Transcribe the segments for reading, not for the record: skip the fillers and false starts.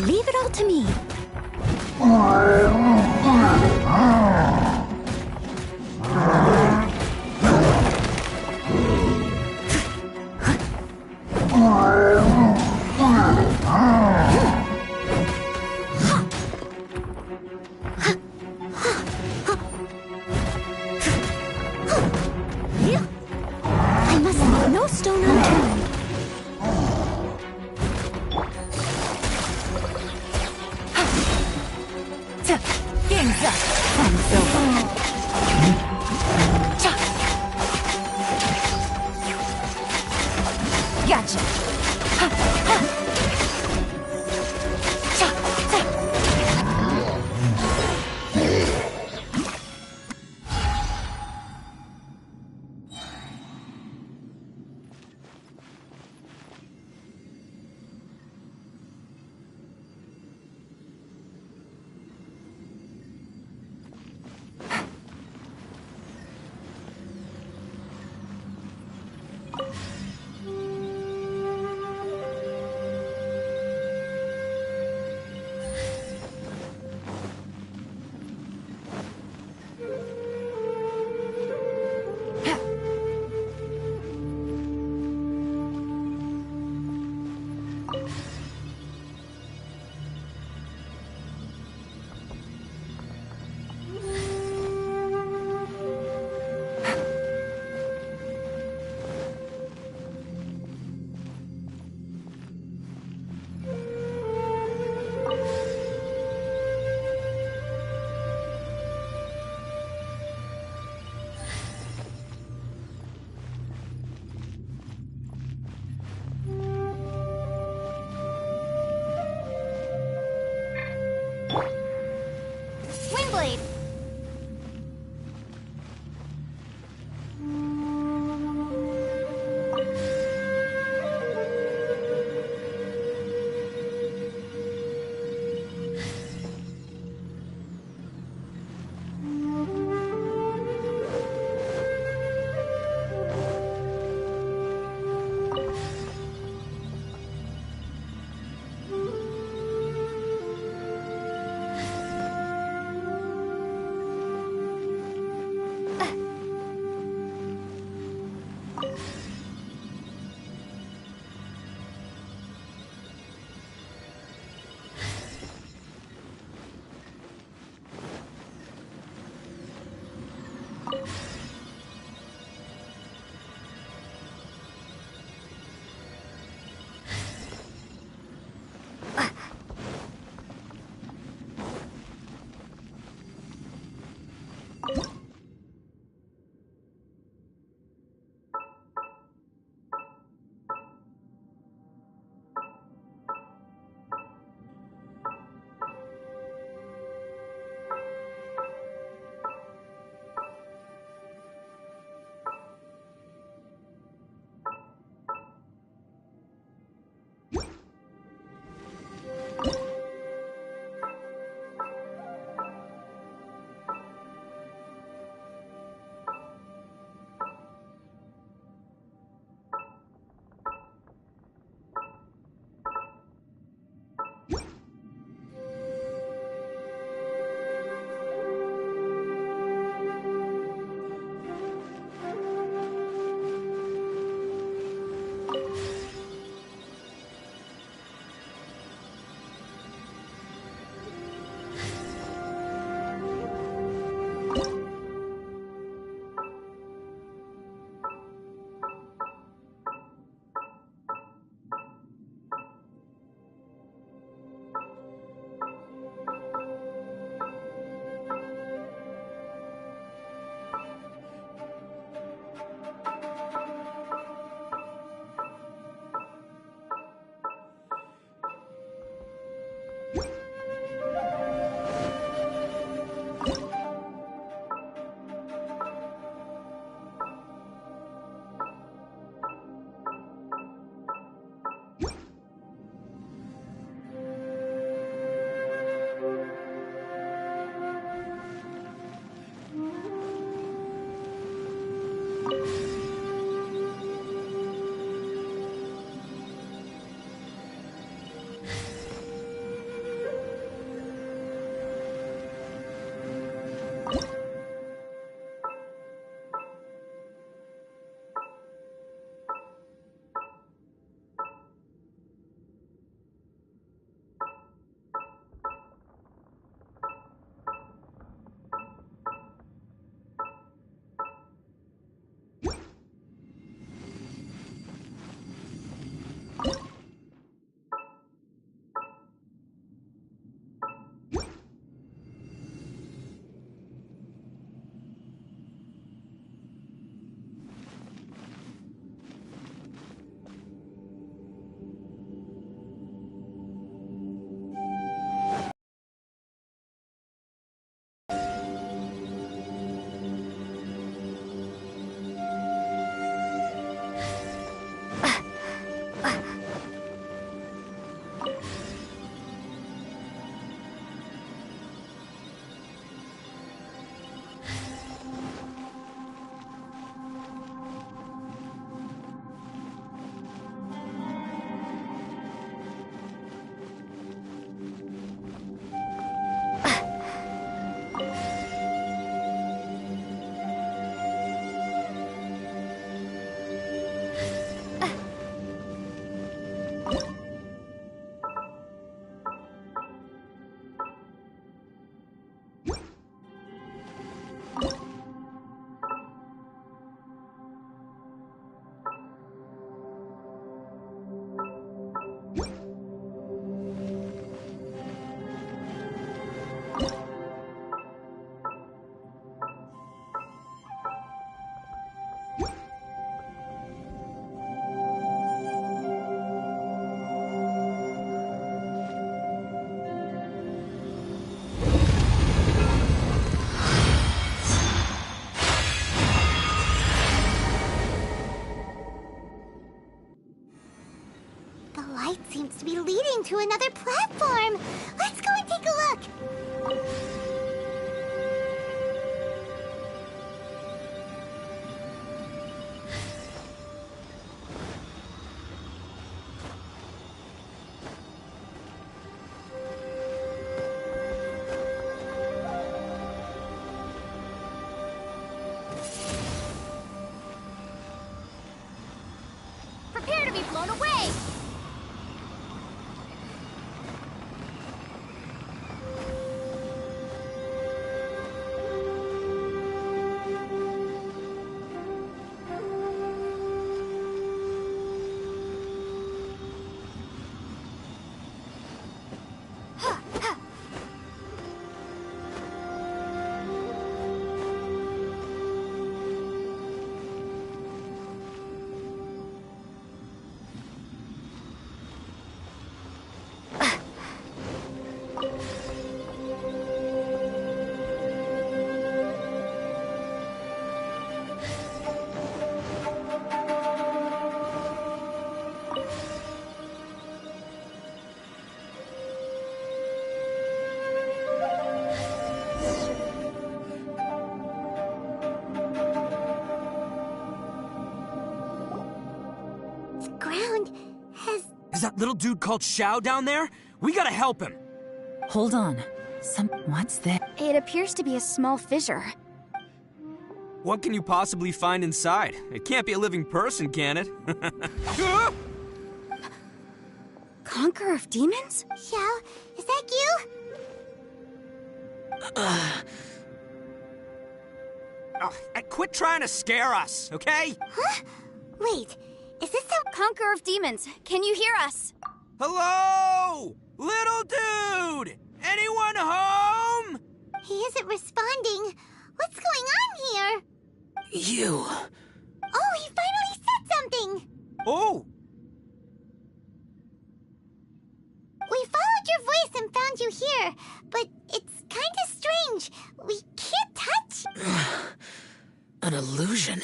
Leave it all to me. I must leave no stone unturned. Game's up. Time's over. Gotcha. The light seems to be leading to another platform. Let's go and take a look. Prepare to be blown away! Ground has... Is that little dude called Xiao down there? We gotta help him. Hold on. What's that? It appears to be a small fissure. What can you possibly find inside? It can't be a living person, can it? Conqueror of demons? Xiao, is that you? Quit trying to scare us, okay? Huh? Wait, is this some Conqueror of demons? Can you hear us? Hello? Little dude! Anyone home? He isn't responding. What's going on here? You. Oh, he finally said something! Oh! We followed your voice and found you here, but it's kinda strange. We can't touch... An illusion.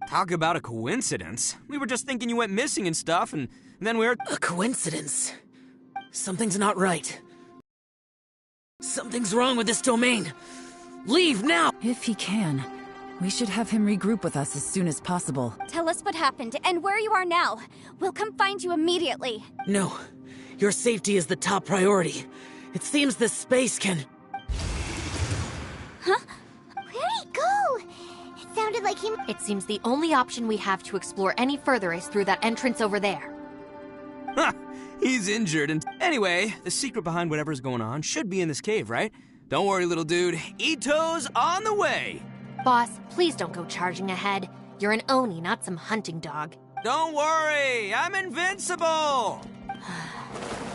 Talk about a coincidence. We were just thinking you went missing and stuff, and then we're... A coincidence. Something's not right. Something's wrong with this domain. Leave now! If he can, we should have him regroup with us as soon as possible. Tell us what happened and where you are now. We'll come find you immediately. No. Your safety is the top priority. It seems this space can... Huh? Where'd he go? It sounded like he... It seems the only option we have to explore any further is through that entrance over there. Huh, he's injured and... Anyway, the secret behind whatever's going on should be in this cave, right? Don't worry, little dude. Ito's on the way! Boss, please don't go charging ahead. You're an Oni, not some hunting dog. Don't worry, I'm invincible!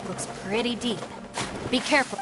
Looks pretty deep. Be careful.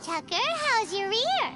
Tucker, how's your ear?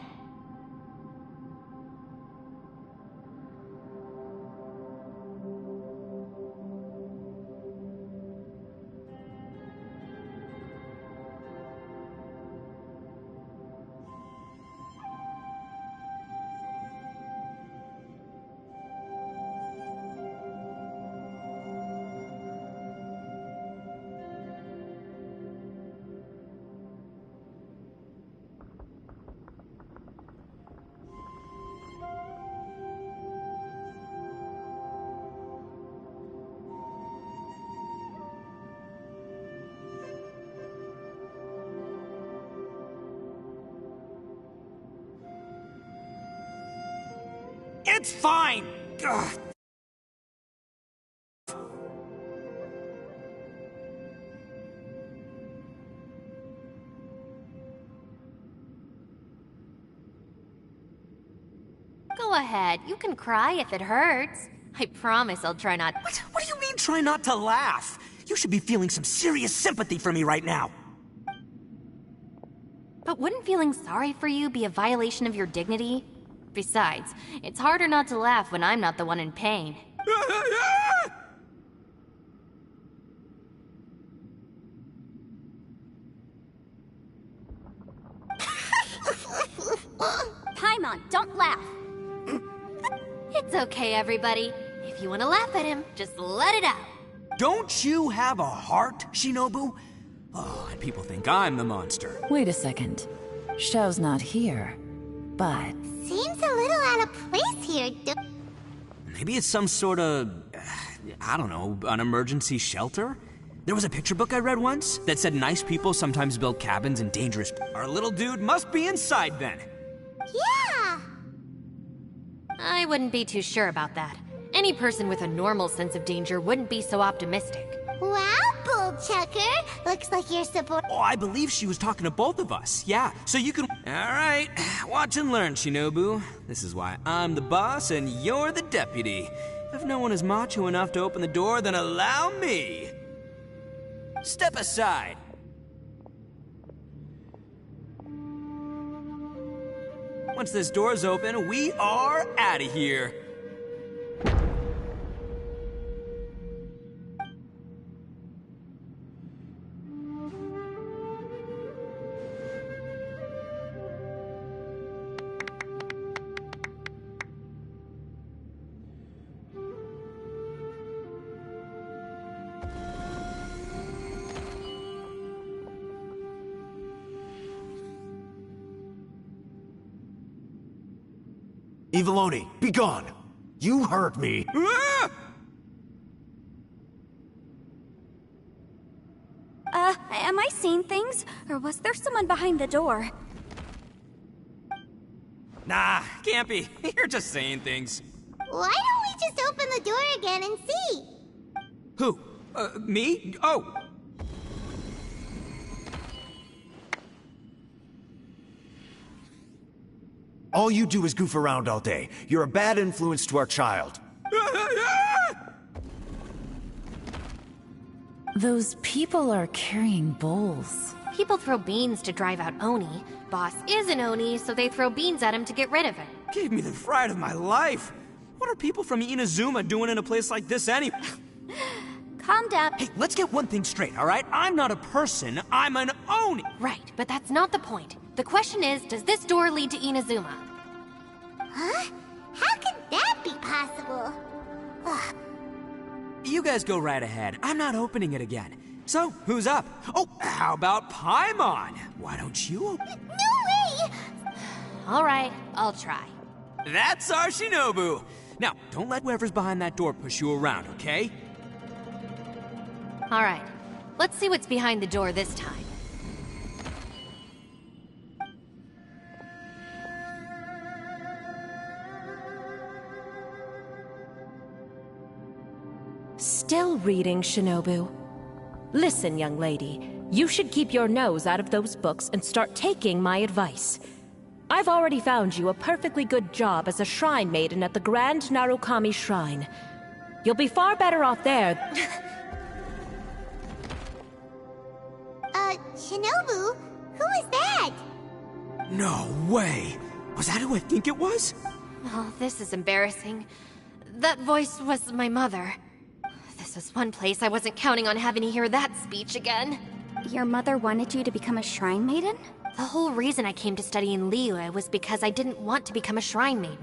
It's fine! Ugh. Go ahead, you can cry if it hurts. I promise I'll try not— What do you mean, try not to laugh? You should be feeling some serious sympathy for me right now. But wouldn't feeling sorry for you be a violation of your dignity? Besides, it's harder not to laugh when I'm not the one in pain. Paimon, don't laugh. It's okay, everybody. If you want to laugh at him, just let it out. Don't you have a heart, Shinobu? Oh, and people think I'm the monster. Wait a second. Xiao's not here, but... Seems a little out of place here. Maybe it's some sort of, I don't know, an emergency shelter? There was a picture book I read once that said nice people sometimes build cabins in dangerous... Our little dude must be inside then. Yeah! I wouldn't be too sure about that. Any person with a normal sense of danger wouldn't be so optimistic. Wow, Bullchucker! Looks like you're support. Oh, I believe she was talking to both of us. Yeah, so you can... Alright, watch and learn, Shinobu. This is why I'm the boss and you're the deputy. If no one is macho enough to open the door, then allow me. Step aside. Once this door's open, we are out of here. Eviloni, be gone! You heard me! Ah! Am I seeing things? Or was there someone behind the door? Nah, can't be. You're just saying things. Why don't we just open the door again and see? Who? Me? Oh! All you do is goof around all day. You're a bad influence to our child. Those people are carrying bowls. People throw beans to drive out Oni. Boss is an Oni, so they throw beans at him to get rid of him. Gave me the fright of my life. What are people from Inazuma doing in a place like this anyway? Calm down. Hey, let's get one thing straight, all right? I'm not a person, I'm an Oni. Right, but that's not the point. The question is, does this door lead to Inazuma? Huh? How could that be possible? Ugh. You guys go right ahead. I'm not opening it again. So, who's up? Oh, how about Paimon? Why don't you open? No way! All right, I'll try. That's our Shinobu. Now, don't let whoever's behind that door push you around, okay? All right, let's see what's behind the door this time. Still reading, Shinobu. Listen, young lady, you should keep your nose out of those books and start taking my advice. I've already found you a perfectly good job as a shrine maiden at the Grand Narukami Shrine. You'll be far better off there. Shinobu? Who is that? No way. Was that who I think it was? Oh, this is embarrassing. That voice was my mother. This is one place I wasn't counting on having to hear that speech again. Your mother wanted you to become a shrine maiden? The whole reason I came to study in Liyue was because I didn't want to become a shrine maiden.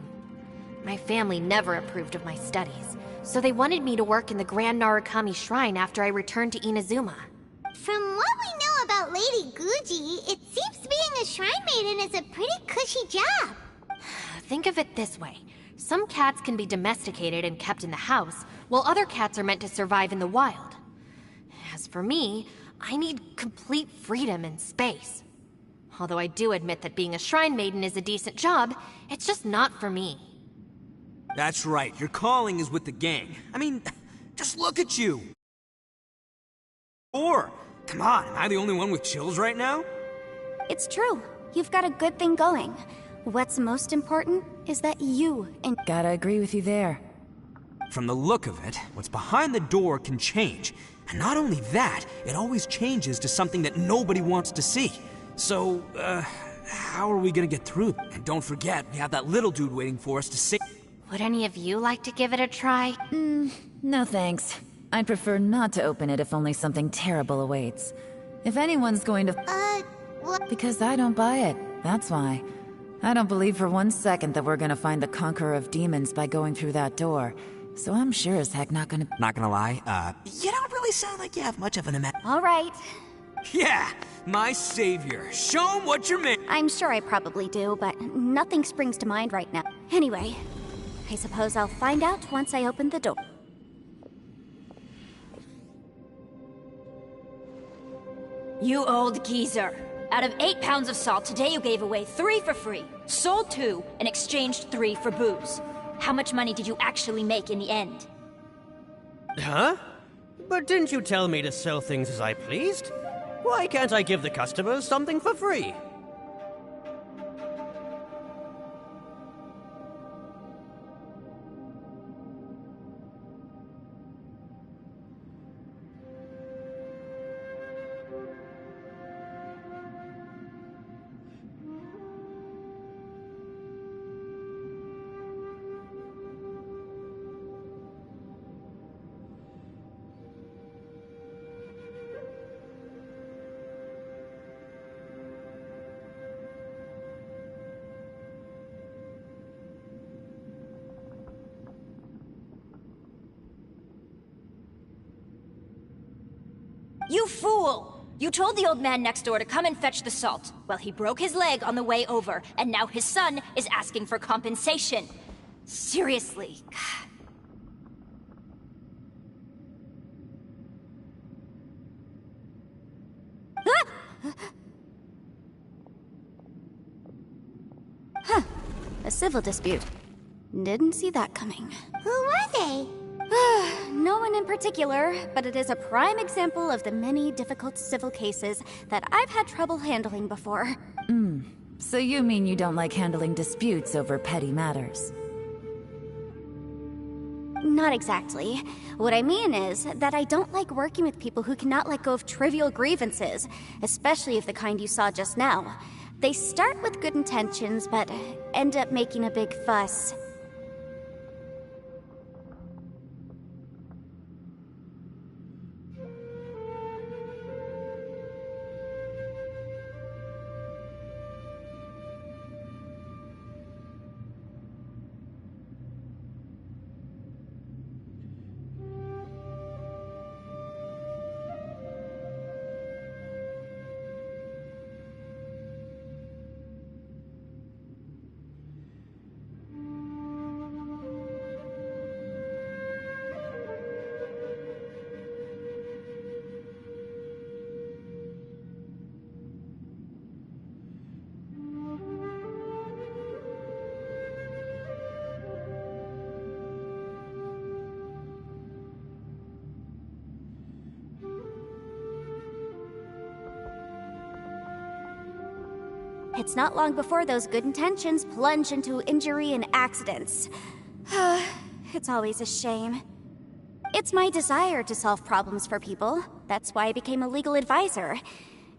My family never approved of my studies, so they wanted me to work in the Grand Narukami Shrine after I returned to Inazuma. From what we know about Lady Guji, it seems being a shrine maiden is a pretty cushy job. Think of it this way. Some cats can be domesticated and kept in the house, while other cats are meant to survive in the wild. As for me, I need complete freedom and space. Although I do admit that being a shrine maiden is a decent job, it's just not for me. That's right, your calling is with the gang. I mean, just look at you. Or, come on, am I the only one with chills right now? It's true. You've got a good thing going. What's most important is that you and... Gotta agree with you there. From the look of it, what's behind the door can change. And not only that, it always changes to something that nobody wants to see. So, how are we gonna get through? And don't forget, we have that little dude waiting for us to say... Would any of you like to give it a try? No thanks. I'd prefer not to open it if only something terrible awaits. If anyone's going to... what? Because I don't buy it, that's why. I don't believe for one second that we're gonna find the Conqueror of Demons by going through that door. So I'm sure as heck not gonna... Not gonna lie, you don't really sound like you have much of an All right. Yeah, my savior. Show him what you're made. I'm sure I probably do, but nothing springs to mind right now. Anyway, I suppose I'll find out once I open the door. You old geezer. Out of 8 pounds of salt, today you gave away 3 for free, sold 2, and exchanged 3 for booze. How much money did you actually make in the end? Huh? But didn't you tell me to sell things as I pleased? Why can't I give the customers something for free? You fool! You told the old man next door to come and fetch the salt. Well, he broke his leg on the way over, and now his son is asking for compensation. Seriously. Huh. A civil dispute. Didn't see that coming. Who were they? No one in particular, but it is a prime example of the many difficult civil cases that I've had trouble handling before. So you mean you don't like handling disputes over petty matters? Not exactly. What I mean is that I don't like working with people who cannot let go of trivial grievances, especially of the kind you saw just now. They start with good intentions, but end up making a big fuss. It's not long before those good intentions plunge into injury and accidents. It's always a shame. It's my desire to solve problems for people. That's why I became a legal advisor.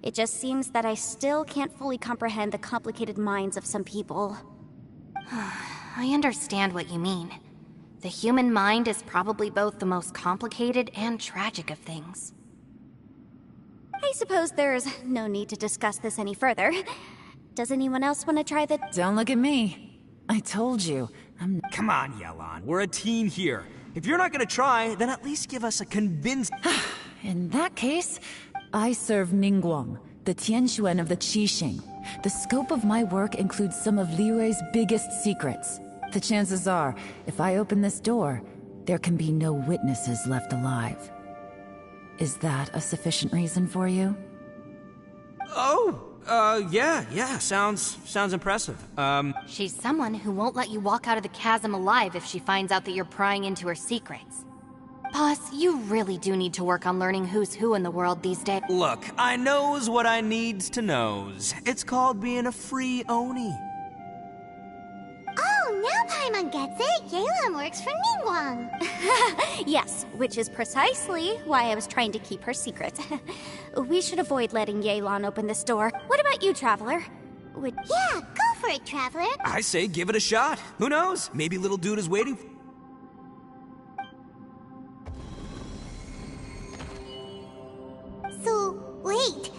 It just seems that I still can't fully comprehend the complicated minds of some people. I understand what you mean. The human mind is probably both the most complicated and tragic of things. I suppose there's no need to discuss this any further. Does anyone else want to try the— Don't look at me. I told you, Come on, Yelan. We're a team here. If you're not gonna try, then at least give us a convincing... In that case, I serve Ningguang, the Tianxuan of the Qixing. The scope of my work includes some of Liyue's biggest secrets. The chances are, if I open this door, there can be no witnesses left alive. Is that a sufficient reason for you? Yeah, sounds impressive. She's someone who won't let you walk out of the chasm alive if she finds out that you're prying into her secrets. Boss, you really do need to work on learning who's who in the world these days. Look, I knows what I needs to knows. It's called being a free Oni. Oh, now Paimon gets it. Yelan works for Ningguang. Yes, which is precisely why I was trying to keep her secret. We should avoid letting Yelan open this door. What about you, Traveler? Yeah, go for it, Traveler. I say give it a shot. Who knows? Maybe little dude is waiting. So, wait.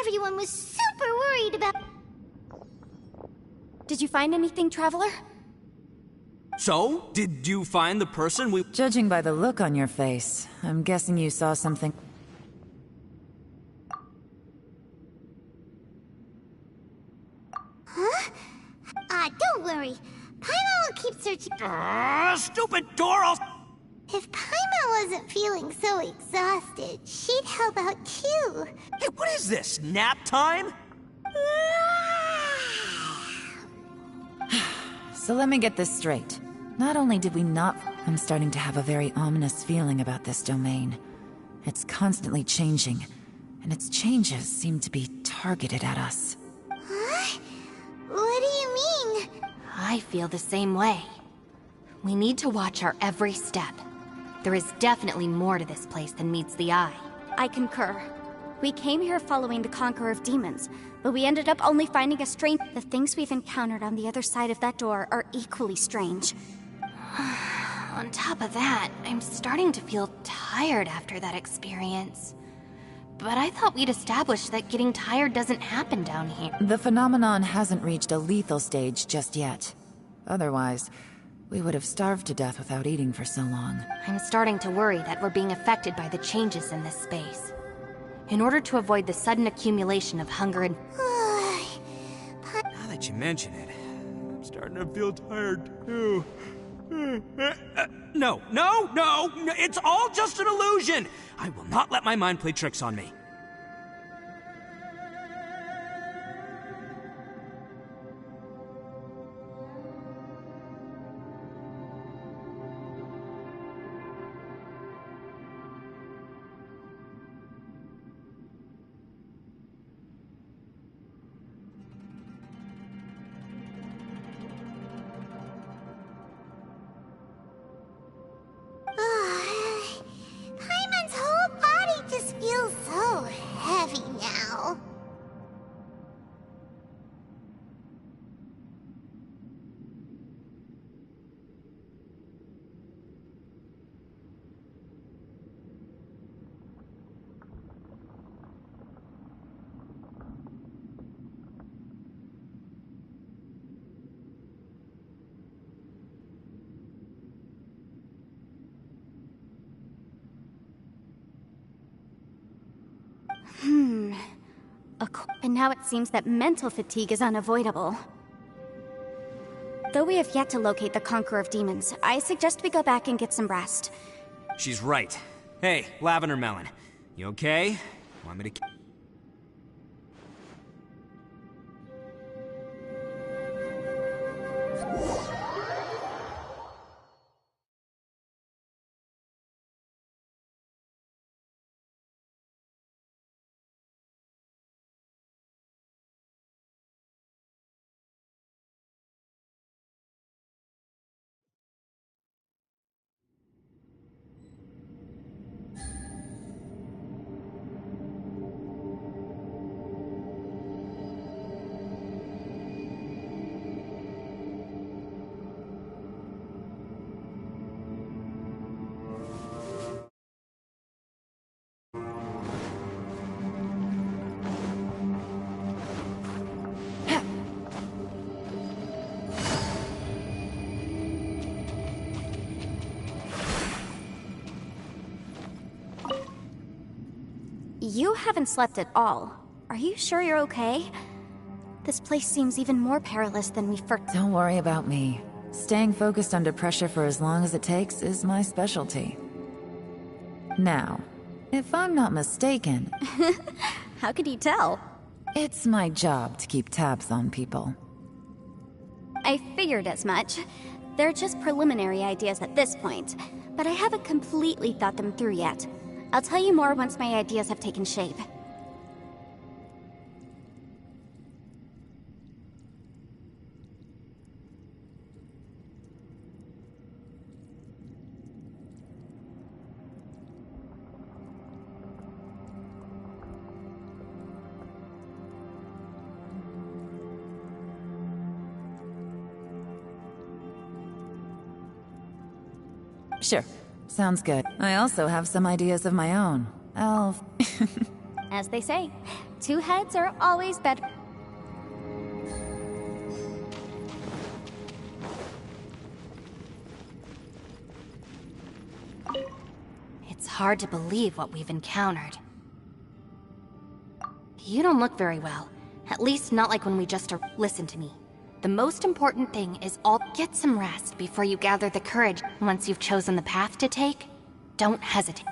Everyone was super worried about... Did you find anything, Traveler? So, did you find the person we... Judging by the look on your face, I'm guessing you saw something. Huh? Don't worry. Paimon will keep searching... Stupid Doral! If Paimon wasn't feeling so exhausted, she'd help out too. Hey, what is this? Nap time? So let me get this straight. Not only did we not... I'm starting to have a very ominous feeling about this domain. It's constantly changing, and its changes seem to be targeted at us. Huh? What do you mean? I feel the same way. We need to watch our every step. There is definitely more to this place than meets the eye. I concur. We came here following the Conqueror of Demons, but we ended up only finding a strange... The things we've encountered on the other side of that door are equally strange. On top of that, I'm starting to feel tired after that experience. But I thought we'd established that getting tired doesn't happen down here. The phenomenon hasn't reached a lethal stage just yet. Otherwise, we would have starved to death without eating for so long. I'm starting to worry that we're being affected by the changes in this space. In order to avoid the sudden accumulation of hunger and... Now that you mention it, I'm starting to feel tired too. No, it's all just an illusion! I will not let my mind play tricks on me. Paimon's whole body just feels so heavy now. And now it seems that mental fatigue is unavoidable. Though we have yet to locate the Conqueror of Demons, I suggest we go back and get some rest. She's right. Hey, Lavender Melon. You okay? Want me to... You haven't slept at all. Are you sure you're okay? This place seems even more perilous than we first... Don't worry about me. Staying focused under pressure for as long as it takes is my specialty. Now, if I'm not mistaken... How could you tell? It's my job to keep tabs on people. I figured as much. They're just preliminary ideas at this point, but I haven't completely thought them through yet. I'll tell you more once my ideas have taken shape. Sure. Sounds good. I also have some ideas of my own. As they say, Two heads are always better. It's hard to believe what we've encountered. You don't look very well. At least not like when we just Listen to me. The most important thing is get some rest before you gather the courage. Once you've chosen the path to take, don't hesitate.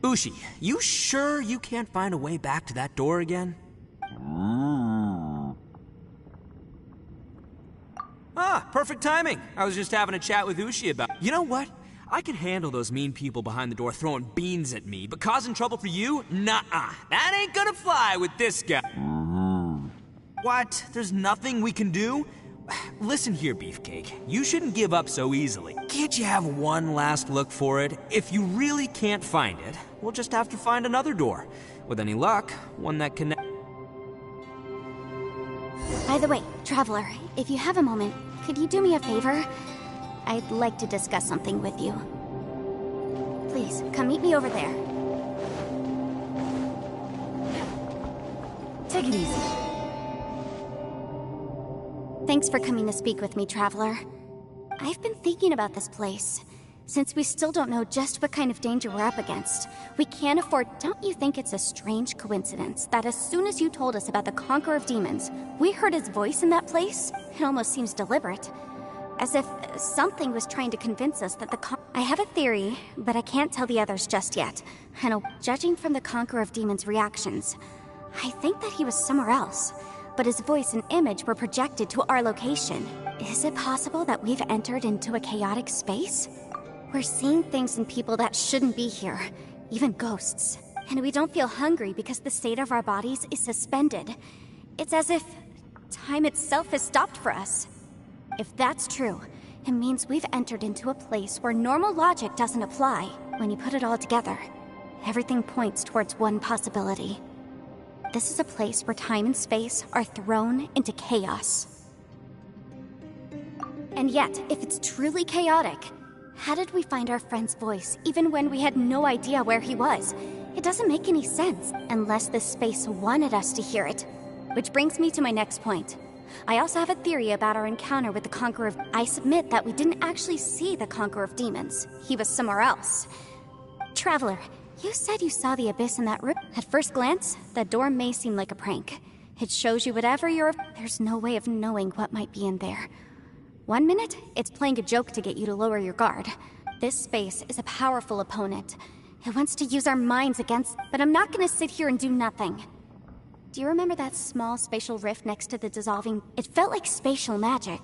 Ushi, you sure you can't find a way back to that door again? Ah, perfect timing. I was just having a chat with Ushi about... You know what? I can handle those mean people behind the door throwing beans at me, but causing trouble for you? Nuh-uh. That ain't gonna fly with this guy. What? There's nothing we can do? Listen here, Beefcake. You shouldn't give up so easily. Can't you have one last look for it? If you really can't find it, we'll just have to find another door. With any luck, one that connects... By the way, Traveler, if you have a moment, could you do me a favor? I'd like to discuss something with you. Please, come meet me over there. Take it easy. Thanks for coming to speak with me, Traveler. I've been thinking about this place. Since we still don't know just what kind of danger we're up against, we can't afford... Don't you think it's a strange coincidence that as soon as you told us about the Conqueror of Demons, we heard his voice in that place? It almost seems deliberate. As if something was trying to convince us that I have a theory, but I can't tell the others just yet. And judging from the Conqueror of Demons' reactions, I think that he was somewhere else. But his voice and image were projected to our location. Is it possible that we've entered into a chaotic space? We're seeing things and people that shouldn't be here, even ghosts. And we don't feel hungry because the state of our bodies is suspended. It's as if time itself has stopped for us. If that's true, it means we've entered into a place where normal logic doesn't apply. When you put it all together, everything points towards one possibility. This is a place where time and space are thrown into chaos. And yet, if it's truly chaotic, how did we find our friend's voice even when we had no idea where he was? It doesn't make any sense unless this space wanted us to hear it. Which brings me to my next point. I also have a theory about our encounter with the Conqueror of... I submit that we didn't actually see the Conqueror of Demons. He was somewhere else. Traveler, you said you saw the abyss in that room. At first glance, that door may seem like a prank. It shows you whatever you're... There's no way of knowing what might be in there. 1 minute, it's playing a joke to get you to lower your guard. This space is a powerful opponent. It wants to use our minds against... But I'm not gonna sit here and do nothing. Do you remember that small spatial rift next to the dissolving... It felt like spatial magic,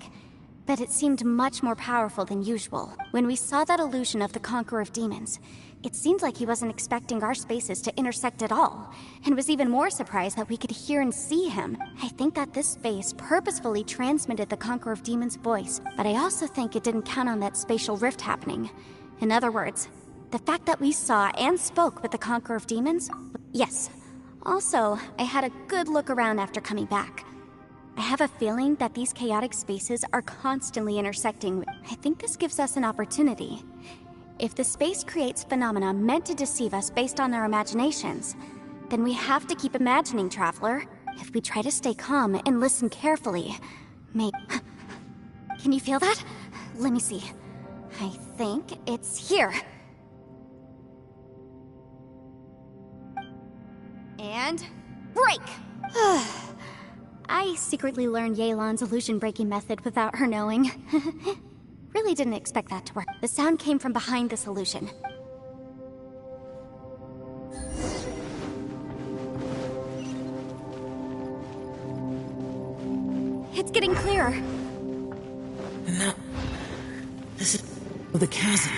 but it seemed much more powerful than usual. When we saw that illusion of the Conqueror of Demons, it seemed like he wasn't expecting our spaces to intersect at all, and was even more surprised that we could hear and see him. I think that this space purposefully transmitted the Conqueror of Demons' voice, but I also think it didn't count on that spatial rift happening. In other words, the fact that we saw and spoke with the Conqueror of Demons... Yes. Also, I had a good look around after coming back. I have a feeling that these chaotic spaces are constantly intersecting. I think this gives us an opportunity. If the space creates phenomena meant to deceive us based on our imaginations, then we have to keep imagining, Traveler. If we try to stay calm and listen carefully, maybe... Can you feel that? Let me see. I think it's here. And... break! I secretly learned Yelan's illusion-breaking method without her knowing. Really didn't expect that to work. The sound came from behind this illusion. It's getting clearer. No. This is the chasm.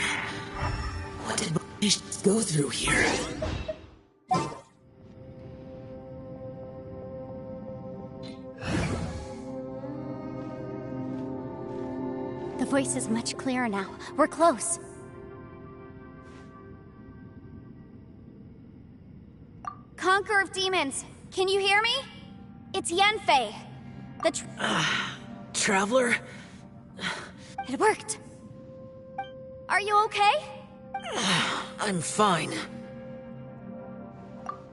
What did we go through here? The voice is much clearer now. We're close. Conqueror of Demons, can you hear me? It's Yanfei. Traveler? It worked. Are you okay? I'm fine.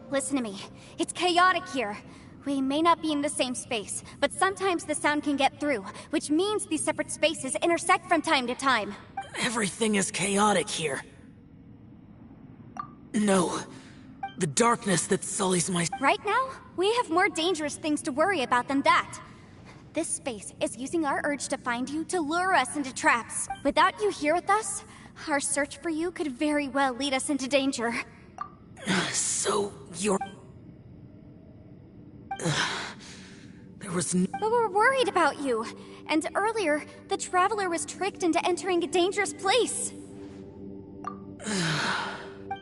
Listen to me. It's chaotic here. We may not be in the same space, but sometimes the sound can get through, which means these separate spaces intersect from time to time. Everything is chaotic here. No. The darkness that sullies my... Right now, we have more dangerous things to worry about than that. This space is using our urge to find you to lure us into traps. Without you here with us, our search for you could very well lead us into danger. So, you're... There was But we're worried about you. And earlier, the Traveler was tricked into entering a dangerous place.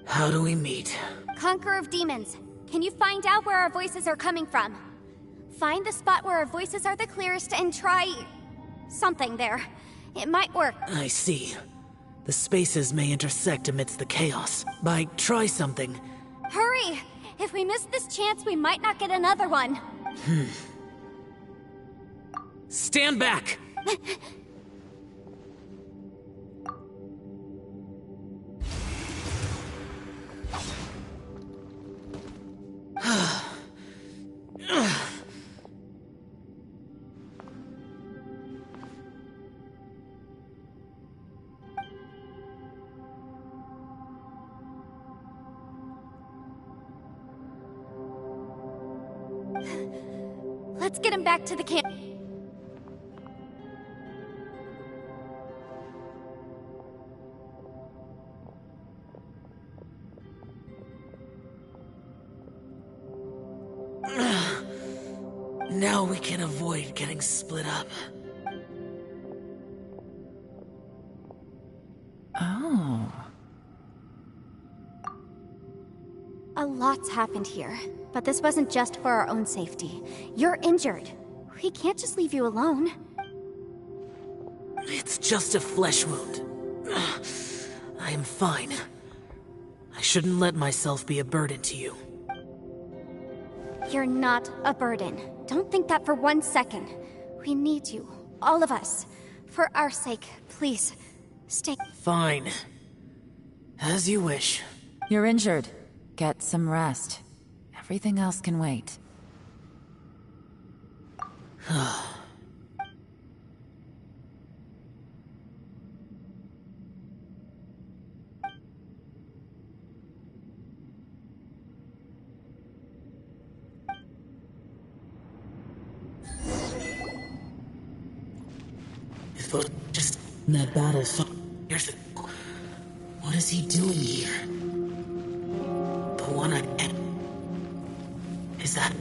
How do we meet? Conqueror of Demons, can you find out where our voices are coming from? Find the spot where our voices are the clearest and try... something there. It might work. I see. The spaces may intersect amidst the chaos. By try something. Hurry! If we miss this chance, we might not get another one. Stand back! Let's get him back to the camp. Now we can avoid getting split up. Oh. A lot's happened here, but this wasn't just for our own safety. You're injured. We can't just leave you alone. It's just a flesh wound. I am fine. I shouldn't let myself be a burden to you. You're not a burden. Don't think that for 1 second. We need you. All of us. For our sake, please. Stay. Fine. As you wish. You're injured. Get some rest. Everything else can wait. If it just in that battle, here's the... What is he doing here? The one I... Is that...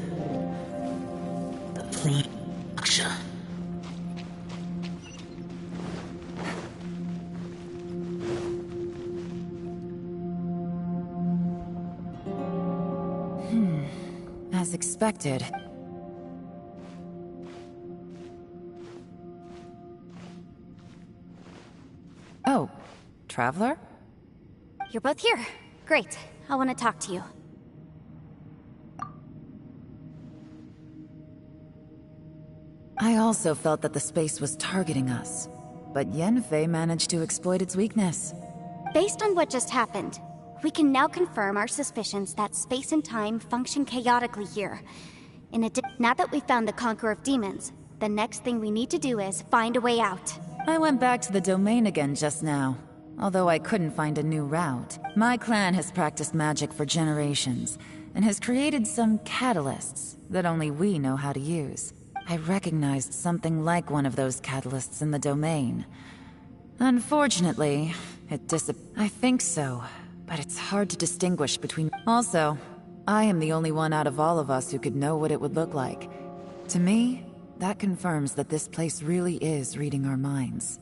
The Prime Aksha? As expected. Oh, Traveler? You're both here. Great. I want to talk to you. I also felt that the space was targeting us, but Yenfei managed to exploit its weakness. Based on what just happened, we can now confirm our suspicions that space and time function chaotically here. Now that we've found the Conqueror of Demons, the next thing we need to do is find a way out. I went back to the domain again just now, although I couldn't find a new route. My clan has practiced magic for generations, and has created some catalysts that only we know how to use. I recognized something like one of those catalysts in the domain. Unfortunately, it I think so, but it's hard to distinguish between... Also, I am the only one out of all of us who could know what it would look like. To me, that confirms that this place really is reading our minds.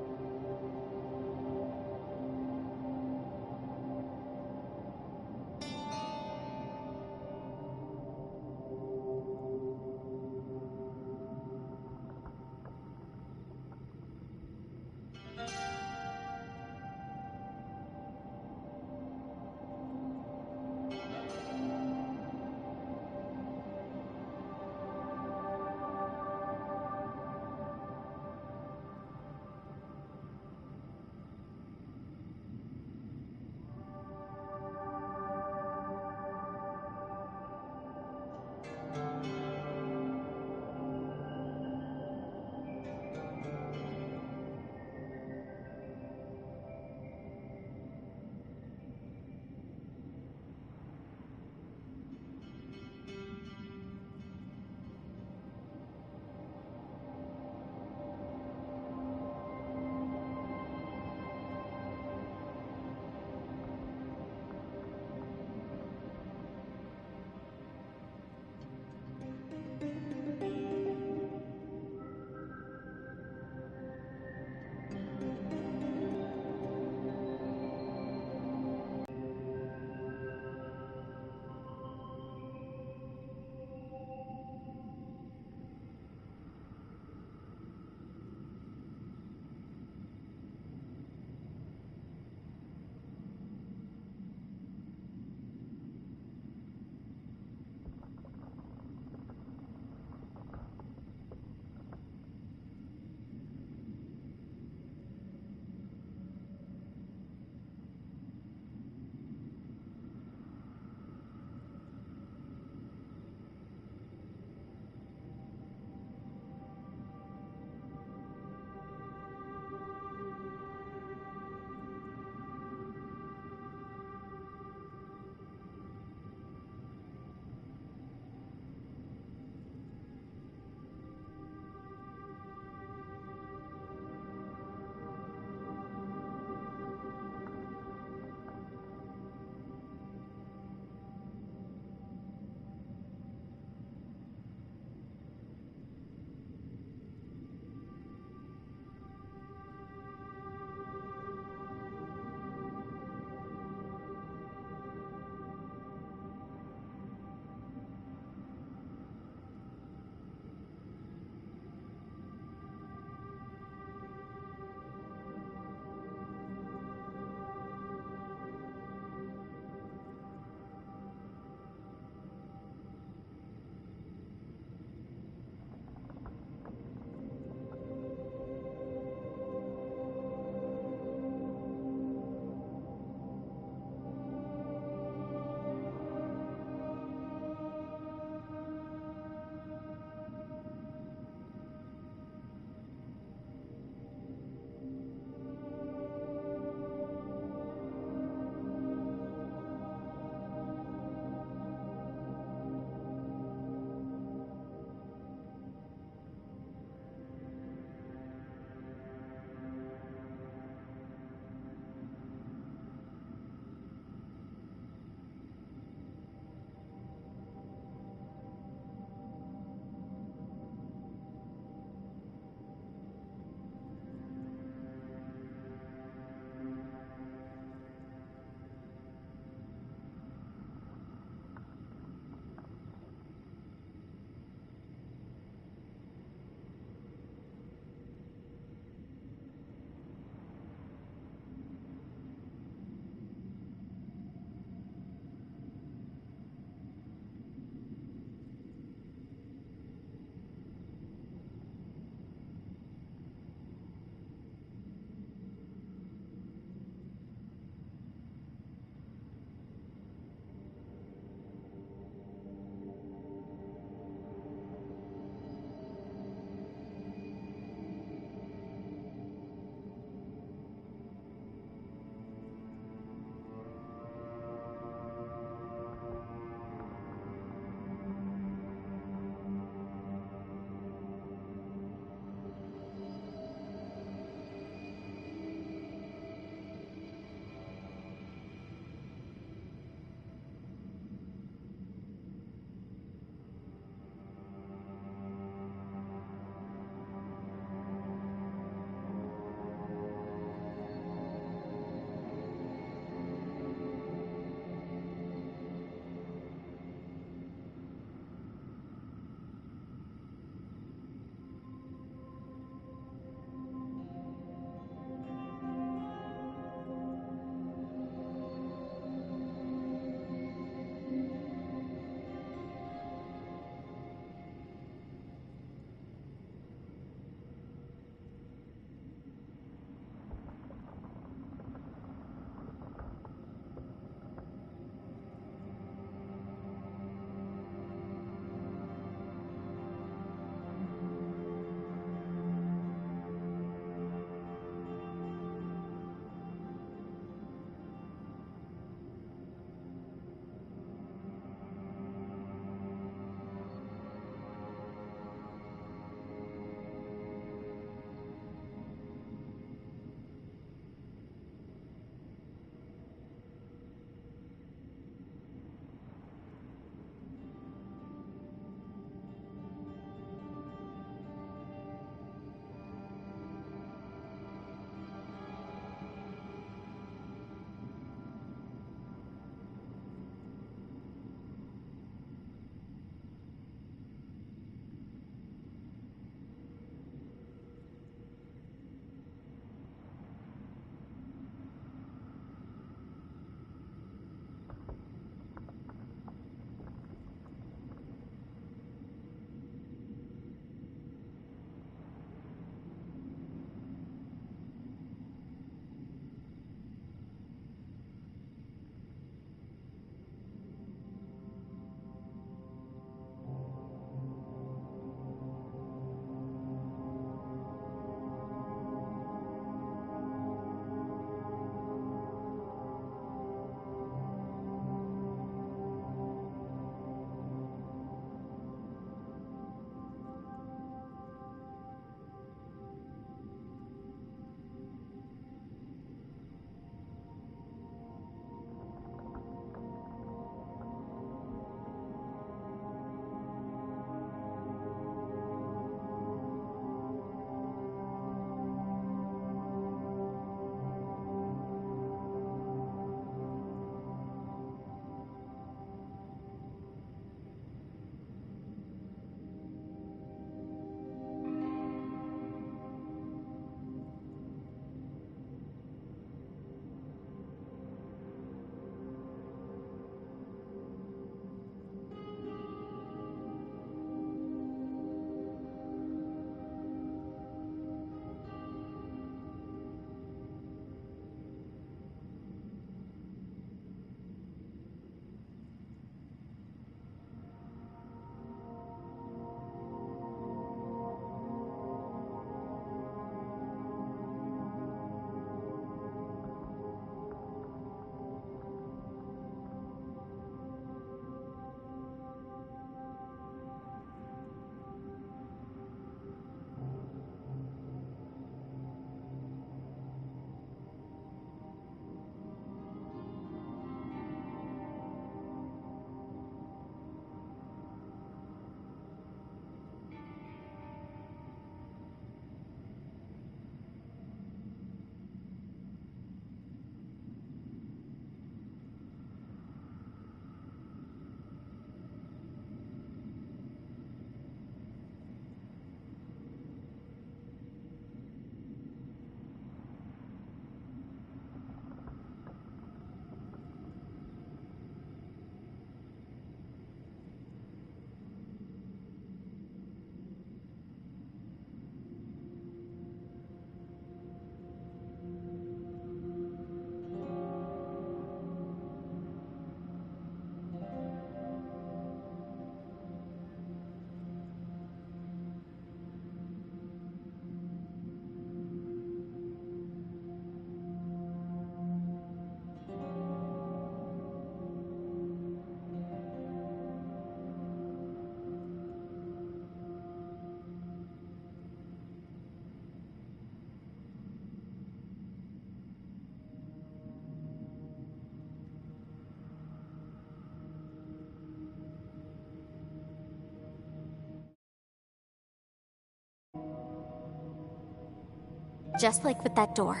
Just like with that door.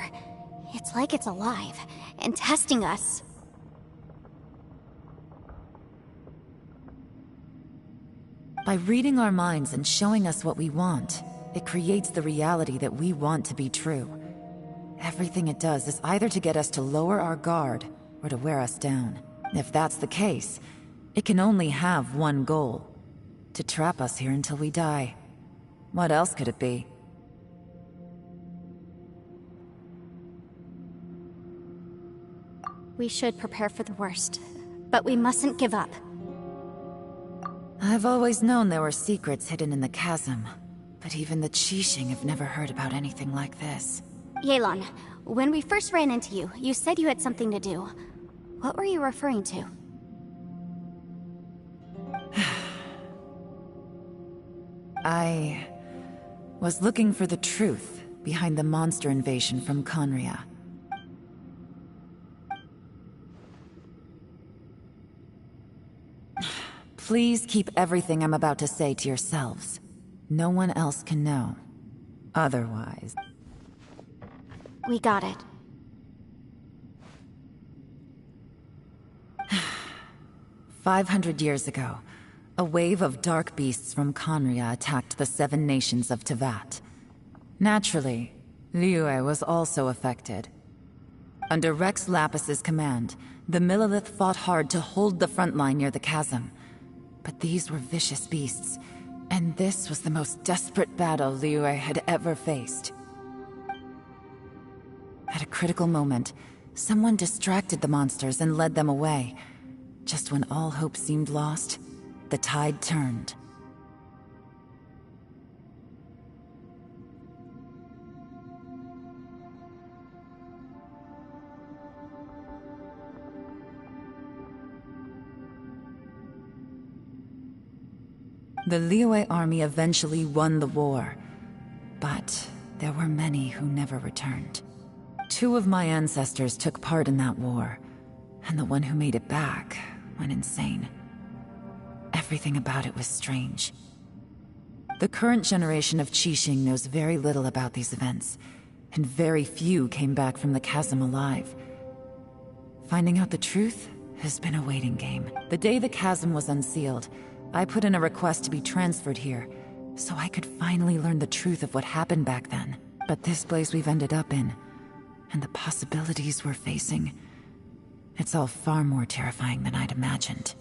It's like it's alive and testing us. By reading our minds and showing us what we want, it creates the reality that we want to be true. Everything it does is either to get us to lower our guard or to wear us down. If that's the case, it can only have one goal: to trap us here until we die. What else could it be? We should prepare for the worst, but we mustn't give up. I've always known there were secrets hidden in the chasm, but even the Qixing have never heard about anything like this. Yelan, when we first ran into you, you said you had something to do. What were you referring to? I was looking for the truth behind the monster invasion from Conria. Please keep everything I'm about to say to yourselves. No one else can know. Otherwise... We got it. 500 years ago, a wave of dark beasts from Conria attacked the 7 nations of Tevat. Naturally, Liyue was also affected. Under Rex Lapis's command, the Millelith fought hard to hold the front line near the chasm. But these were vicious beasts, and this was the most desperate battle Liyue had ever faced. At a critical moment, someone distracted the monsters and led them away. Just when all hope seemed lost, the tide turned. The Liyue army eventually won the war, but there were many who never returned. 2 of my ancestors took part in that war, and the one who made it back went insane. Everything about it was strange. The current generation of Qixing knows very little about these events, and very few came back from the chasm alive. Finding out the truth has been a waiting game. The day the chasm was unsealed, I put in a request to be transferred here, so I could finally learn the truth of what happened back then. But this place we've ended up in, and the possibilities we're facing, it's all far more terrifying than I'd imagined.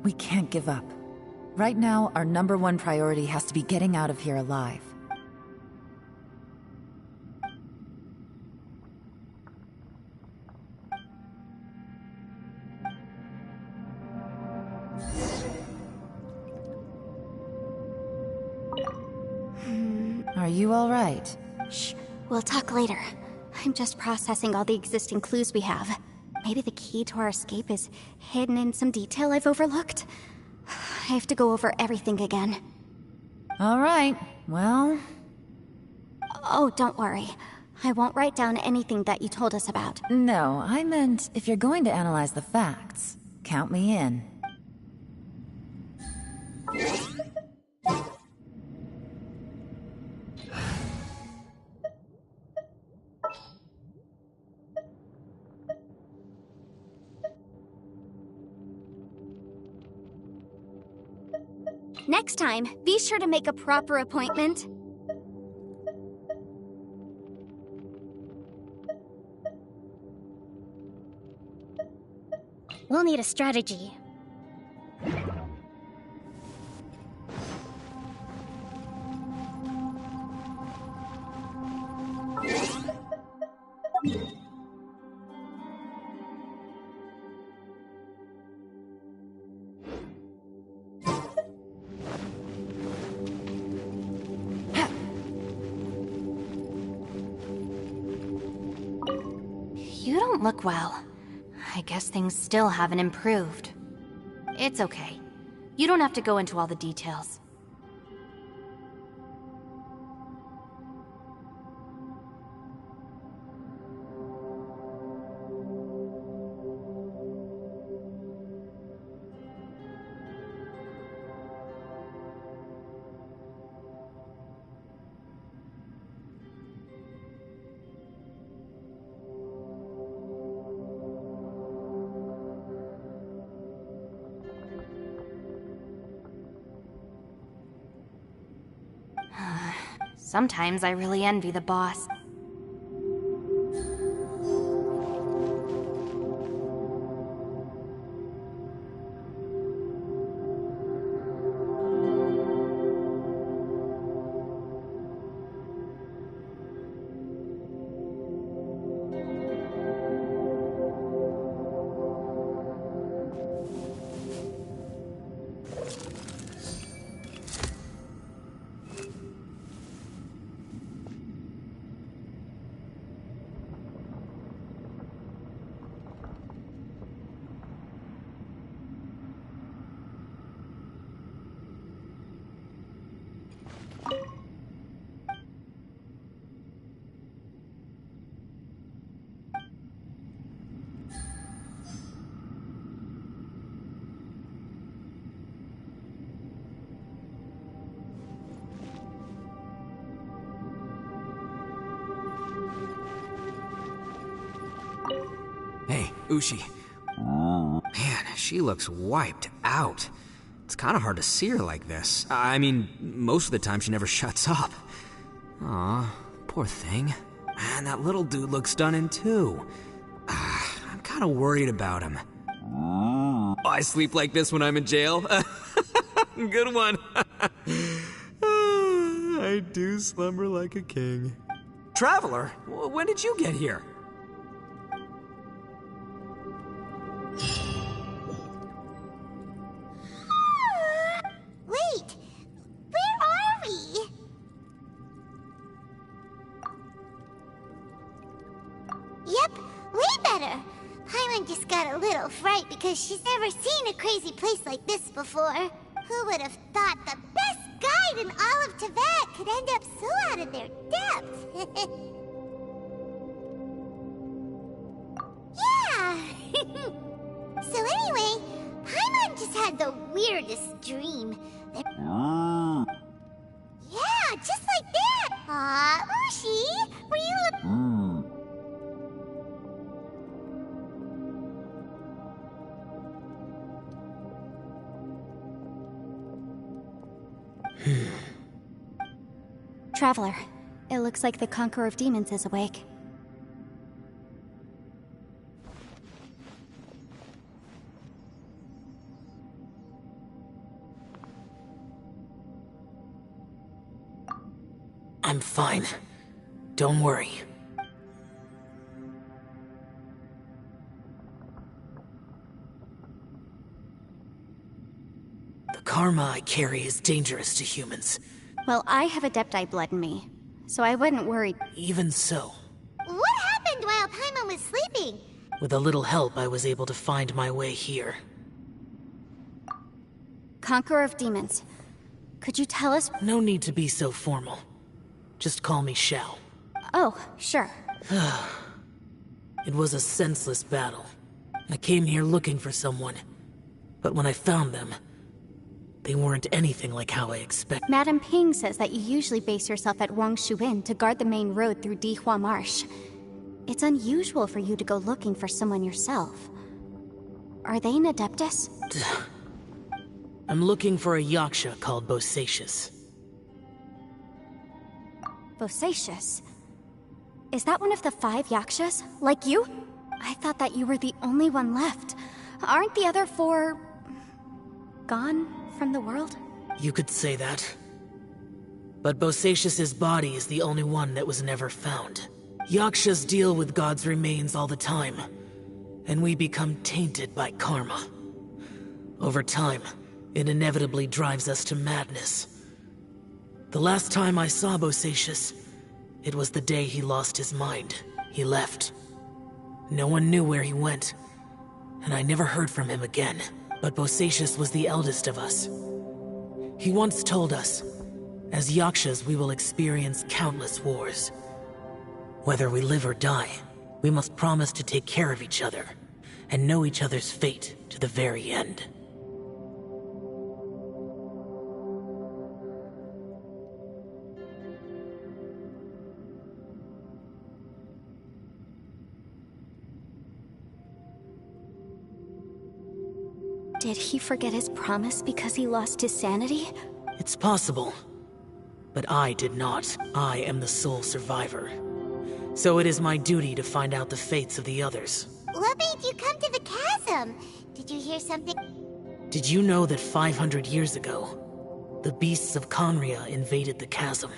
We can't give up. Right now, our #1 priority has to be getting out of here alive. Are you all right? Shh, we'll talk later. I'm just processing all the existing clues we have. Maybe the key to our escape is hidden in some detail I've overlooked. I have to go over everything again. All right, well... Oh, don't worry. I won't write down anything that you told us about. No, I meant if you're going to analyze the facts, count me in. Next time, be sure to make a proper appointment. We'll need a strategy. You don't look well. I guess things still haven't improved. It's okay. You don't have to go into all the details. Sometimes I really envy the boss. Hey, Ushi. Man, she looks wiped out. It's kind of hard to see her like this. I mean, most of the time she never shuts up. Aw, poor thing. Man, that little dude looks stunning too. I'm kind of worried about him. Oh, I sleep like this when I'm in jail. Good one. I do slumber like a king. Traveler, when did you get here? Wait, where are we? Yep, way better. Paimon just got a little fright because she's never seen a crazy place like this before. Who would have thought the best guide in all of Tibet could end up so out of their depth? Yeah! So anyway, Paimon just had the weirdest dream. Yeah, just like that! Aw, Ushi, were you... Traveler, it looks like the Conqueror of Demons is awake. I'm fine. Don't worry. The karma I carry is dangerous to humans. Well, I have Adepti blood in me, so I wouldn't worry. Even so, What happened while Paimon was sleeping? with a little help, I was able to find my way here. Conqueror of Demons, could you tell us... No need to be so formal. Just call me Xiao. Oh, sure. It was a senseless battle. I came here looking for someone, but when I found them, they weren't anything like how I expected. Madame Ping says that you usually base yourself at Wangshu Inn to guard the main road through Dihua Marsh. It's unusual for you to go looking for someone yourself. Are they an Adeptus? I'm looking for a Yaksha called Bosacius. Bosacius? Is that one of the 5 Yakshas? Like you? I thought that you were the only one left. Aren't the other 4... gone from the world? You could say that. But Bosacius's body is the only one that was never found. Yakshas deal with God's remains all the time, and we become tainted by karma. Over time, it inevitably drives us to madness. The last time I saw Bosacius, it was the day he lost his mind. He left. No one knew where he went, and I never heard from him again. But Bosacius was the eldest of us. He once told us, as Yakshas we will experience countless wars. Whether we live or die, we must promise to take care of each other, and know each other's fate to the very end. Did he forget his promise because he lost his sanity? It's possible. But I did not. I am the sole survivor. So it is my duty to find out the fates of the others. What made you come to the chasm? Did you hear something? Did you know that 500 years ago, the beasts of Conria invaded the chasm?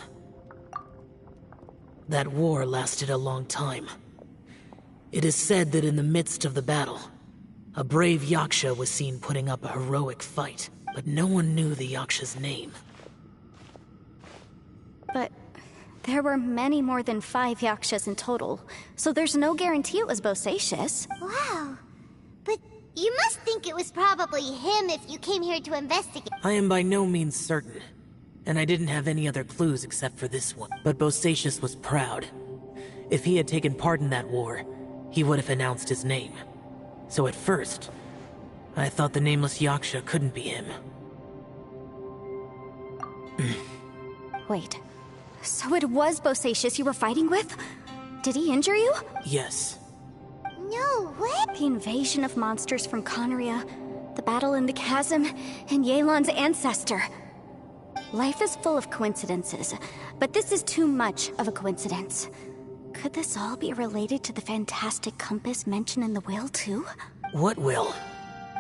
That war lasted a long time. It is said that in the midst of the battle, a brave Yaksha was seen putting up a heroic fight, but no one knew the Yaksha's name. But there were many more than 5 Yakshas in total, so there's no guarantee it was Bosacius. Wow. But you must think it was probably him if you came here to investigate. I am by no means certain, and I didn't have any other clues except for this one. But Bosacius was proud. If he had taken part in that war, he would have announced his name. So at first, I thought the nameless Yaksha couldn't be him. Wait, so it was Bosacius you were fighting with? Did he injure you? Yes. No, what? The invasion of monsters from Conria, the battle in the chasm, and Yelan's ancestor. Life is full of coincidences, but this is too much of a coincidence. Could this all be related to the fantastic compass mentioned in the will, too? What will?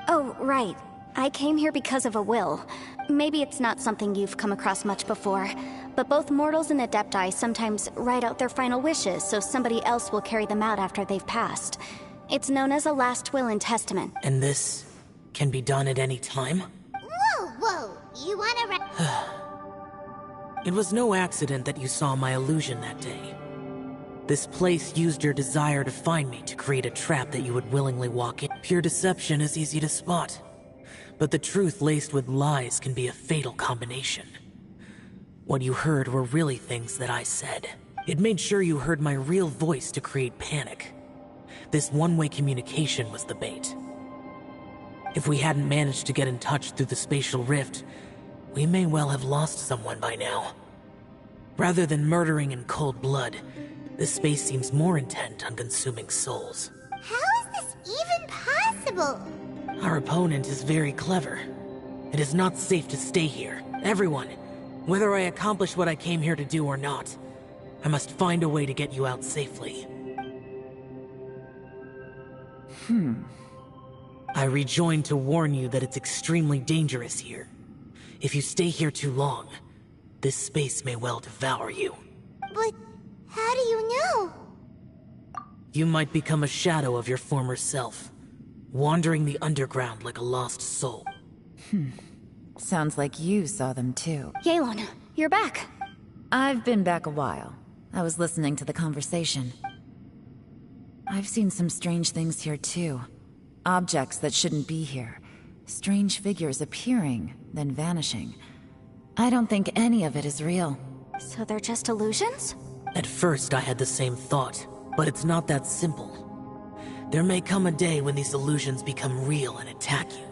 Oh, right. I came here because of a will. Maybe it's not something you've come across much before, but both mortals and adepti sometimes write out their final wishes so somebody else will carry them out after they've passed. It's known as a last will and testament. And this can be done at any time? Whoa. You wanna It was no accident that you saw my illusion that day. This place used your desire to find me to create a trap that you would willingly walk in. Pure deception is easy to spot, but the truth laced with lies can be a fatal combination. What you heard were really things that I said. It made sure you heard my real voice to create panic. This one-way communication was the bait. If we hadn't managed to get in touch through the spatial rift, we may well have lost someone by now. Rather than murdering in cold blood, this space seems more intent on consuming souls. How is this even possible? Our opponent is very clever. It is not safe to stay here. Everyone, whether I accomplish what I came here to do or not, I must find a way to get you out safely. I rejoined to warn you that it's extremely dangerous here. If you stay here too long, this space may well devour you. But how do you know? You might become a shadow of your former self, wandering the underground like a lost soul. Sounds like you saw them too. Yelan, you're back. I've been back a while. I was listening to the conversation. I've seen some strange things here too. Objects that shouldn't be here. Strange figures appearing, then vanishing. I don't think any of it is real. So they're just illusions? At first I had the same thought, but it's not that simple. There may come a day when these illusions become real and attack you.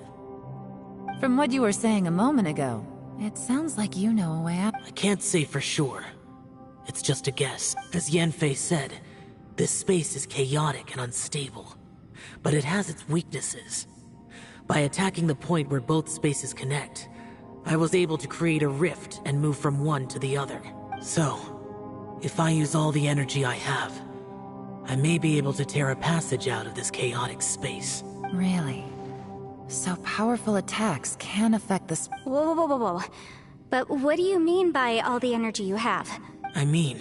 From what you were saying a moment ago, it sounds like you know a way out. I can't say for sure. It's just a guess. As Yanfei said, this space is chaotic and unstable, but it has its weaknesses. By attacking the point where both spaces connect, I was able to create a rift and move from one to the other. So, if I use all the energy I have, I may be able to tear a passage out of this chaotic space. Really? So powerful attacks can affect the Whoa. But what do you mean by all the energy you have? I mean,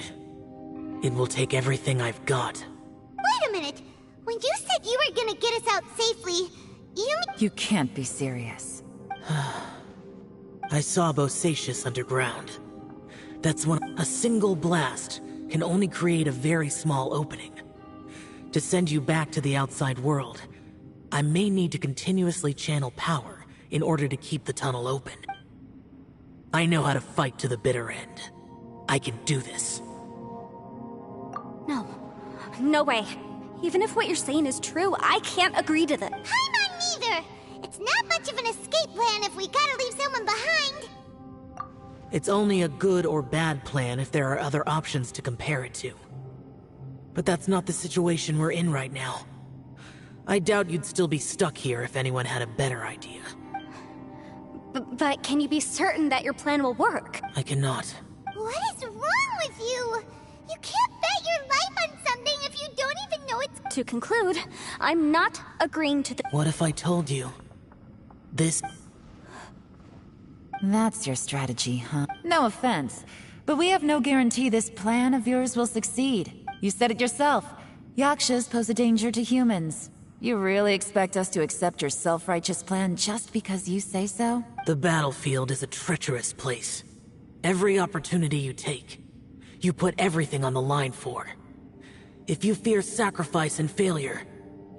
it will take everything I've got. Wait a minute. When you said you were gonna get us out safely, You can't be serious. I saw Bosacius underground. That's when a single blast can only create a very small opening. To send you back to the outside world, I may need to continuously channel power in order to keep the tunnel open. I know how to fight to the bitter end. I can do this. No way. Even if what you're saying is true, I can't agree to this. I'm not neither. It's not much of an escape plan if we gotta leave someone behind. It's only a good or bad plan if there are other options to compare it to. But that's not the situation we're in right now. I doubt you'd still be stuck here if anyone had a better idea. But can you be certain that your plan will work? I cannot. What is wrong with you? You can't bet your life on something if you don't even know it's... To conclude, I'm not agreeing to the... What if I told you? This... That's your strategy, huh? No offense, but we have no guarantee this plan of yours will succeed. You said it yourself. Yakshas pose a danger to humans. You really expect us to accept your self-righteous plan just because you say so? The battlefield is a treacherous place. Every opportunity you take, you put everything on the line for. If you fear sacrifice and failure,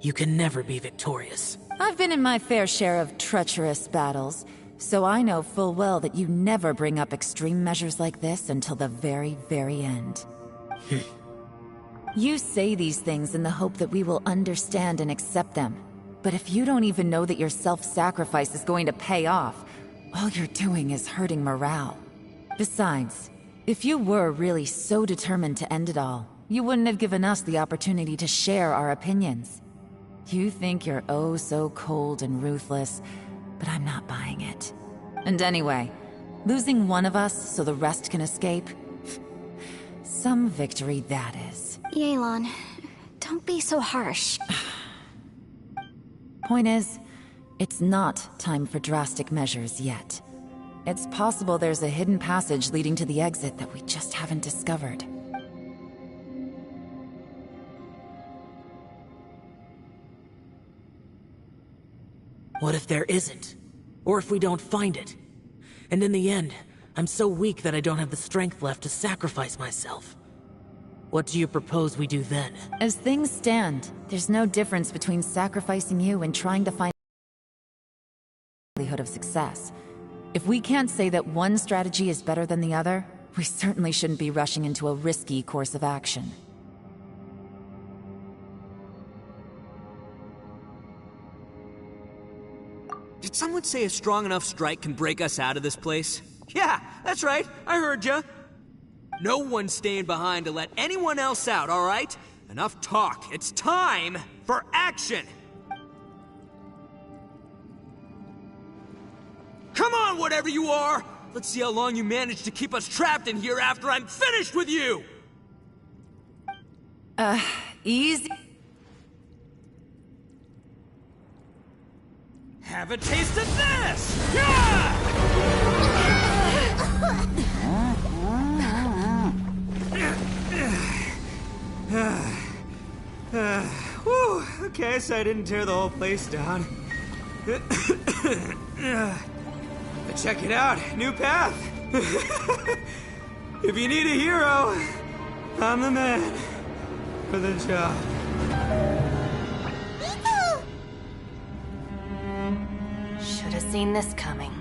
you can never be victorious. I've been in my fair share of treacherous battles, so I know full well that you never bring up extreme measures like this until the very, very end. You say these things in the hope that we will understand and accept them. But if you don't even know that your self-sacrifice is going to pay off, all you're doing is hurting morale. Besides, if you were really so determined to end it all, you wouldn't have given us the opportunity to share our opinions. You think you're oh so cold and ruthless, but I'm not buying it. And anyway, losing one of us so the rest can escape? Some victory that is. Yelan, don't be so harsh. Point is, it's not time for drastic measures yet. It's possible there's a hidden passage leading to the exit that we just haven't discovered. What if there isn't? Or if we don't find it? And in the end, I'm so weak that I don't have the strength left to sacrifice myself. What do you propose we do then? As things stand, there's no difference between sacrificing you and trying to find the likelihood of success. If we can't say that one strategy is better than the other, we certainly shouldn't be rushing into a risky course of action. Did someone say a strong enough strike can break us out of this place? Yeah, that's right. I heard ya. No one's staying behind to let anyone else out, all right? Enough talk. It's time for action! Come on, whatever you are! Let's see how long you manage to keep us trapped in here after I'm finished with you! Easy. Have a taste of this! Yeah! Whew, okay, so I didn't tear the whole place down. But check it out, new path. If you need a hero, I'm the man for the job. Should have seen this coming.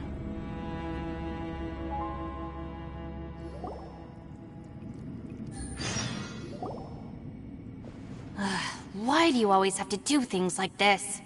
Why do you always have to do things like this?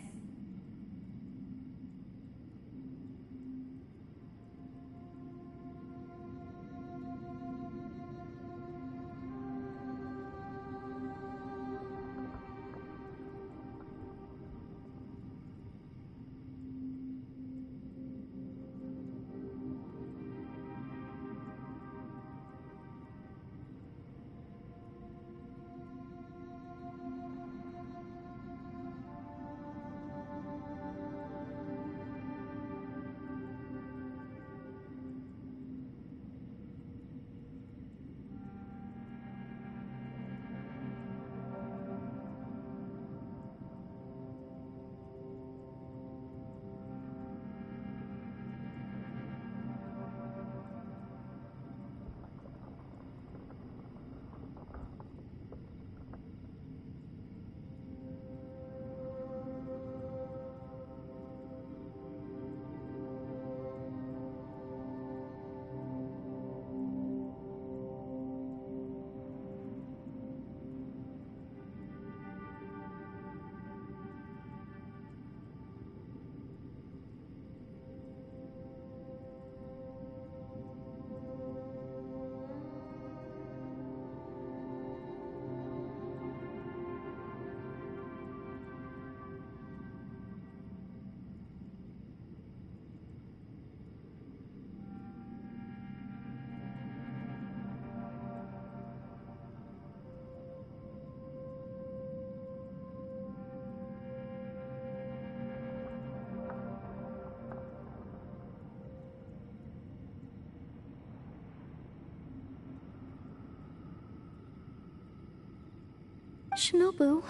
Shinobu.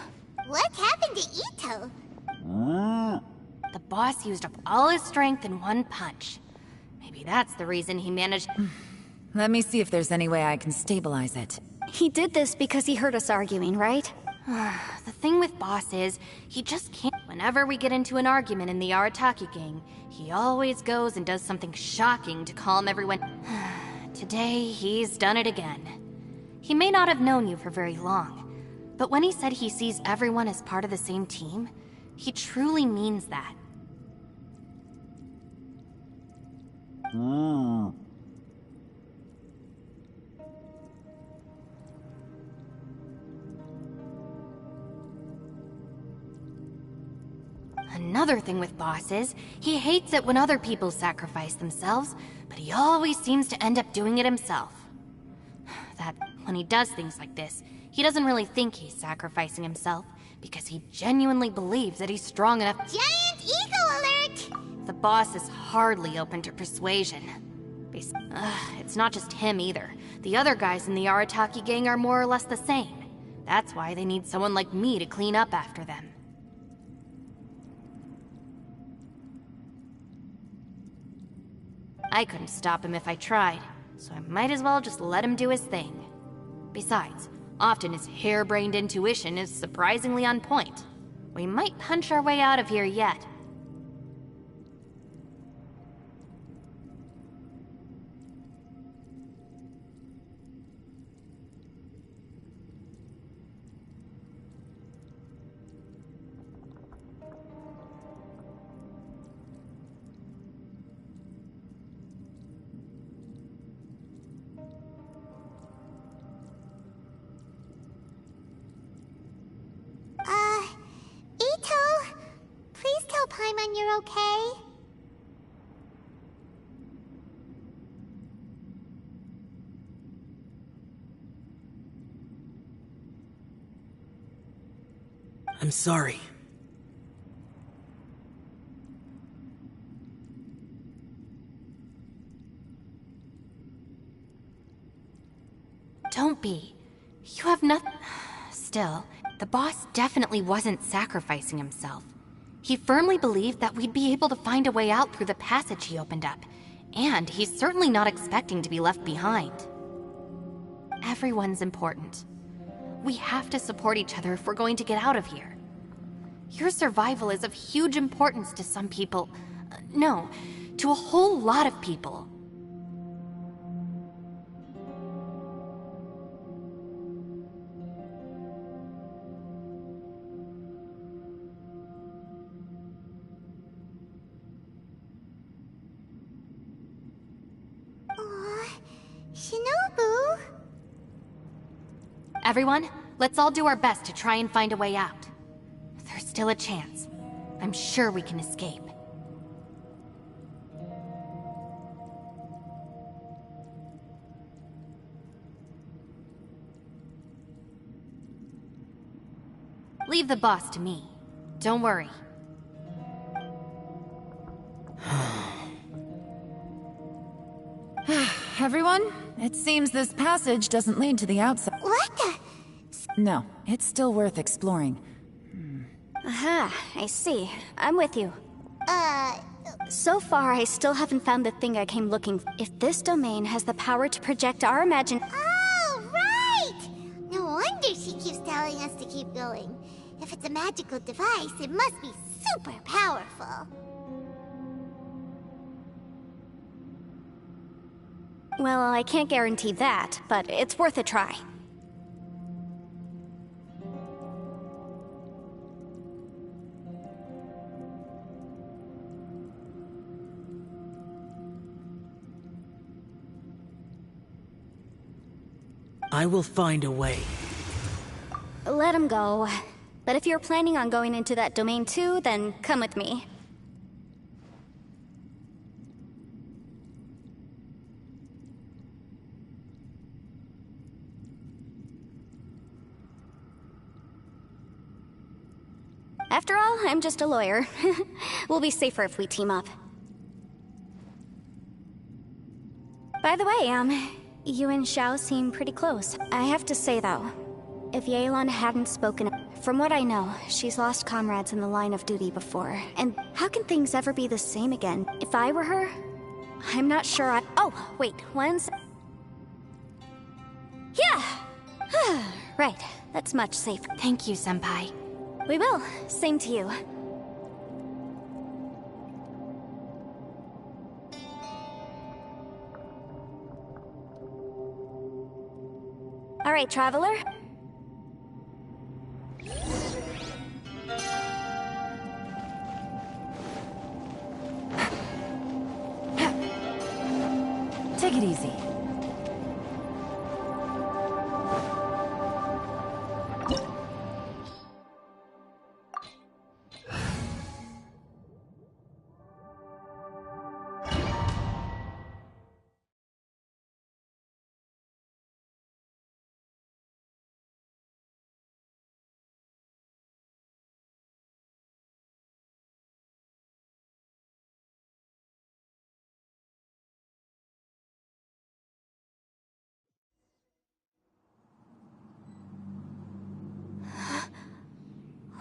What happened to Ito? The boss used up all his strength in one punch. Maybe that's the reason he managed... Let me see if there's any way I can stabilize it. He did this because he heard us arguing, right? The thing with Boss is, he just can't... Whenever we get into an argument in the Arataki gang, he always goes and does something shocking to calm everyone. Today, he's done it again. He may not have known you for very long, but when he said he sees everyone as part of the same team, he truly means that. Another thing with Boss is, he hates it when other people sacrifice themselves, but he always seems to end up doing it himself. That when he does things like this, he doesn't really think he's sacrificing himself, because he genuinely believes that he's strong enough. Giant eagle alert! The boss is hardly open to persuasion. It's not just him either. The other guys in the Arataki gang are more or less the same. That's why they need someone like me to clean up after them. I couldn't stop him if I tried, so I might as well just let him do his thing. Besides, often his harebrained intuition is surprisingly on point. We might punch our way out of here yet. Ito? Please tell Paimon you're okay. I'm sorry. Don't be. You have nothing. Still, the boss definitely wasn't sacrificing himself. He firmly believed that we'd be able to find a way out through the passage he opened up, and he's certainly not expecting to be left behind. Everyone's important. We have to support each other if we're going to get out of here. Your survival is of huge importance to some people. No, to a whole lot of people. Shinobu? Everyone, let's all do our best to try and find a way out. There's still a chance. I'm sure we can escape. Leave the boss to me. Don't worry. Everyone, it seems this passage doesn't lead to the outside. What the? No, it's still worth exploring. Aha, I see. I'm with you. So far, I still haven't found the thing I came looking for. If this domain has the power to project our Oh, right! No wonder she keeps telling us to keep going. If it's a magical device, it must be super powerful. Well, I can't guarantee that, but it's worth a try. I will find a way. Let him go. But if you're planning on going into that domain too, then come with me. After all, I'm just a lawyer. We'll be safer if we team up. By the way, you and Xiao seem pretty close. I have to say though, If Yelan hadn't spoken... From what I know, she's lost comrades in the line of duty before. And how can things ever be the same again? If I were her, I'm not sure I... Oh, wait, Yeah! Right, that's much safer. Thank you, Senpai. We will. Same to you. All right, traveler. Take it easy.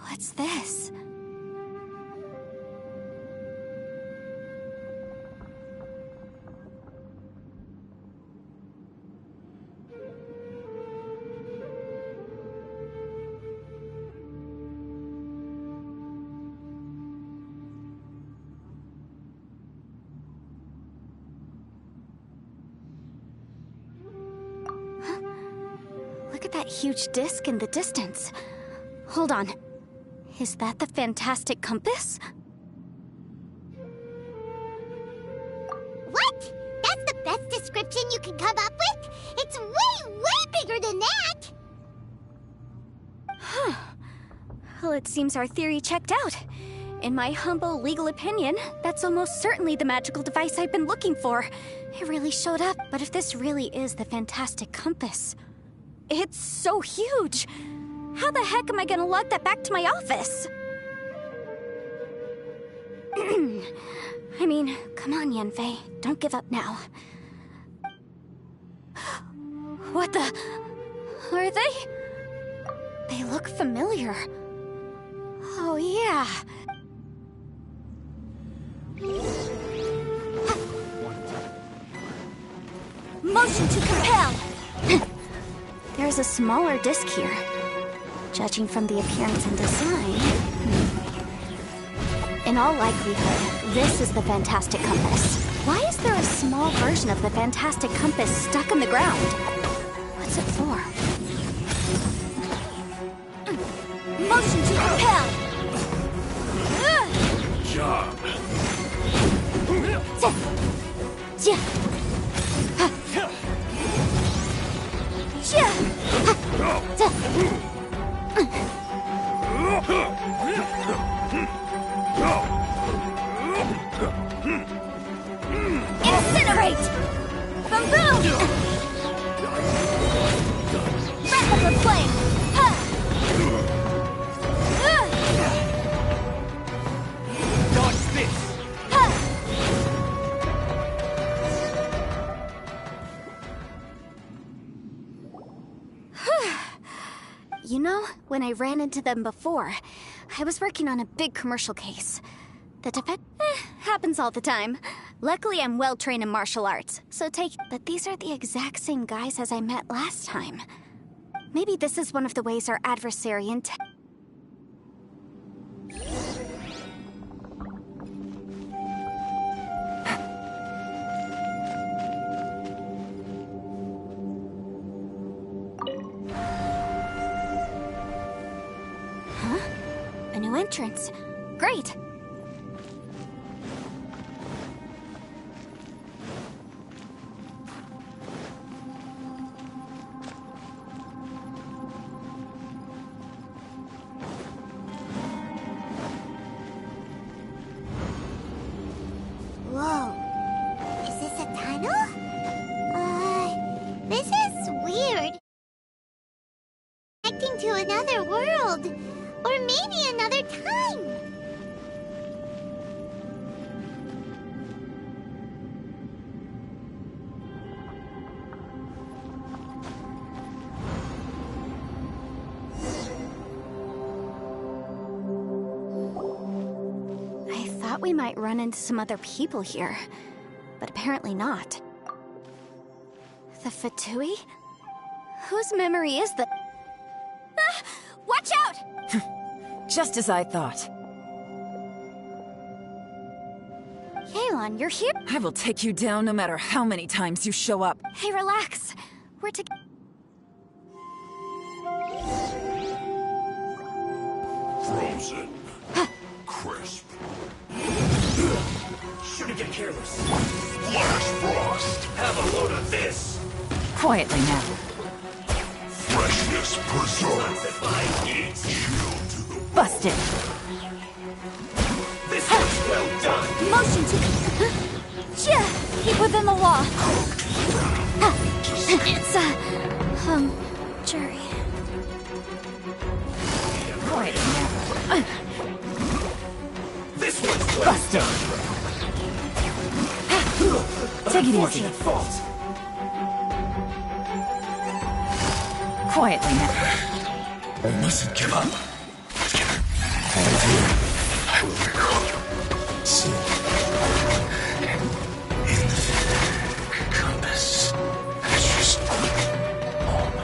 What's this? Look at that huge disc in the distance. Hold on. Is that the fantastic compass? What? That's the best description you can come up with? It's way, way bigger than that! Huh. Well, it seems our theory checked out. In my humble legal opinion, that's almost certainly the magical device I've been looking for. It really showed up. But if this really is the fantastic compass, it's so huge! How the heck am I gonna lug that back to my office? I mean, come on, Yanfei. Don't give up now. What the... Are they... They look familiar. Oh, yeah. Motion to compel! There's a smaller disc here. Judging from the appearance and design... In all likelihood, this is the fantastic compass. Why is there a small version of the fantastic compass stuck in the ground? What's it for? Motion to compel! Job. Incinerate! Boom boom! Wrap up the flame! Dodge this! You know, when I ran into them before, I was working on a big commercial case. The defense happens all the time. Luckily, I'm well trained in martial arts, so But these are the exact same guys as I met last time. Maybe this is one of the ways our adversary Huh? A new entrance. Great! Whoa. Is this a tunnel? This is weird. Connecting to another world. Or maybe another time. we might run into some other people here, but apparently not. The Fatui? Whose memory is the... Ah! Watch out! Just as I thought. Yelan, you're here? I will take you down no matter how many times you show up. Hey, relax. We're to... Frozen. Crisp. Shouldn't get careless. Flash frost. Have a load of this. Quietly now. Freshness preserved. If I eat. Chill to the Busted. This one's well done. Motion to... Yeah, keep within the law. It's, jury. Quietly now. This one's well Busted. Take it easy. fault. Quietly now. I mustn't give up. I will recall soon. In the compass. It's just home.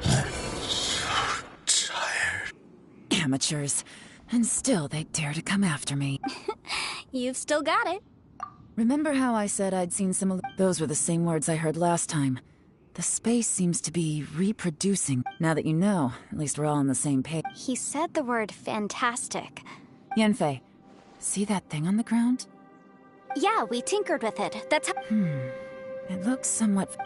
I'm so tired. Amateurs. And still they dare to come after me. You've still got it. Remember how I said I'd seen some of... Those were the same words I heard last time. The space seems to be reproducing. Now that you know, at least we're all on the same page. He said the word fantastic. Yanfei, see that thing on the ground? Yeah, we tinkered with it. That's how... It looks somewhat...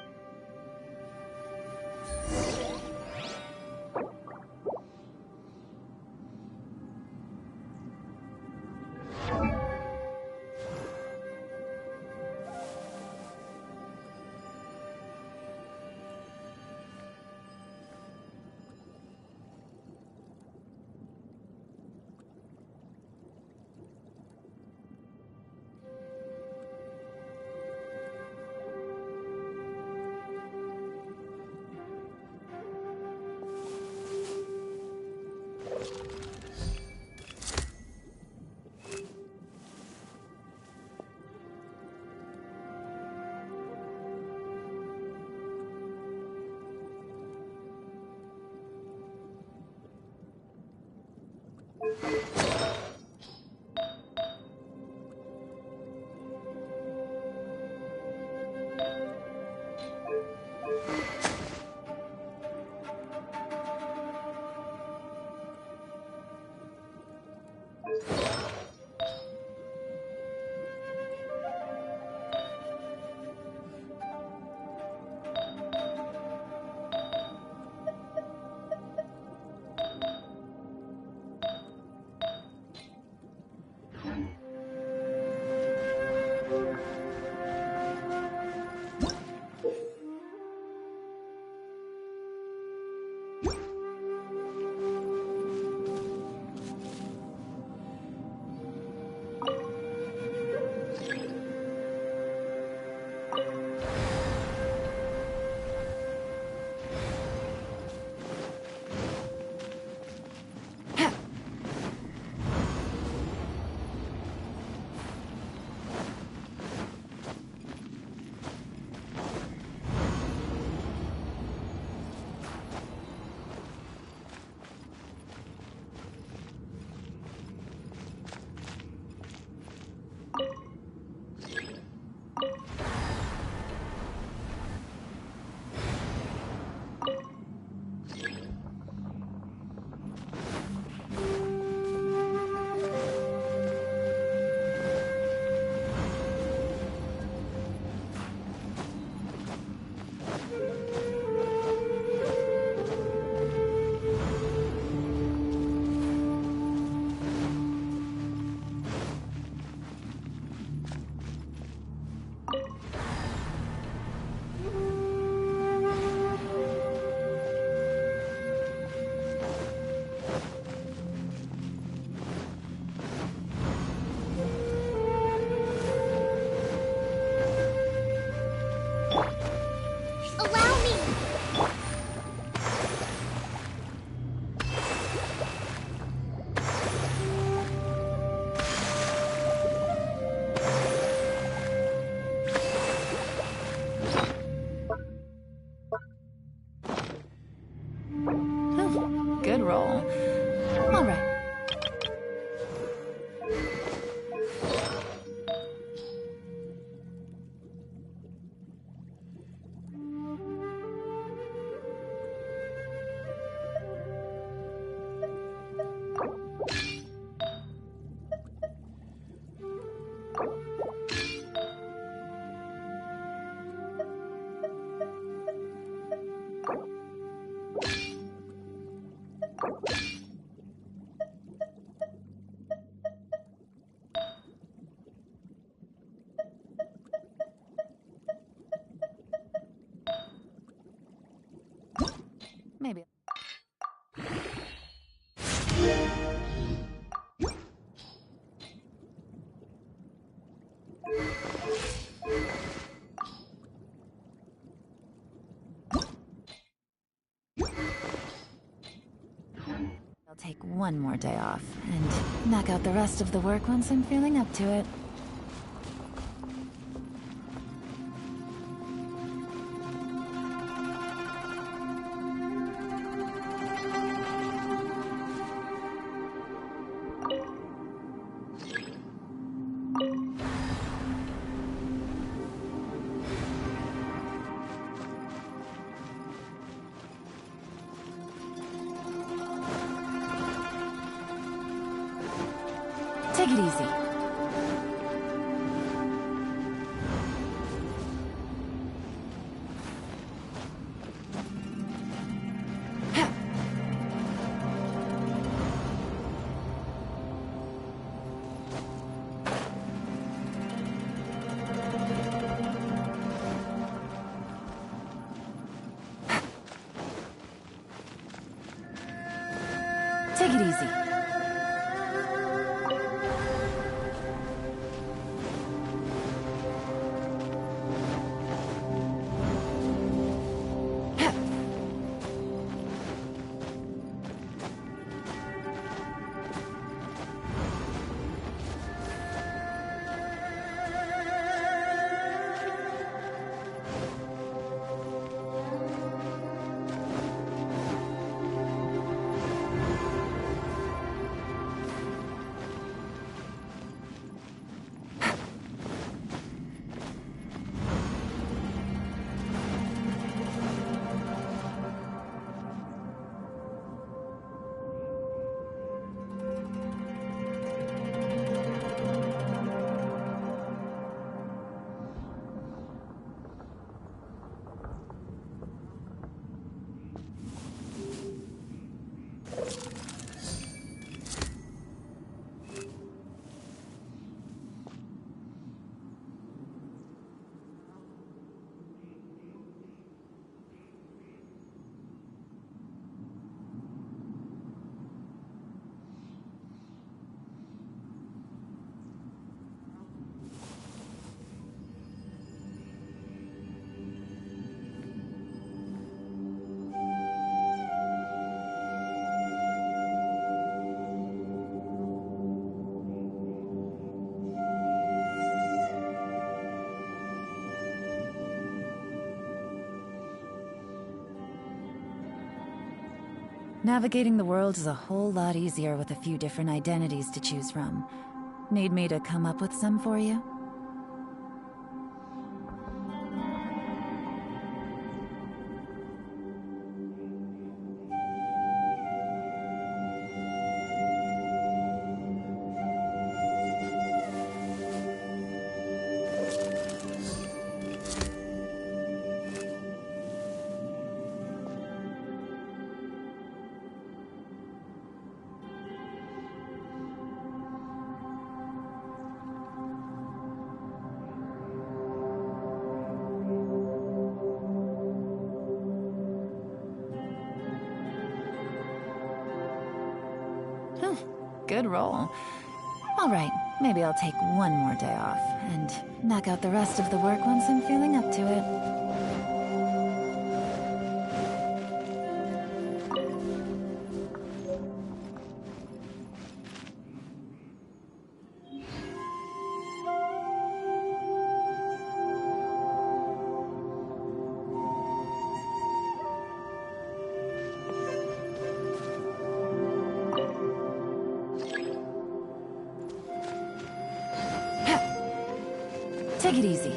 maybe. I'll take one more day off and knock out the rest of the work once I'm feeling up to it. Take it easy. Take it easy. Navigating the world is a whole lot easier with a few different identities to choose from. Need me to come up with some for you? Good roll. All right, maybe I'll take one more day off and knock out the rest of the work once I'm feeling up to it. Take it easy.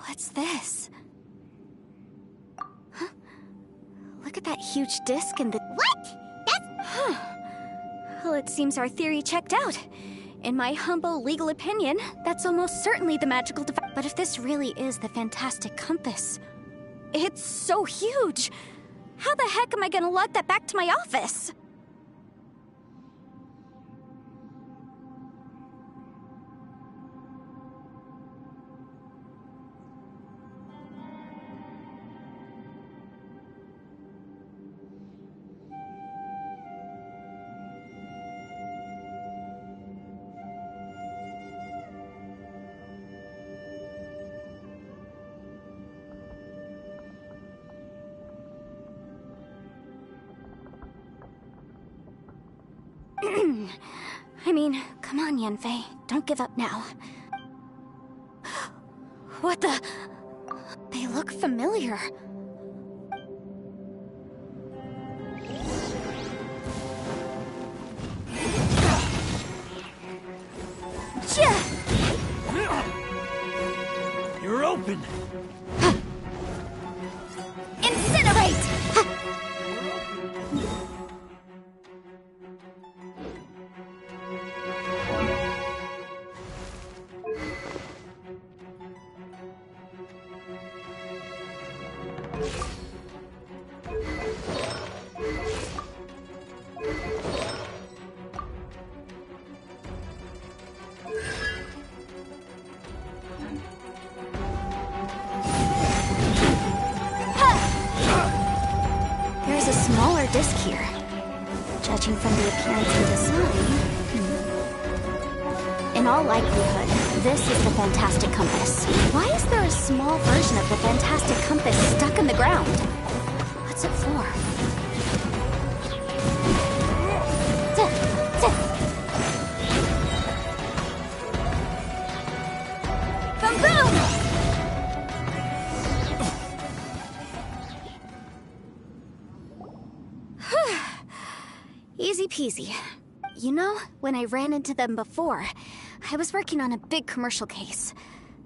What's this? Huh? Look at that huge disc in the... What? That's... Well, it seems our theory checked out. In my humble legal opinion, that's almost certainly the magical device. But if this really is the fantastic compass, it's so huge! How the heck am I gonna lug that back to my office? I mean, come on, Yanfei. Don't give up now. What the... They look familiar. You're open! Incinerate! There's a smaller disc here. Judging from the appearance and design... In all likelihood, this is the Fantastic Compass. Why is there a small version of the Fantastic Compass stuck in the ground? What's it for? Boom boom! Easy peasy. You know, when I ran into them before, I was working on a big commercial case.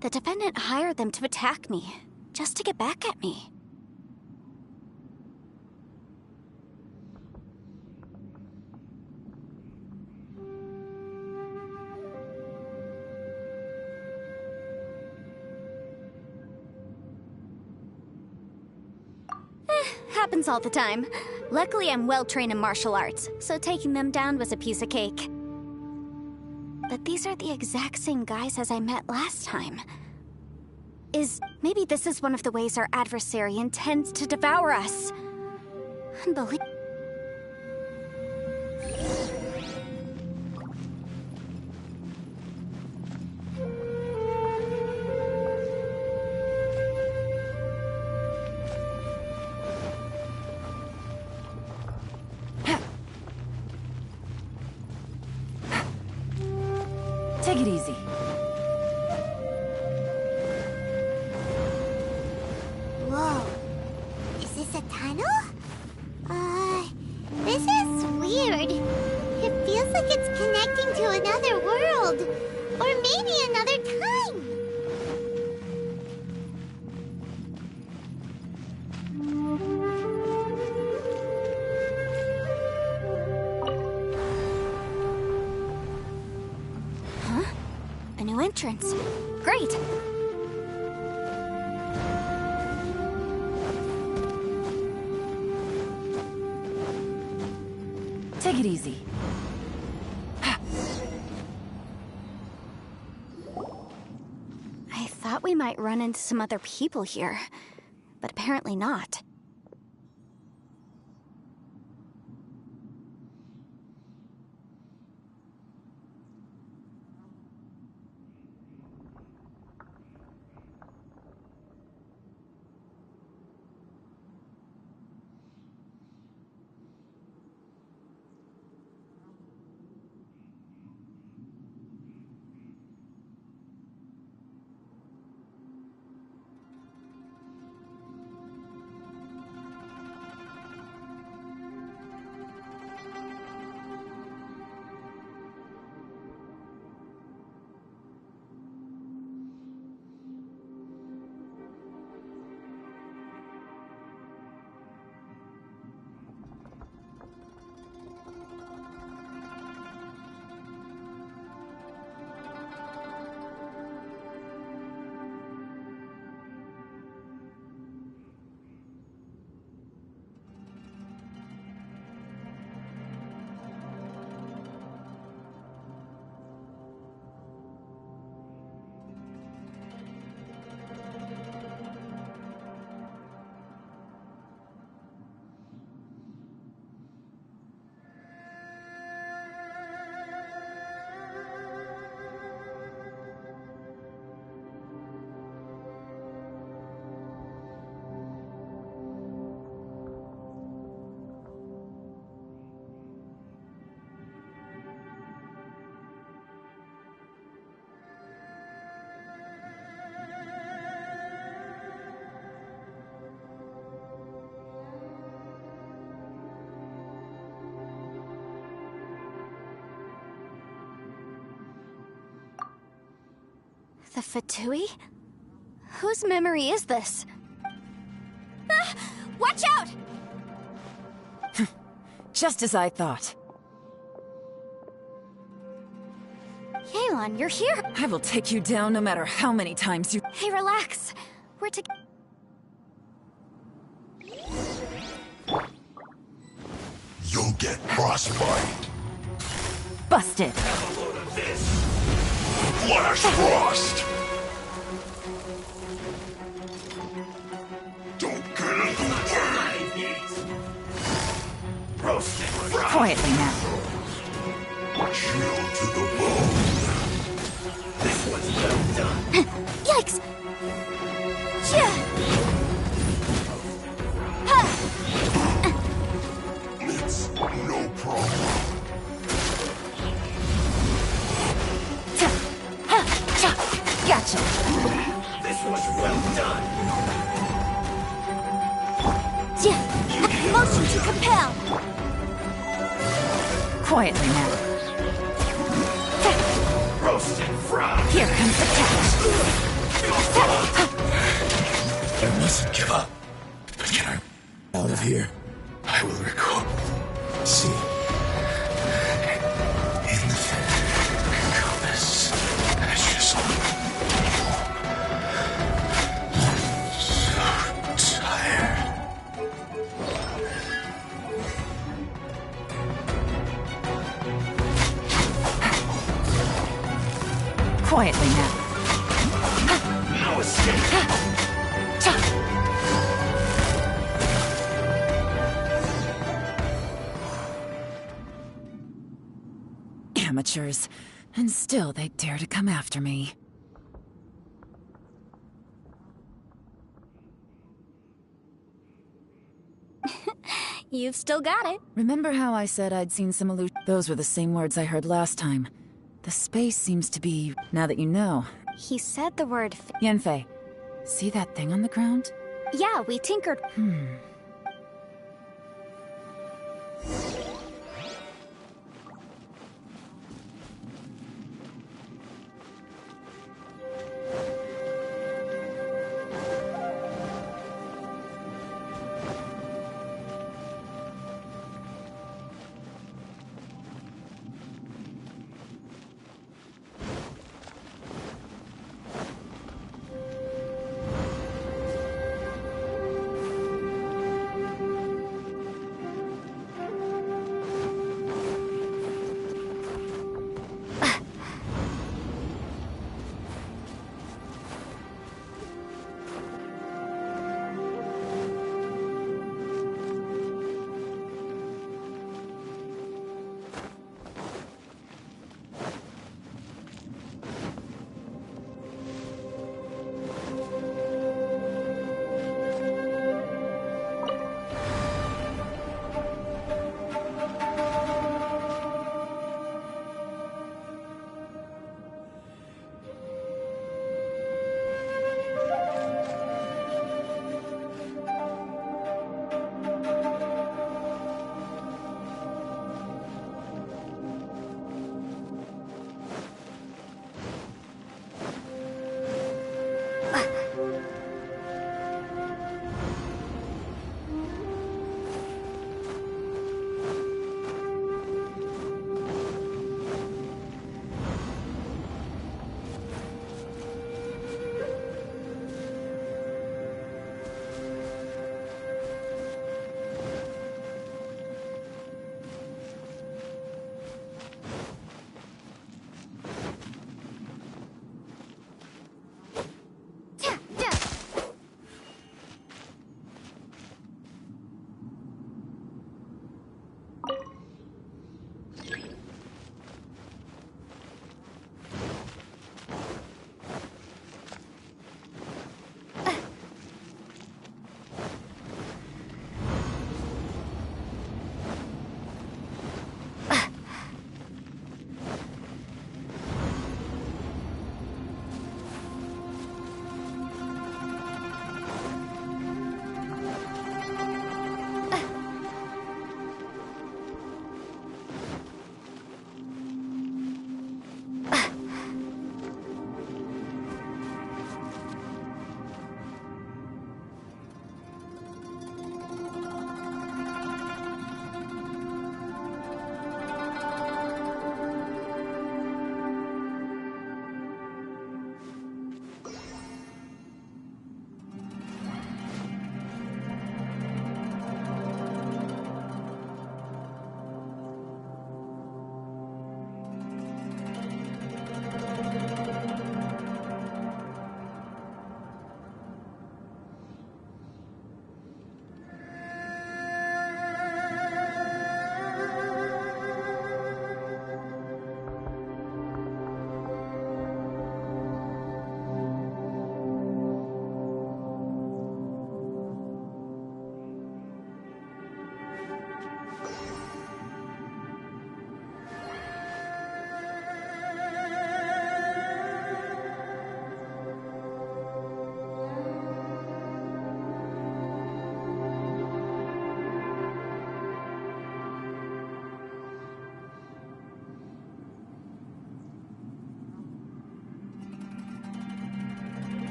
The defendant hired them to attack me, just to get back at me. Happens all the time. Luckily, I'm well-trained in martial arts, so taking them down was a piece of cake. But these are the exact same guys as I met last time. Maybe this is one of the ways our adversary intends to devour us. Unbelievable. Take it easy. Whoa. Is this a tunnel? This is weird. It feels like it's connecting to another world. Or maybe another time. Huh? A new entrance. Great! Take it easy. I thought we might run into some other people here, but apparently not. The Fatui? Whose memory is this? Ah! Watch out! Just as I thought. Yelan, you're here! I will take you down no matter how many times you... Hey, relax. We're to... You'll get frostbite. Busted! Flash frost! Don't get in the way! Roasted fry! Quietly now. Chill to the bone. This was well done. Yikes! Yeah. It's no problem. Gotcha! This was well done. Yeah. Motion to compel! Quietly now. Roasted fry! Here comes the catch! I mustn't give up. But can I... out of here? I will record. See. In the compass. Ashes on the... I'm so tired. Quietly now. No escape. Amateurs. And still they dare to come after me. You've still got it. Remember how I said I'd seen some illusion? Those were the same words I heard last time. The space seems to be... now that you know. He said the word... Yanfei, see that thing on the ground? Yeah, we tinkered...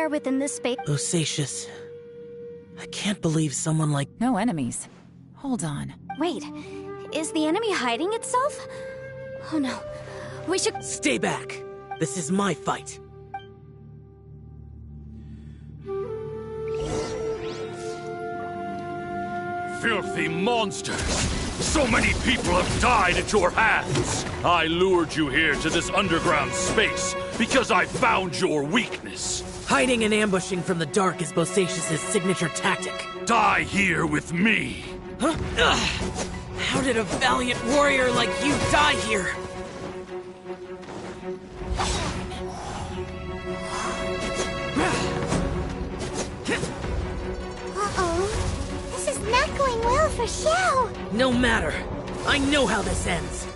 Somewhere within this space... Osacious. I can't believe someone like... No enemies. Hold on. Wait, is the enemy hiding itself? Oh no, we should... Stay back! This is my fight. Filthy monsters! So many people have died at your hands! I lured you here to this underground space because I found your weakness. Hiding and ambushing from the dark is Bosacious' signature tactic. Die here with me! Huh? Ugh. How did a valiant warrior like you die here? Uh-oh. This is not going well for Xiao. No matter. I know how this ends.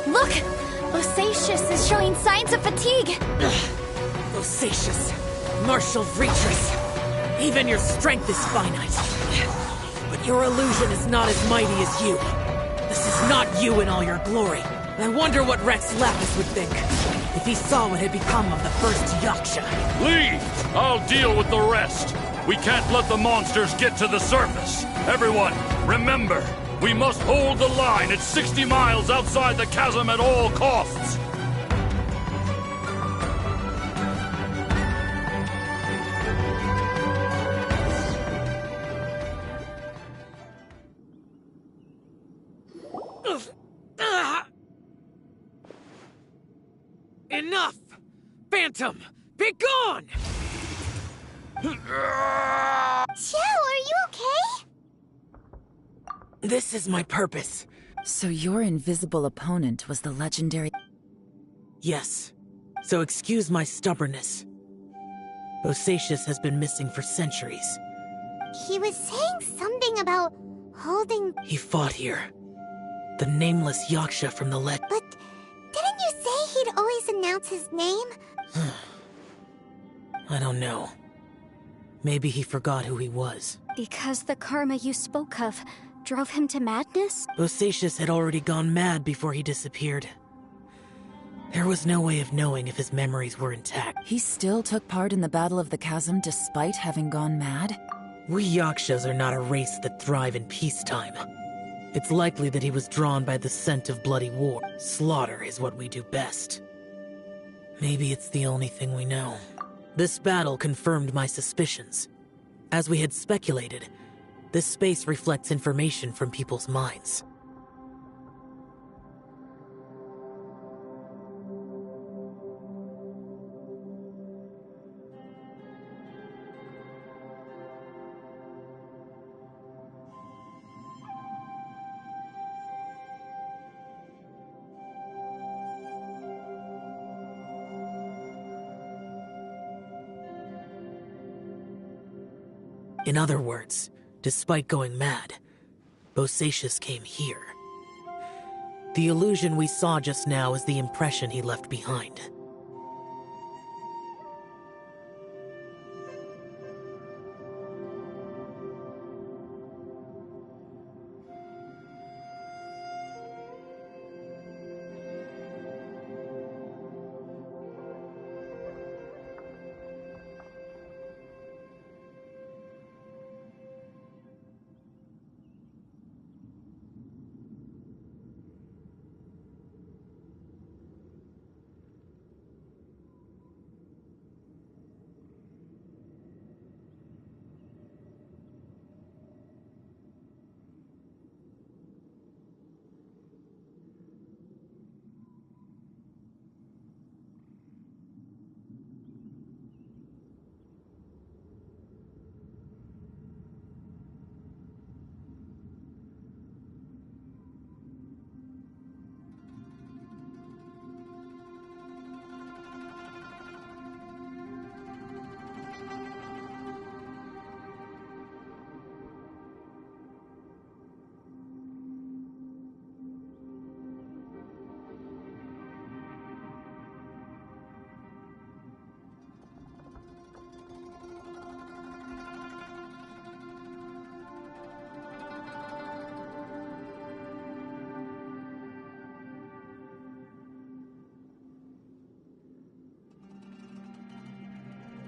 Look! Bosacious is showing signs of fatigue. Bosacious, martial Vreatress. Even your strength is finite. But your illusion is not as mighty as you. This is not you in all your glory. I wonder what Rex Lapis would think if he saw what had become of the first Yaksha. Leave! I'll deal with the rest. We can't let the monsters get to the surface. Everyone, remember, we must hold the line at 60 miles outside the chasm at all costs. Enough! Phantom, be gone! Xiao, are you okay? This is my purpose. So your invisible opponent was the legendary... Yes. So excuse my stubbornness. Bosacious has been missing for centuries. He was saying something about holding... He fought here. The nameless Yaksha from the But didn't you say he'd always announce his name? I don't know. Maybe he forgot who he was. Because the karma you spoke of drove him to madness? Bosacious had already gone mad before he disappeared. There was no way of knowing if his memories were intact. He still took part in the Battle of the Chasm despite having gone mad? We Yakshas are not a race that thrive in peacetime. It's likely that he was drawn by the scent of bloody war. Slaughter is what we do best. Maybe it's the only thing we know. This battle confirmed my suspicions. As we had speculated, this space reflects information from people's minds. In other words, despite going mad, Bosacious came here. The illusion we saw just now is the impression he left behind.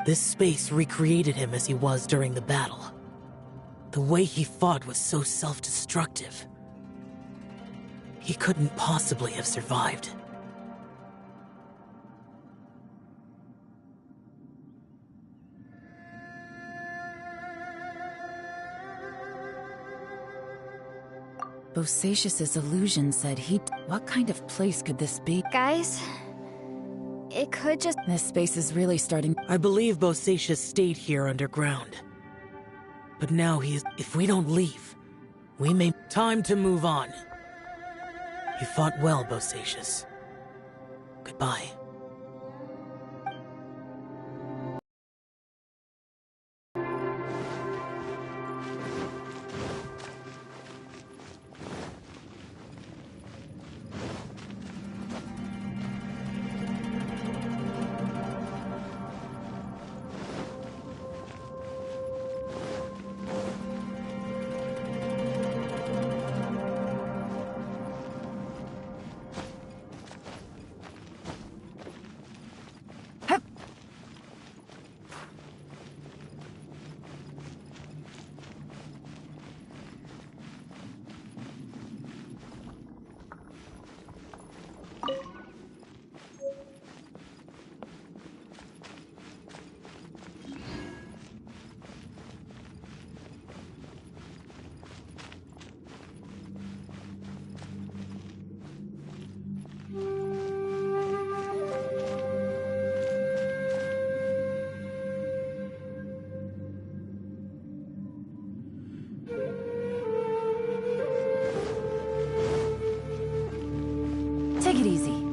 This space recreated him as he was during the battle. The way he fought was so self-destructive. He couldn't possibly have survived. Bosacius's illusion said he'd... What kind of place could this be? Guys, it could just... This space is really starting... I believe Bosacius stayed here underground. But now he is... If we don't leave, we may... Time to move on. You fought well, Bosacius. Goodbye. Take it easy.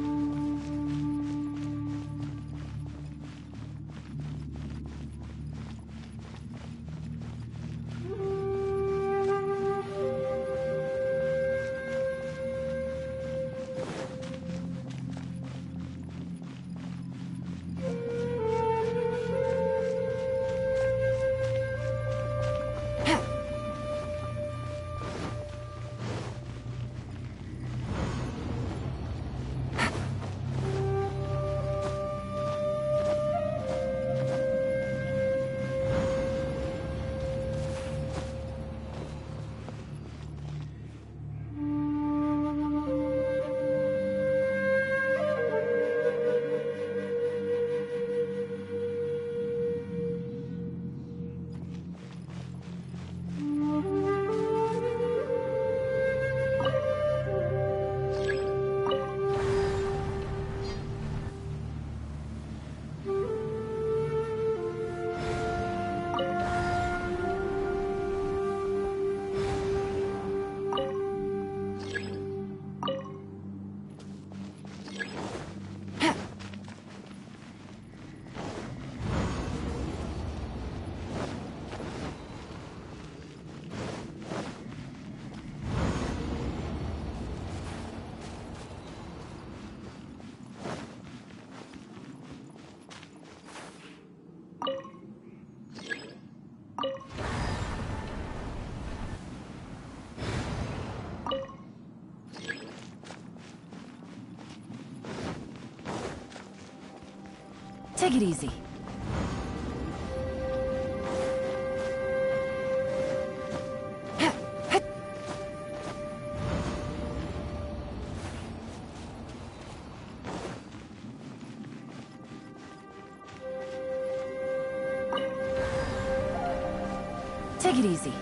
Take it easy. Take it easy.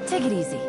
Take it easy.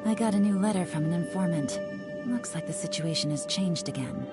I got a new letter from an informant. Looks like the situation has changed again.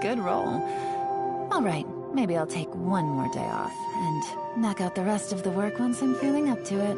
Good roll. Alright, maybe I'll take one more day off, and knock out the rest of the work once I'm feeling up to it.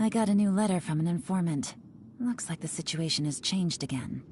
I got a new letter from an informant. Looks like the situation has changed again.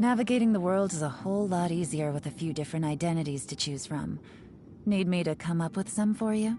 Navigating the world is a whole lot easier with a few different identities to choose from. Need me to come up with some for you?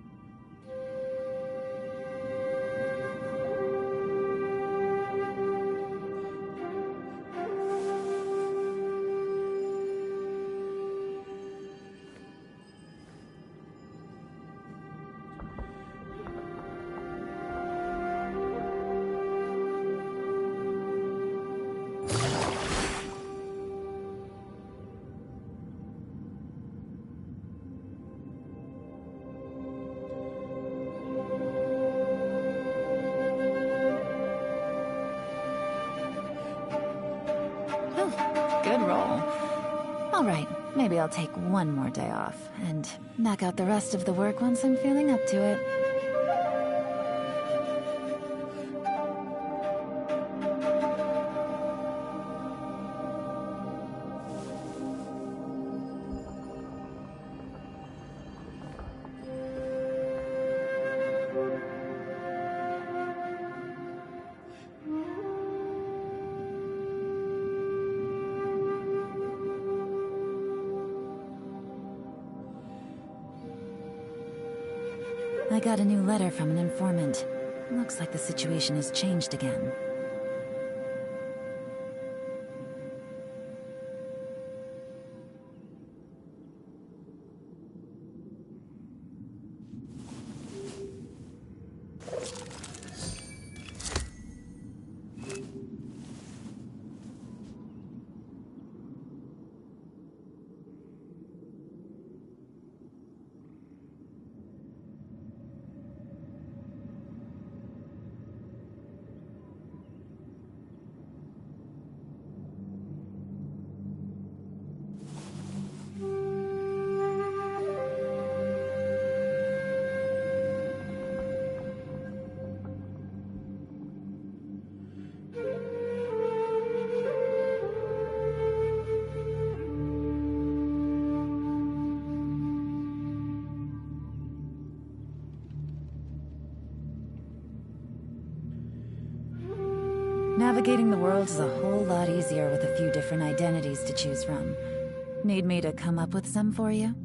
Maybe I'll take one more day off, and knock out the rest of the work once I'm feeling up to it. I got a new letter from an informant. Looks like the situation has changed again. Navigating the world is a whole lot easier with a few different identities to choose from. Need me to come up with some for you?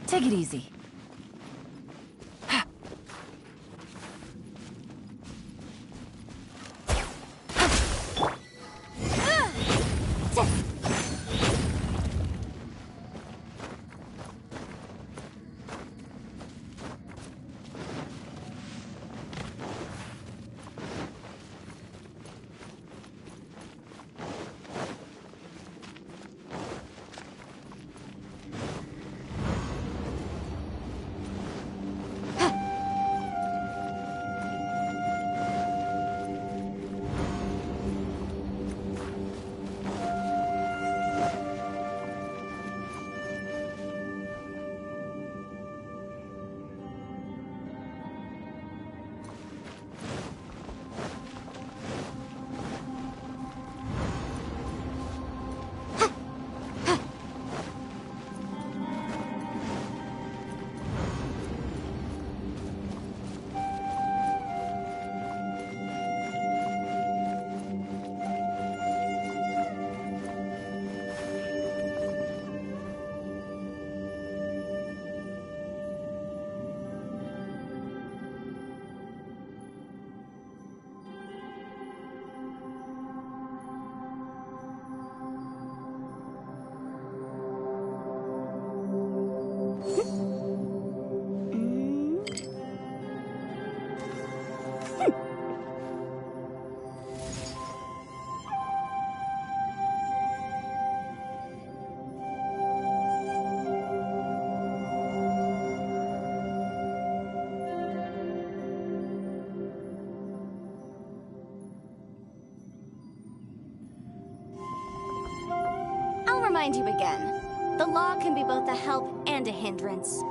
Take it easy. Remind you again. The law can be both a help and a hindrance.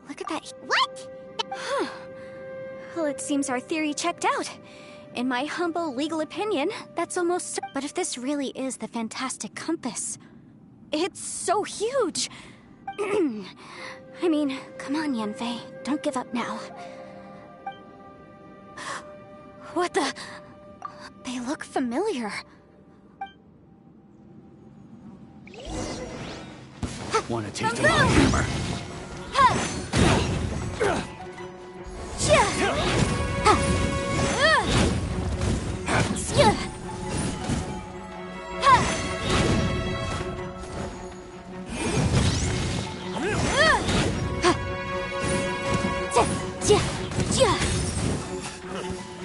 Look at that. What? Well, it seems our theory checked out. In my humble legal opinion, that's almost... But if this really is the fantastic compass, it's so huge! I mean, come on, Yanfei. Don't give up now. What the... They look familiar. Want to taste of my hammer?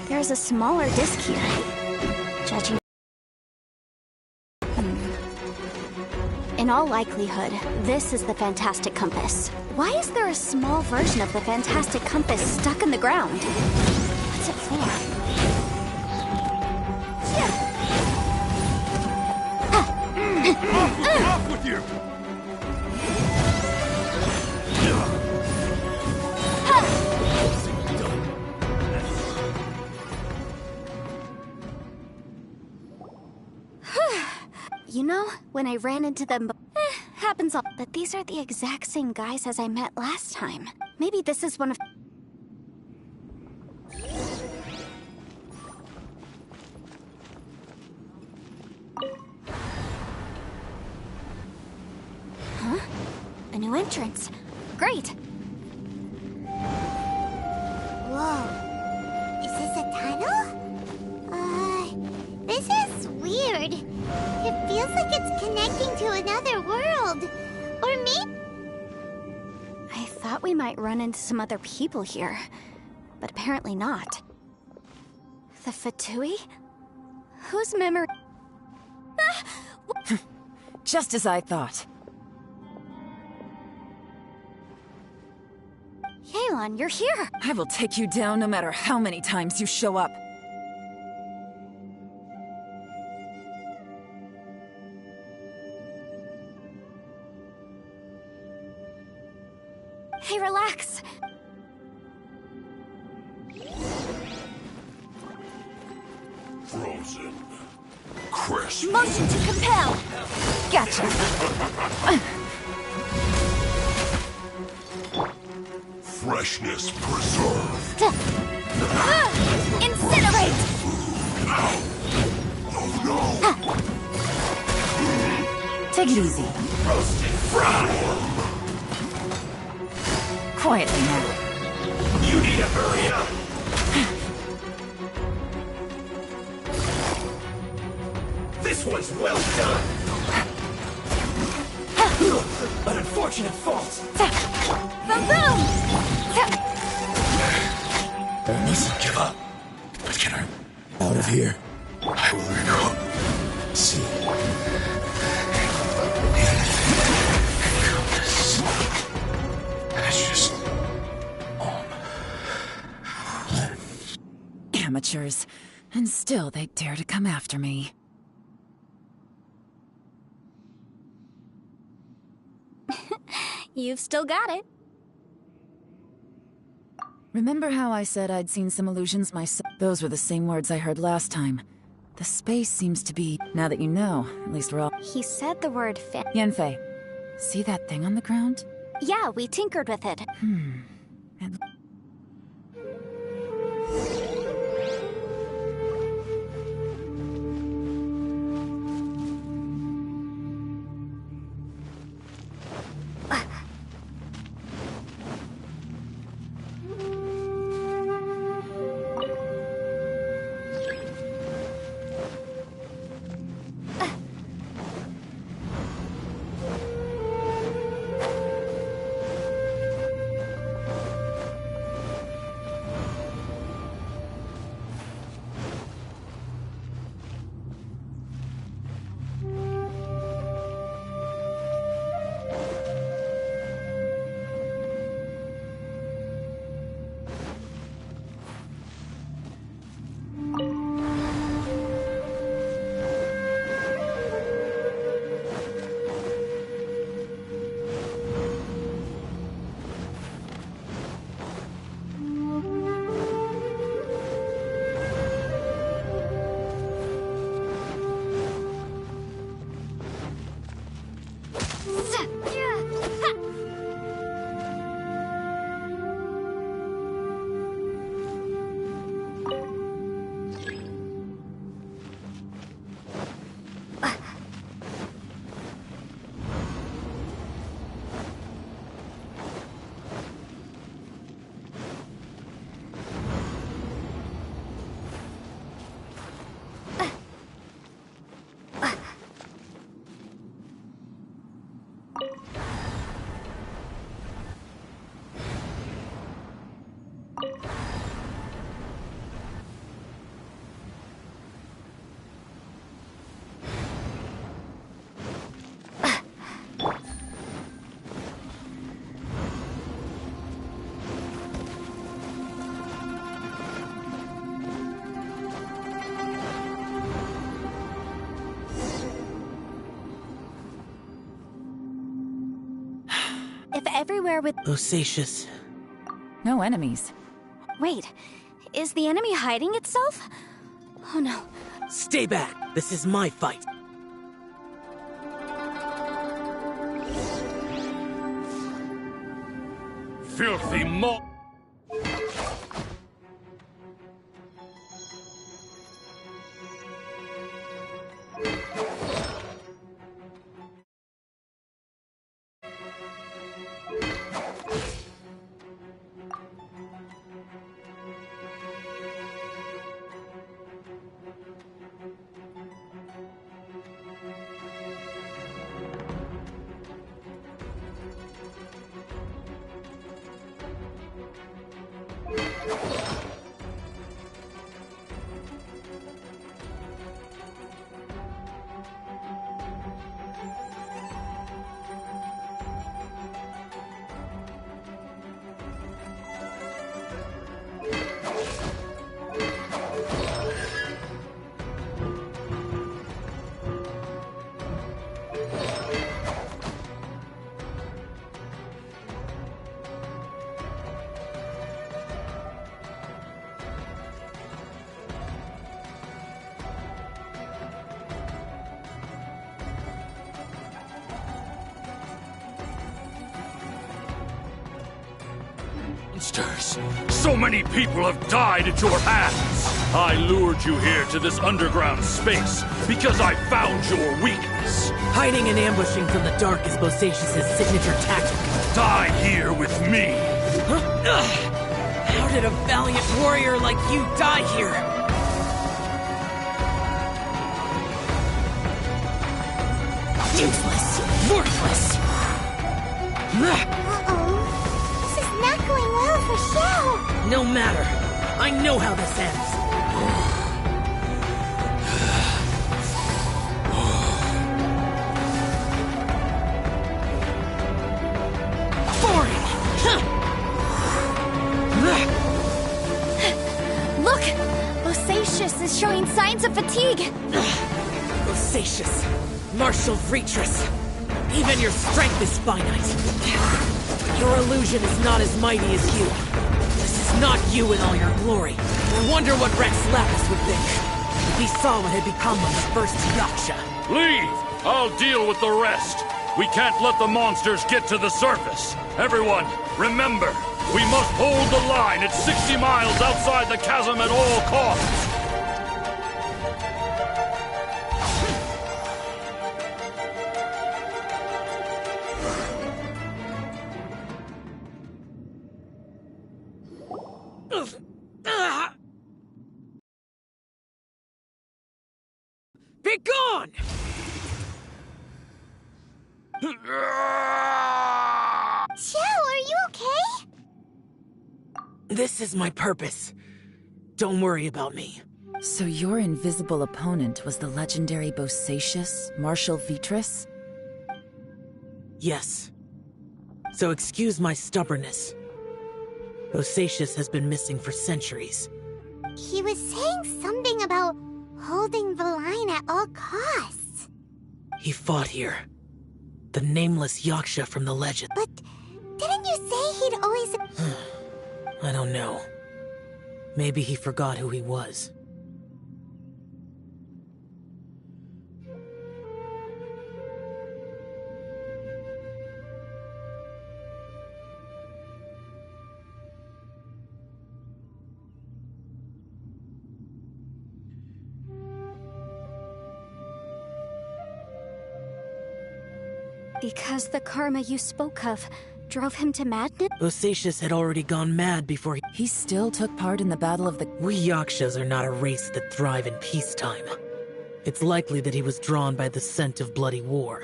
There's a smaller disc here. Judging. In all likelihood, this is the Fantastic Compass. Why is there a small version of the Fantastic Compass stuck in the ground? What's it for? Off with you! You know, when I ran into them... happens all... But these are the exact same guys as I met last time. Maybe this is one of... Huh? A new entrance. Great! Whoa. Is this a tunnel? This is weird. It feels like it's connecting to another world. Or maybe... I thought we might run into some other people here, but apparently not. The Fatui? Whose memory... Just as I thought. Yelan, you're here! I will take you down no matter how many times you show up. Hey, relax! Frozen. Crisp. Motion to compel! Gotcha! Freshness preserved. Incinerate! Oh no! Take it easy. Roasted fry! Quietly now. You need to hurry up! This one's well done! An unfortunate fault! Boom! I mustn't give up. But can I... out of here? I will recall. See. That's just... Amateurs. And still they dare to come after me. You've still got it. Remember how I said I'd seen some illusions myself? Those were the same words I heard last time. The space seems to be... Now that you know, at least we're all... He said the word Yanfei, see that thing on the ground? Yeah, we tinkered with it. It... everywhere with... Osacious. No enemies. Wait, is the enemy hiding itself? Oh no. Stay back. This is my fight. Filthy mo... Monsters! So many people have died at your hands! I lured you here to this underground space because I found your weakness. Hiding and ambushing from the dark is Bosacious's signature tactic. Die here with me! Huh? How did a valiant warrior like you die here? Useless! Worthless! This is not going well for Xiao. No matter. I know how this ends. Boring! Look! Bosacious is showing signs of fatigue. Bosacious. Martial Vretress. Even your strength is finite. Your illusion is not as mighty as you. This is not you in all your glory. I wonder what Rex Lapis would think if he saw what had become of the first Yaksha. Leave! I'll deal with the rest. We can't let the monsters get to the surface. Everyone, remember, we must hold the line at 60 miles outside the chasm at all costs. Be gone! Xiao, are you okay? This is my purpose. Don't worry about me. So your invisible opponent was the legendary Bosacious, Martial Vretress? Yes. So excuse my stubbornness. Bosacious has been missing for centuries. He was saying something about holding the line at all costs. He fought here. The nameless Yaksha from the legend. But didn't you say he'd always... I don't know. Maybe he forgot who he was. Because the karma you spoke of drove him to madness? Bosacious had already gone mad before He still took part in the Battle of the... We Yakshas are not a race that thrive in peacetime. It's likely that he was drawn by the scent of bloody war.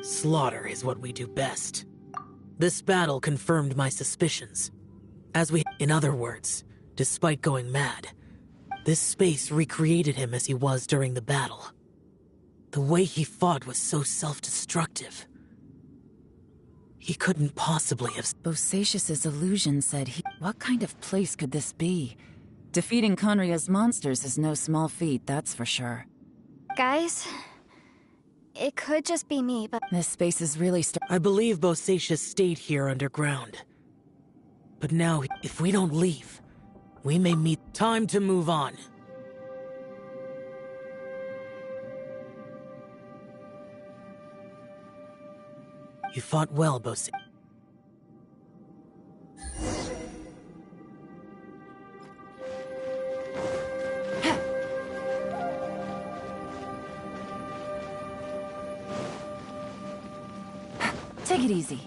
Slaughter is what we do best. This battle confirmed my suspicions. In other words, despite going mad, this space recreated him as he was during the battle. The way he fought was so self-destructive. He couldn't possibly have... Bosacius's illusion said he... What kind of place could this be? Defeating Conria's monsters is no small feat, that's for sure. Guys, it could just be me, but... This space is really I believe Bosacius stayed here underground. But now, if we don't leave, we may meet... Time to move on. You fought well, Bosacius. Take it easy.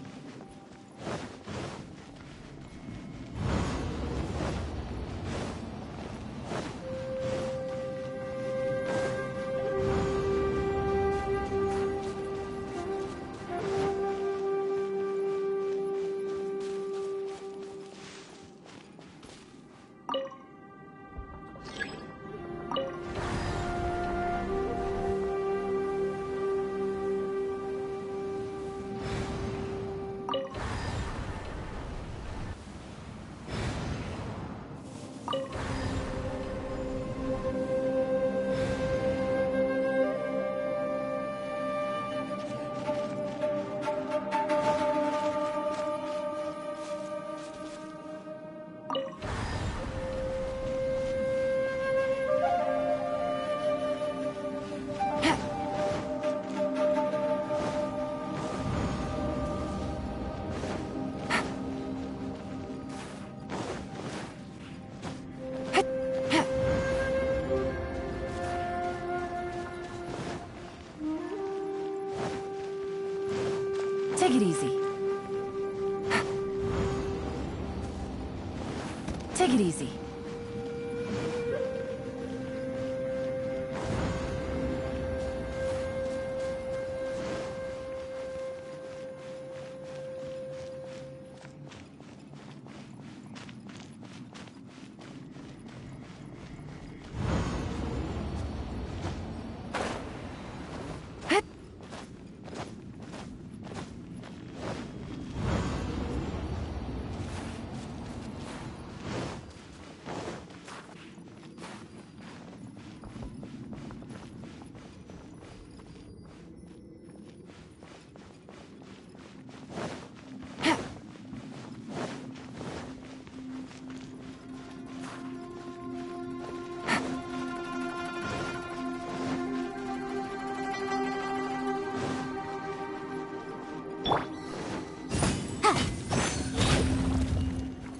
Take it easy. Take it easy.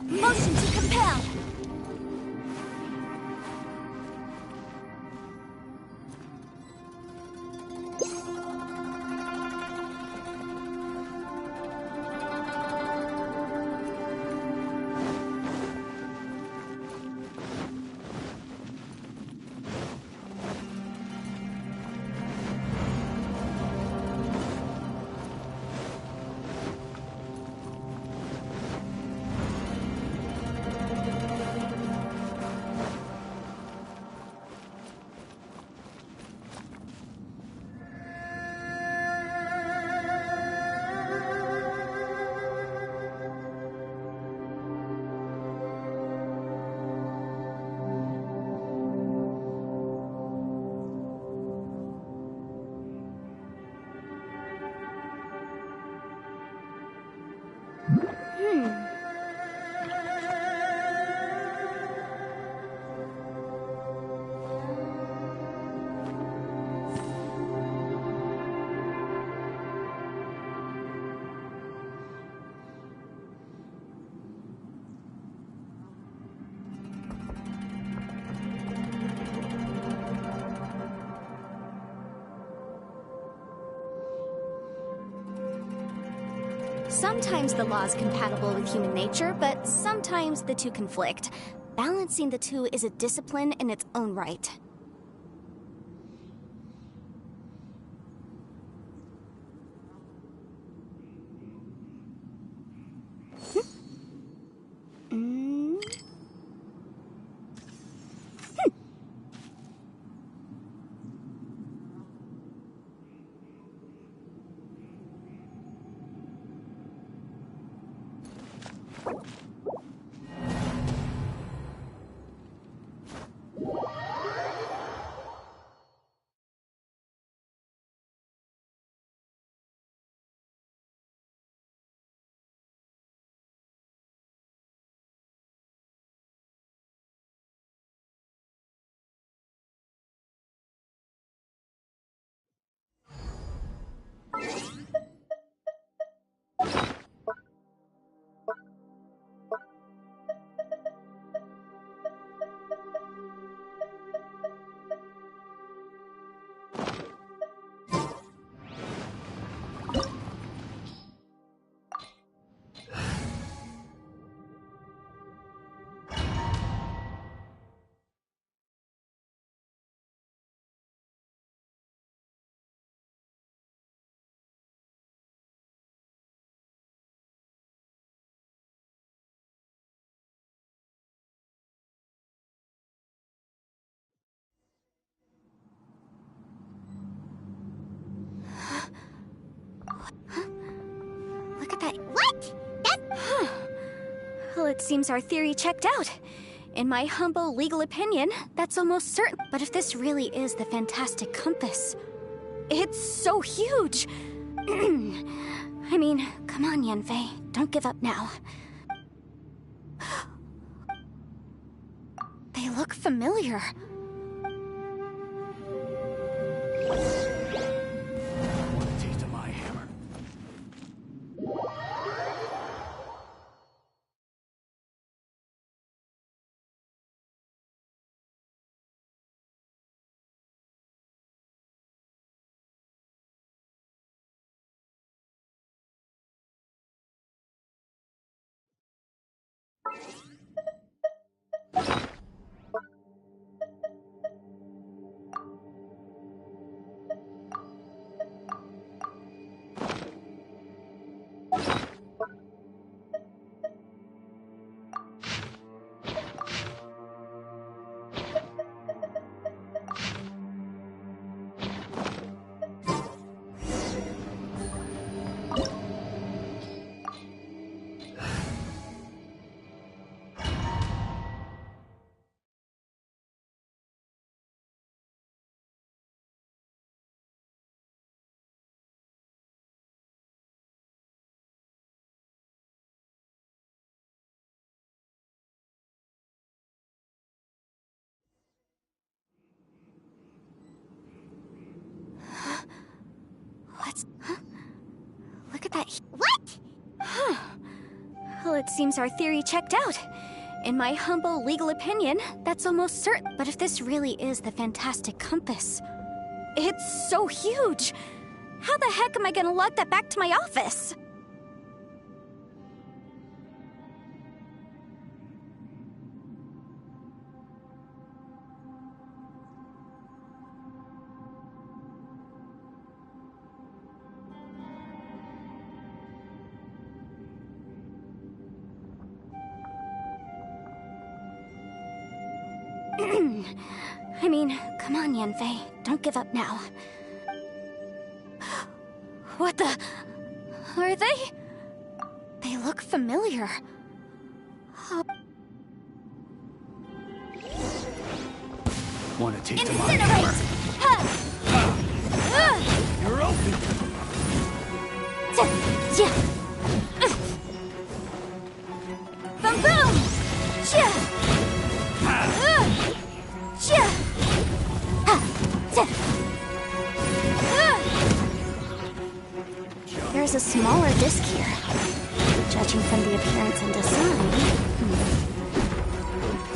Motion to compel! Sometimes the law is compatible with human nature, but sometimes the two conflict. Balancing the two is a discipline in its own right. Look at that. What? Well, it seems our theory checked out. In my humble legal opinion, that's almost certain. But if this really is the fantastic compass, it's so huge. I mean, come on, Yanfei. Don't give up now. They look familiar. Taste of my hammer. Look at that. What? Well, it seems our theory checked out. In my humble legal opinion, that's almost certain. But if this really is the fantastic compass, it's so huge. How the heck am I gonna lug that back to my office? I mean, come on, Yanfei. Don't give up now. What the... Are they? They look familiar. Want to taste of my hammer? You're open. Boom boom! There's a smaller disc here. Judging from the appearance and design...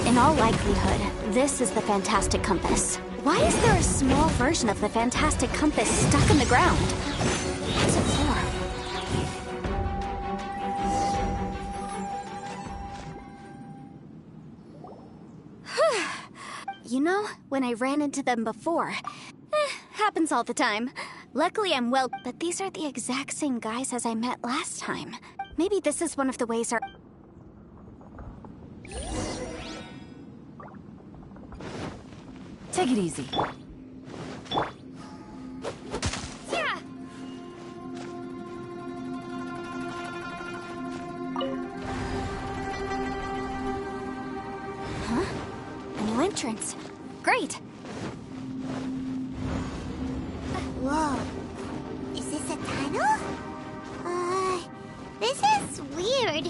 In all likelihood, this is the fantastic compass. Why is there a small version of the fantastic compass stuck in the ground? What's it for? You know, when I ran into them before... happens all the time. Luckily I'm well... But these are the exact same guys as I met last time. Maybe this is one of the ways our... Take it easy. Yeah! Huh? A new entrance. Great! Whoa. Is this a tunnel? This is weird.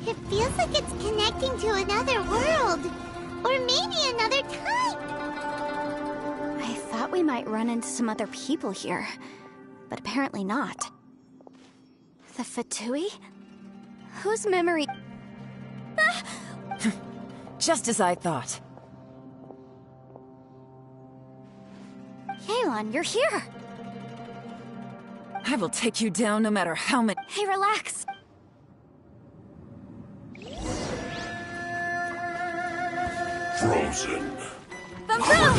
It feels like it's connecting to another world. Or maybe another time. I thought we might run into some other people here, but apparently not. The Fatui? Whose memory... Just as I thought. Yelan, you're here! I will take you down no matter how many... Hey, relax! Frozen. Boom boom!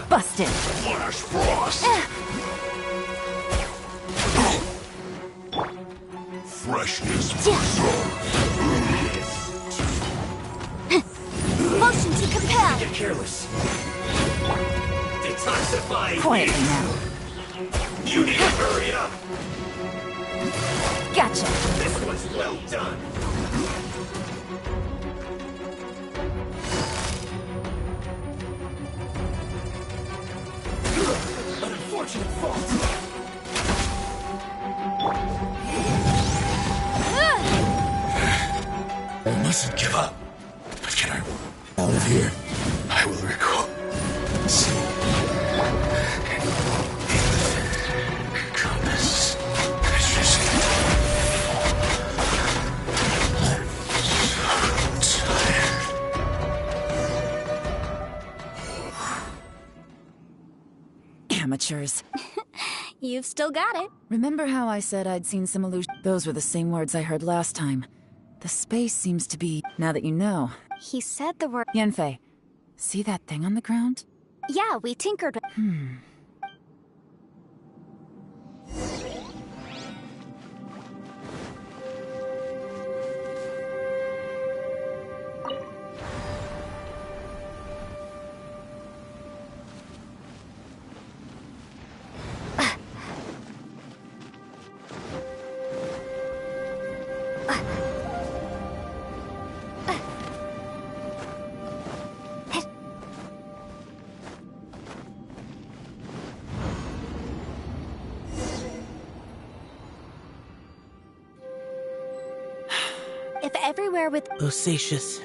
Busted! Flash frost. Freshness Motion to compel! Get careless. Detoxify. Quietly now. You need to hurry up. Gotcha! This was well done! An unfortunate fault! I mustn't give up. But can I out of here? I will recall. See. Compass. I'm so tired. Amateurs. You've still got it. Remember how I said I'd seen some illusion? Those were the same words I heard last time. The space seems to be... Now that you know. He said the word... Yanfei, see that thing on the ground? Yeah, we tinkered. If everywhere with... Bosacious.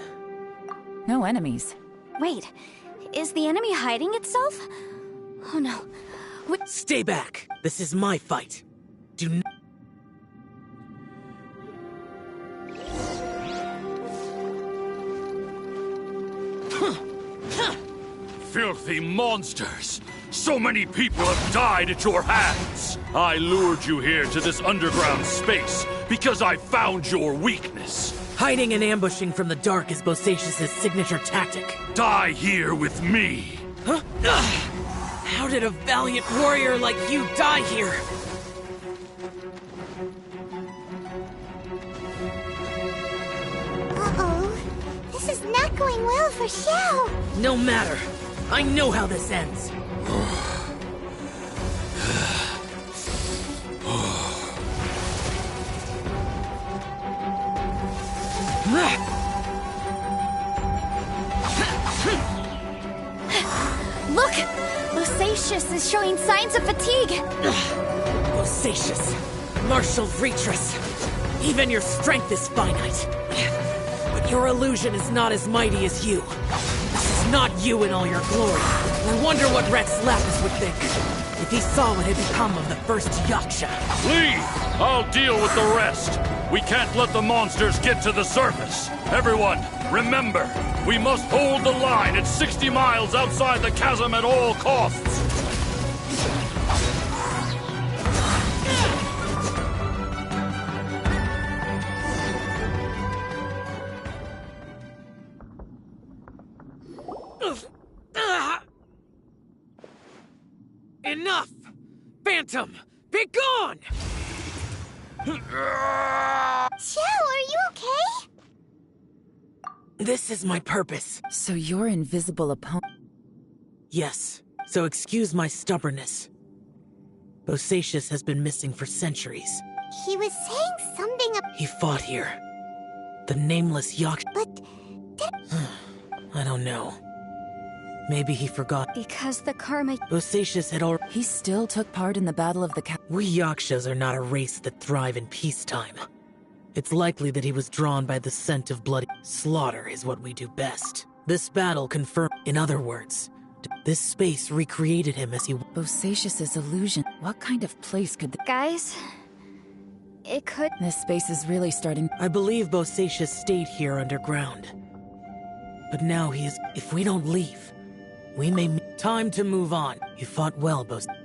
No enemies. Wait, is the enemy hiding itself? Oh no. Stay back. This is my fight. Do not... Filthy monsters! So many people have died at your hands! I lured you here to this underground space because I found your weakness. Hiding and ambushing from the dark is Bosacious' signature tactic. Die here with me! Huh? How did a valiant warrior like you die here? Uh-oh. This is not going well for Xiao. No matter. I know how this ends. Look! Bosacious is showing signs of fatigue. Bosacious. Martial Retris. Even your strength is finite. But your illusion is not as mighty as you. This is not you in all your glory. I wonder what Rex Lapis would think if he saw what had become of the first Yaksha. Leave! I'll deal with the rest. We can't let the monsters get to the surface. Everyone, remember, we must hold the line at 60 miles outside the chasm at all costs. Enough! Phantom, be gone! Xiao, are you okay? This is my purpose. So your invisible opponent... Yes, so excuse my stubbornness. Bosacious has been missing for centuries. He was saying something He fought here. The nameless Yaksha... But... I don't know. Maybe he forgot. Because the karma... Bosacious had already... He still took part in the Battle of the We Yakshas are not a race that thrive in peacetime. It's likely that he was drawn by the scent of bloody... Slaughter is what we do best. This battle confirmed... In other words, this space recreated him as he... Bosacious's illusion. What kind of place could Guys, it could... This space is really starting... I believe Bosacious stayed here underground. But now he is... If we don't leave, we may... Time to move on. You fought well, Bosacious.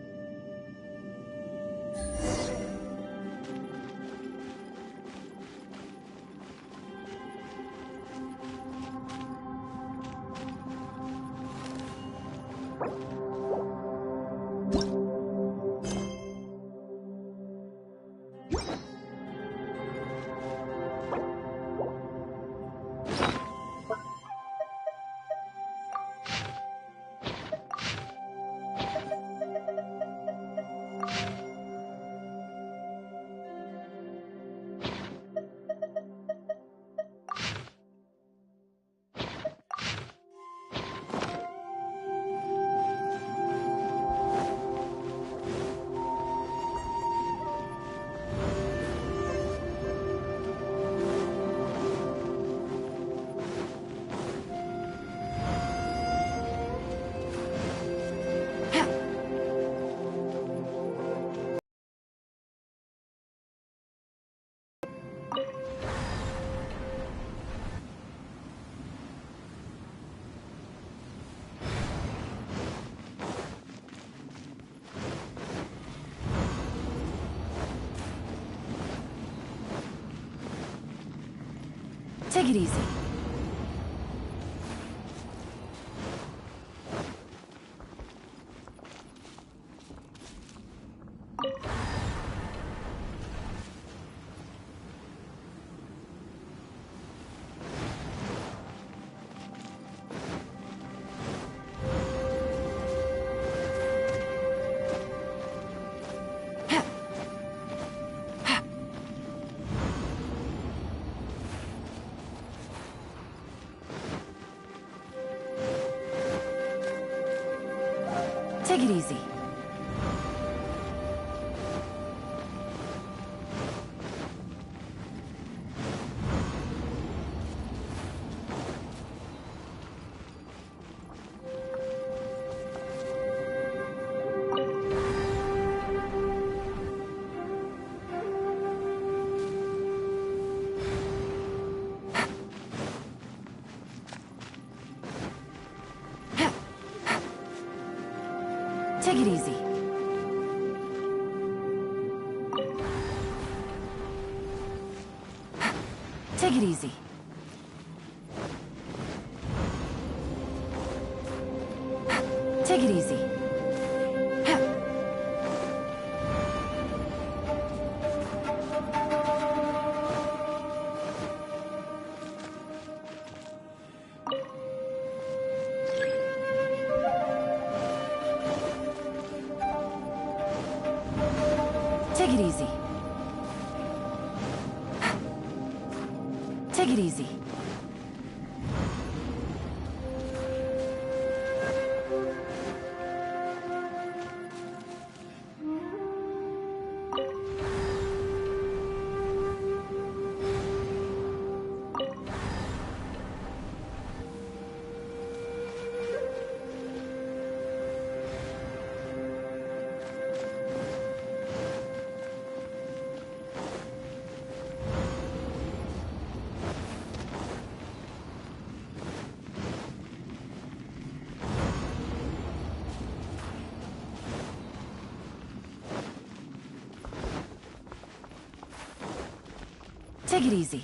Take it easy. Take it easy. Take it easy. Take it easy. Take it easy. Take it easy. Take it easy. Take it easy.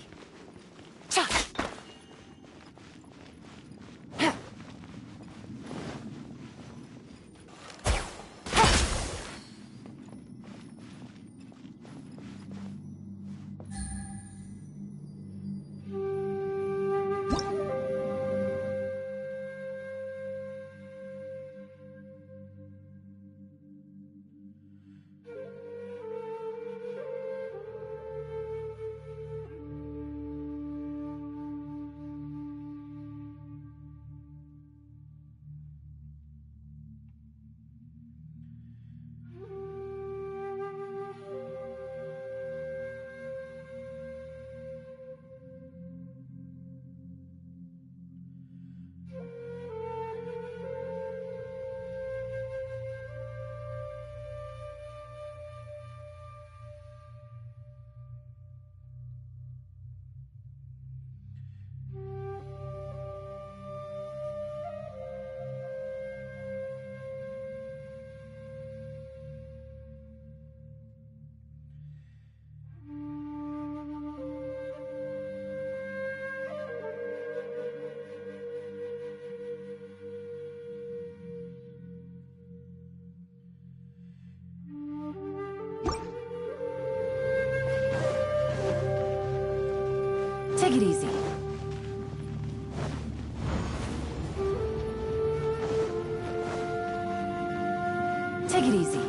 Take it easy. Take it easy.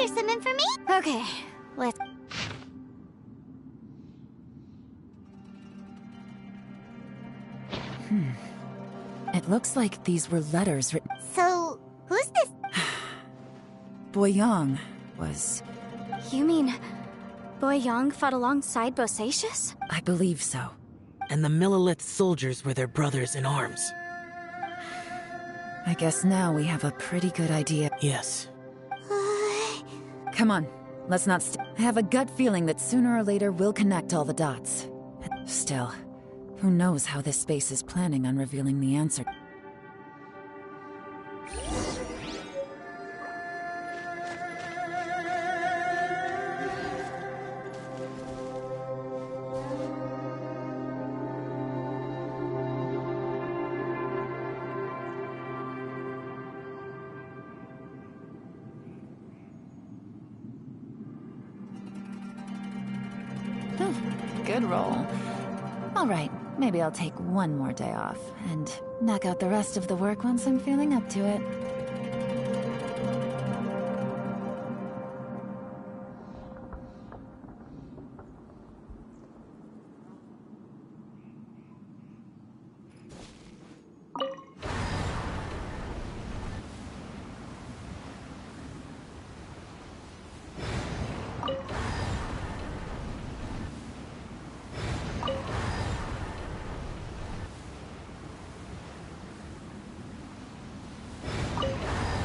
gather some information. Okay, let's... It looks like these were letters written. So, who's this? Boyang was... You mean... Boyang fought alongside Bosacius? I believe so. And the Millilith soldiers were their brothers in arms. I guess now we have a pretty good idea. Yes. Come on, let's not I have a gut feeling that sooner or later we'll connect all the dots. Still, who knows how this space is planning on revealing the answer. Good roll. All right, maybe I'll take one more day off and knock out the rest of the work once I'm feeling up to it.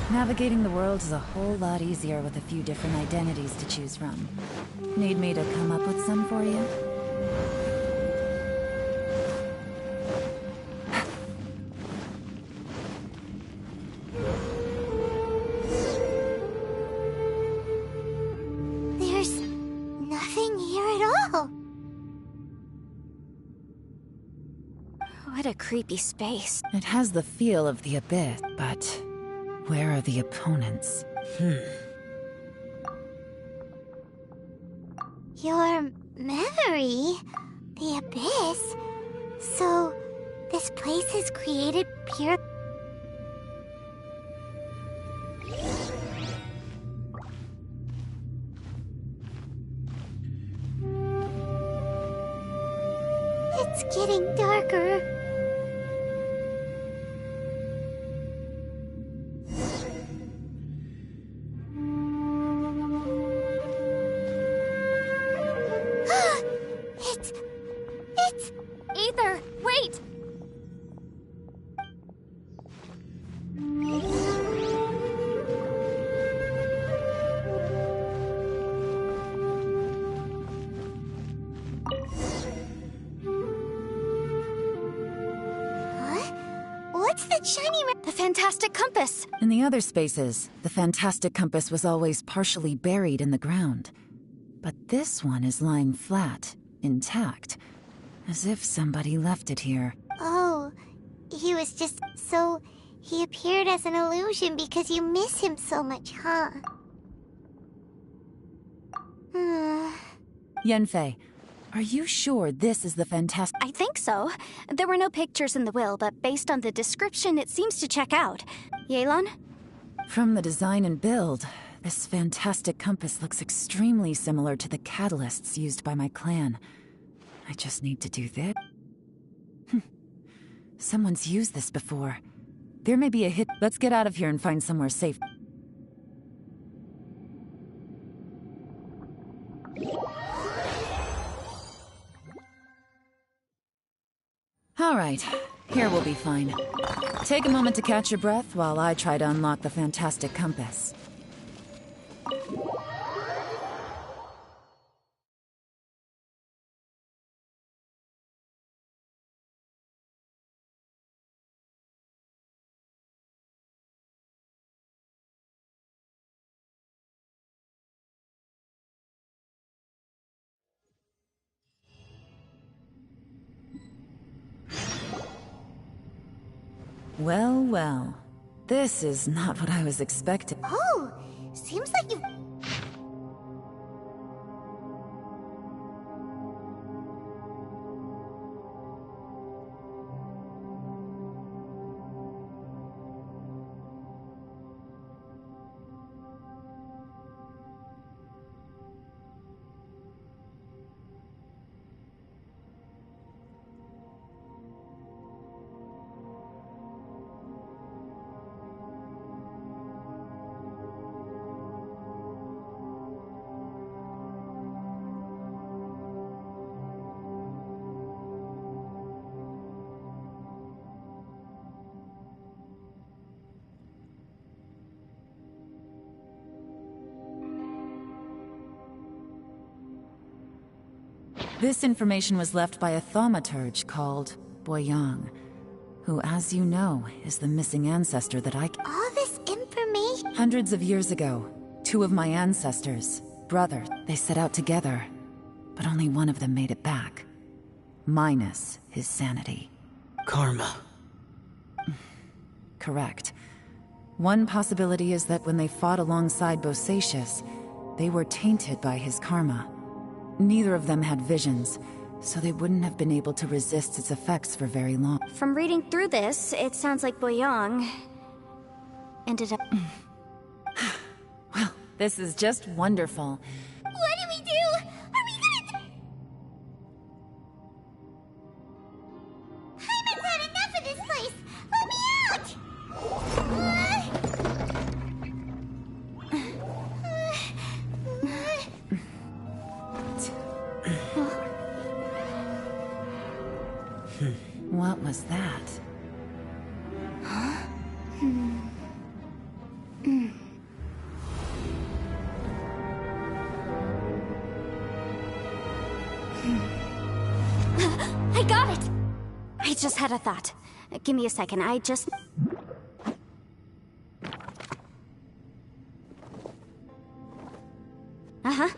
Navigating the world is a whole lot easier with a few different identities to choose from. Need me to come up with some for you? There's nothing here at all. What a creepy space. It has the feel of the abyss, but where are the opponents? Your memory? The abyss? So, this place is created pure... It's getting darker. It's... Ether, wait! What? What's the shiny The fantastic compass! In the other spaces, the fantastic compass was always partially buried in the ground. But this one is lying flat, intact, as if somebody left it here. Oh, he was just... So, he appeared as an illusion because you miss him so much, huh? Yanfei, are you sure this is the fantastic... I think so. There were no pictures in the will, but based on the description, it seems to check out. Yelan? From the design and build, this fantastic compass looks extremely similar to the catalysts used by my clan. I just need to do this. Someone's used this before. There may be a hit. Let's get out of here and find somewhere safe. All right, here we'll be fine. Take a moment to catch your breath while I try to unlock the fantastic compass. Well, well. This is not what I was expecting. Oh, seems like you... This information was left by a thaumaturge called Boyang, who, as you know, is the missing ancestor that I... All this information? Hundreds of years ago, two of my ancestors, brothers, they set out together, but only one of them made it back. Minus his sanity. Karma. Correct. One possibility is that when they fought alongside Bosacius, they were tainted by his karma. Neither of them had visions, so they wouldn't have been able to resist its effects for very long. From reading through this, it sounds like Boyang ended up... Well, this is just wonderful. What do we do? Are we gonna... Hyman's had enough of this place! Let me out! What was that? I got it! I just had a thought. Give me a second, I just... Uh-huh.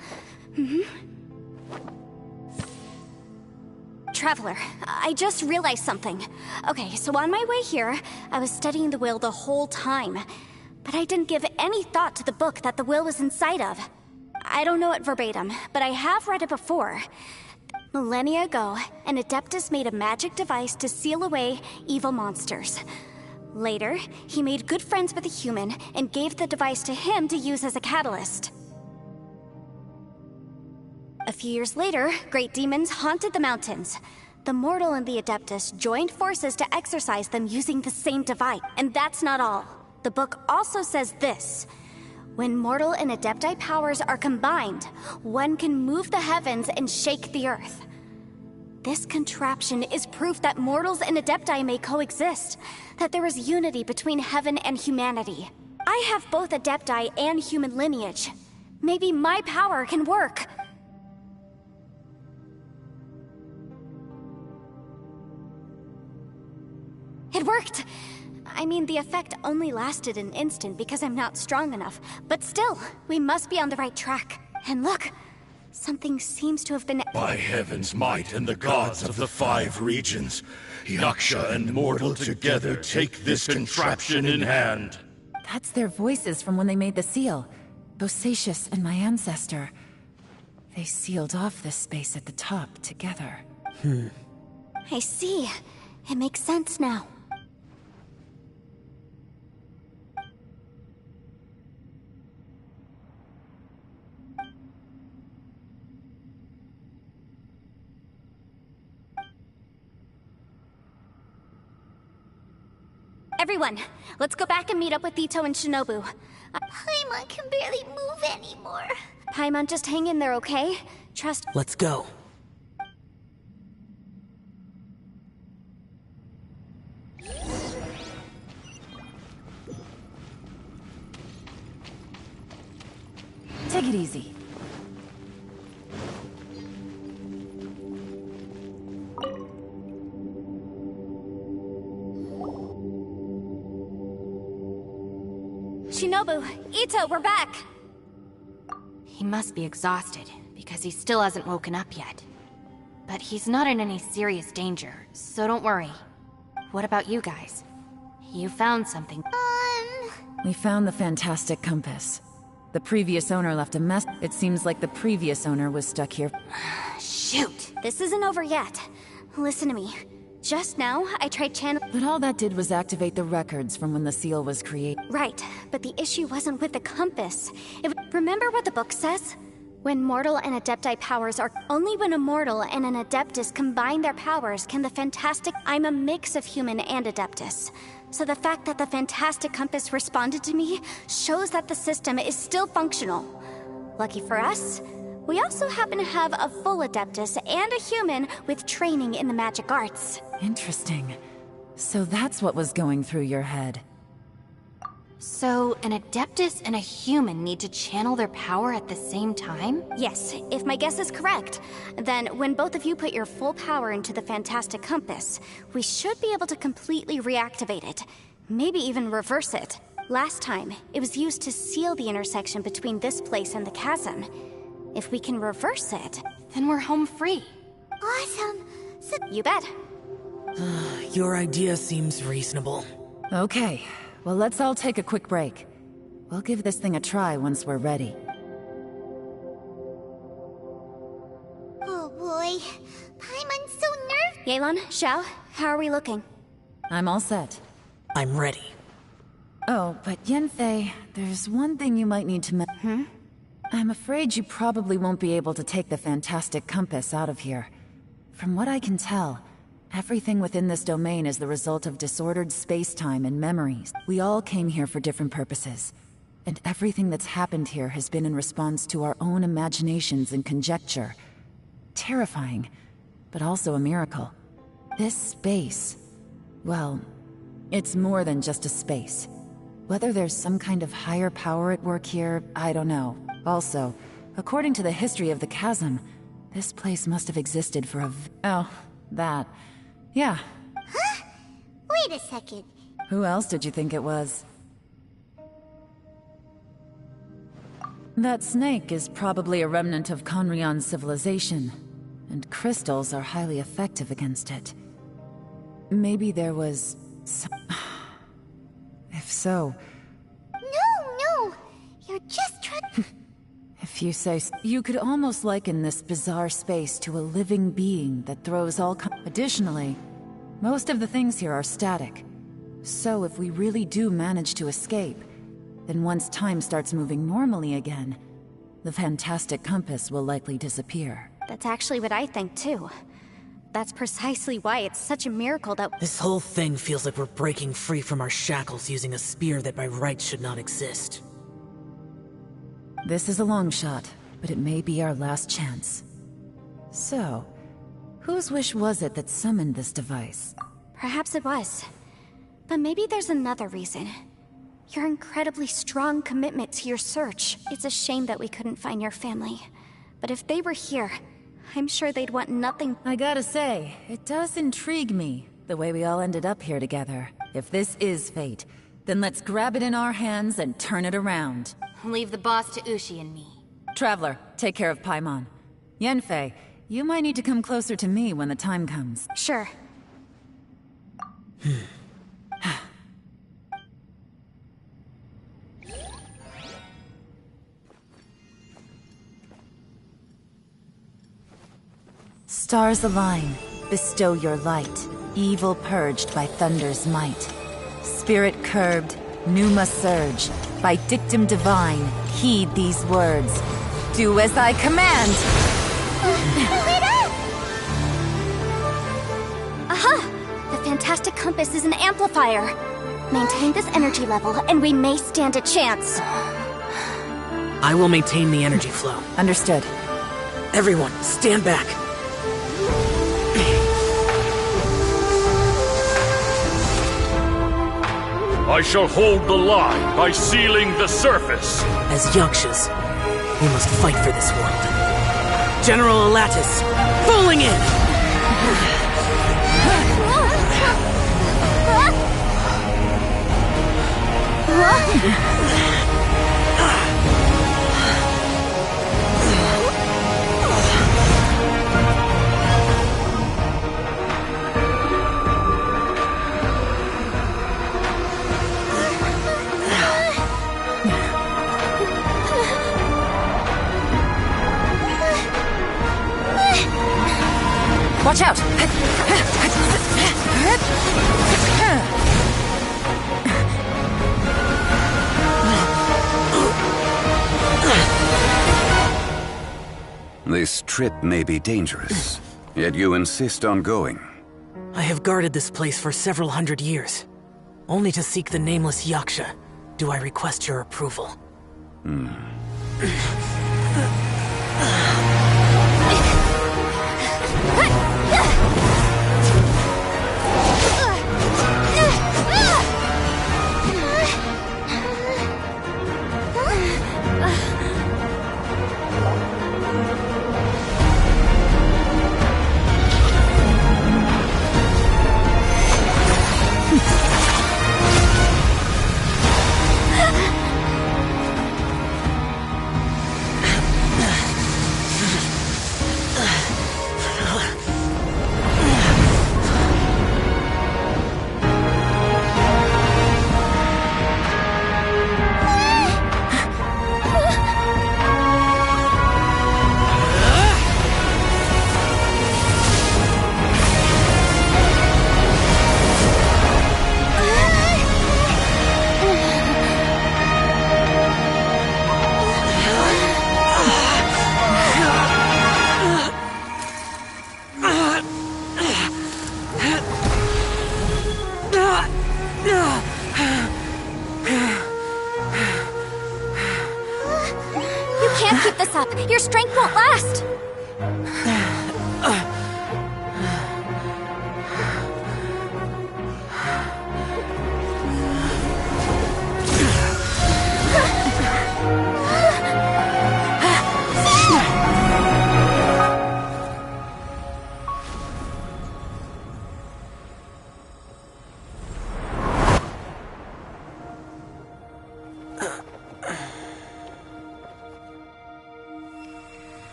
Traveler, I just realized something. Okay, so on my way here, I was studying the will the whole time. But I didn't give any thought to the book that the will was inside of. I don't know it verbatim, but I have read it before. Millennia ago, an Adeptus made a magic device to seal away evil monsters. Later, he made good friends with a human and gave the device to him to use as a catalyst. A few years later, great demons haunted the mountains. The mortal and the Adeptus joined forces to exorcise them using the same device. And that's not all. The book also says this. When mortal and Adepti powers are combined, one can move the heavens and shake the earth. This contraption is proof that mortals and Adepti may coexist, that there is unity between heaven and humanity. I have both Adepti and human lineage. Maybe my power can work. It worked! I mean, the effect only lasted an instant because I'm not strong enough. But still, we must be on the right track. And look, something seems to have been... By heaven's might and the gods of the 5 regions, Yaksha and mortal together take this contraption in hand. That's their voices from when they made the seal. Bosacius and my ancestor. They sealed off this space at the top together. I see. It makes sense now. Everyone, let's go back and meet up with Ito and Shinobu. Paimon can barely move anymore. Paimon, just hang in there, okay? Trust... Let's go. Take it easy. Shinobu, Ito, we're back! He must be exhausted, because he still hasn't woken up yet. But he's not in any serious danger, so don't worry. What about you guys? You found something. We found the fantastic compass. The previous owner left a mess. It seems like the previous owner was stuck here. Shoot! This isn't over yet. Listen to me. Just now, I tried But all that did was activate the records from when the seal was created. Right, but the issue wasn't with the compass. Remember what the book says? When mortal and Adepti powers are... Only when a mortal and an Adeptus combine their powers can the fantastic... I'm a mix of human and Adeptus. So the fact that the fantastic compass responded to me shows that the system is still functional. Lucky for us, we also happen to have a full Adeptus and a human with training in the magic arts. Interesting. So that's what was going through your head. So, an Adeptus and a human need to channel their power at the same time? Yes, if my guess is correct, then when both of you put your full power into the Fantastic Compass, we should be able to completely reactivate it. Maybe even reverse it. Last time, it was used to seal the intersection between this place and the chasm. If we can reverse it, then we're home free. Awesome. So you bet. Your idea seems reasonable. Okay, well let's all take a quick break. We'll give this thing a try once we're ready. Oh boy. Paimon's so nervous. Yelan, Xiao, how are we looking? I'm all set. I'm ready. Oh, but Yanfei, there's one thing you might need to I'm afraid you probably won't be able to take the Fantastic Compass out of here. From what I can tell, everything within this domain is the result of disordered space-time and memories. We all came here for different purposes, and everything that's happened here has been in response to our own imaginations and conjecture. Terrifying, but also a miracle. This space, well, it's more than just a space. Whether there's some kind of higher power at work here, I don't know. Also, according to the history of the chasm, this place must have existed for oh, that. Yeah. Huh? Wait a second. Who else did you think it was? That snake is probably a remnant of Conrion's civilization, and crystals are highly effective against it. Maybe there was some... If so... No! You're just trying... If you say so. You could almost liken this bizarre space to a living being that throws all Additionally, most of the things here are static. So if we really do manage to escape, then once time starts moving normally again, the Fantastic Compass will likely disappear. That's actually what I think too. That's precisely why it's such a miracle that— This whole thing feels like we're breaking free from our shackles using a spear that by rights should not exist. This is a long shot, but it may be our last chance. So, whose wish was it that summoned this device? Perhaps it was. But maybe there's another reason. Your incredibly strong commitment to your search. It's a shame that we couldn't find your family. But if they were here, I'm sure they'd want nothing— I gotta say, it does intrigue me, the way we all ended up here together. If this is fate, then let's grab it in our hands and turn it around. Leave the boss to Ushi and me. Traveler, take care of Paimon. Yanfei, you might need to come closer to me when the time comes. Sure. Stars align, bestow your light, evil purged by thunder's might. Spirit curbed, pneuma surge, by dictum divine, heed these words. Do as I command! Aha! The Fantastic Compass is an amplifier. Maintain this energy level, and we may stand a chance. I will maintain the energy flow. Understood. Everyone, stand back. I shall hold the line by sealing the surface. As Yakshas, we must fight for this world. General Alatus, falling in! Watch out! This trip may be dangerous, yet you insist on going. I have guarded this place for several hundred years. Only to seek the nameless Yaksha, do I request your approval. up. Your strength won't last.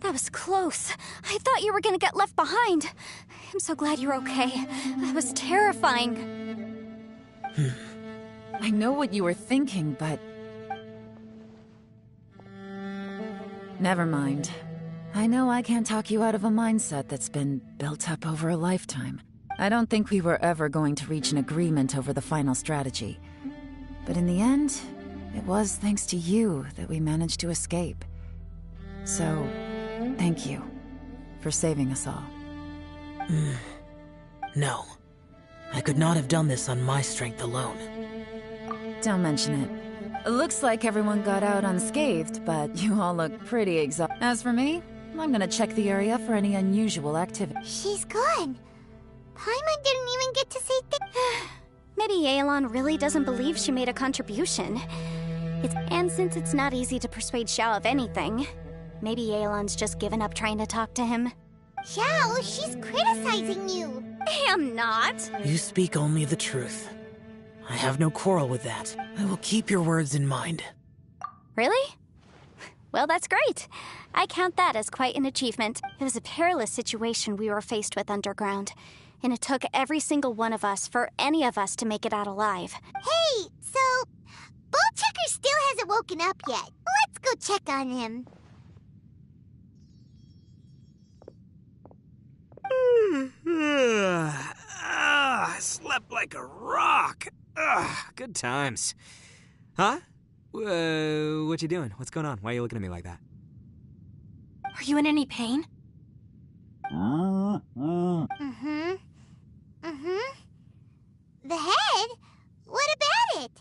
That was close. I thought you were gonna get left behind. I'm so glad you're okay. That was terrifying. I know what you were thinking, but... Never mind. I know I can't talk you out of a mindset that's been built up over a lifetime. I don't think we were ever going to reach an agreement over the final strategy. But in the end, it was thanks to you that we managed to escape. So, thank you for saving us all. No. I could not have done this on my strength alone. Don't mention it. It looks like everyone got out unscathed, but you all look pretty exhausted. As for me, I'm gonna check the area for any unusual activity. She's gone. Paimon didn't even get to say Maybe Yelan really doesn't believe she made a contribution. And since it's not easy to persuade Xiao of anything, maybe Yelan's just given up trying to talk to him. Xiao, she's criticizing you. I am not. You speak only the truth. I have no quarrel with that. I will keep your words in mind. Really? Well, that's great. I count that as quite an achievement. It was a perilous situation we were faced with underground, and it took every single one of us for any of us to make it out alive. Hey, so Ballchecker still hasn't woken up yet. Let's go check on him. I slept like a rock. Good times. Huh? What you doing? What's going on? Why are you looking at me like that? Are you in any pain? The head? What about it?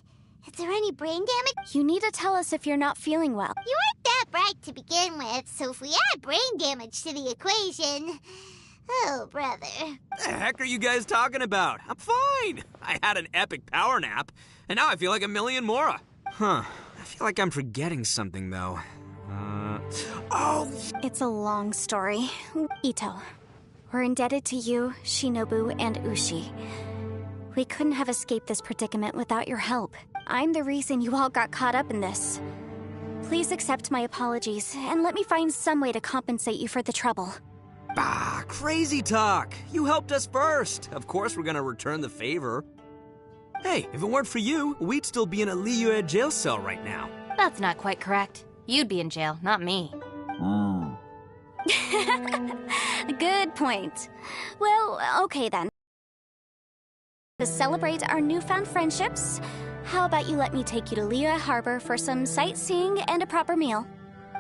Is there any brain damage? You need to tell us if you're not feeling well. You weren't that bright to begin with, so if we add brain damage to the equation... Oh, brother. The heck are you guys talking about? I'm fine. I had an epic power nap, and now I feel like a million more. Huh. I feel like I'm forgetting something, though. Oh! It's a long story. Ito, we're indebted to you, Shinobu, and Ushi. We couldn't have escaped this predicament without your help. I'm the reason you all got caught up in this. Please accept my apologies, and let me find some way to compensate you for the trouble. Bah, crazy talk. You helped us first. Of course we're gonna return the favor. Hey, if it weren't for you, we'd still be in a Liyue jail cell right now. That's not quite correct. You'd be in jail, not me. Good point. Well, okay then. To celebrate our newfound friendships, how about you let me take you to Liyue Harbor for some sightseeing and a proper meal?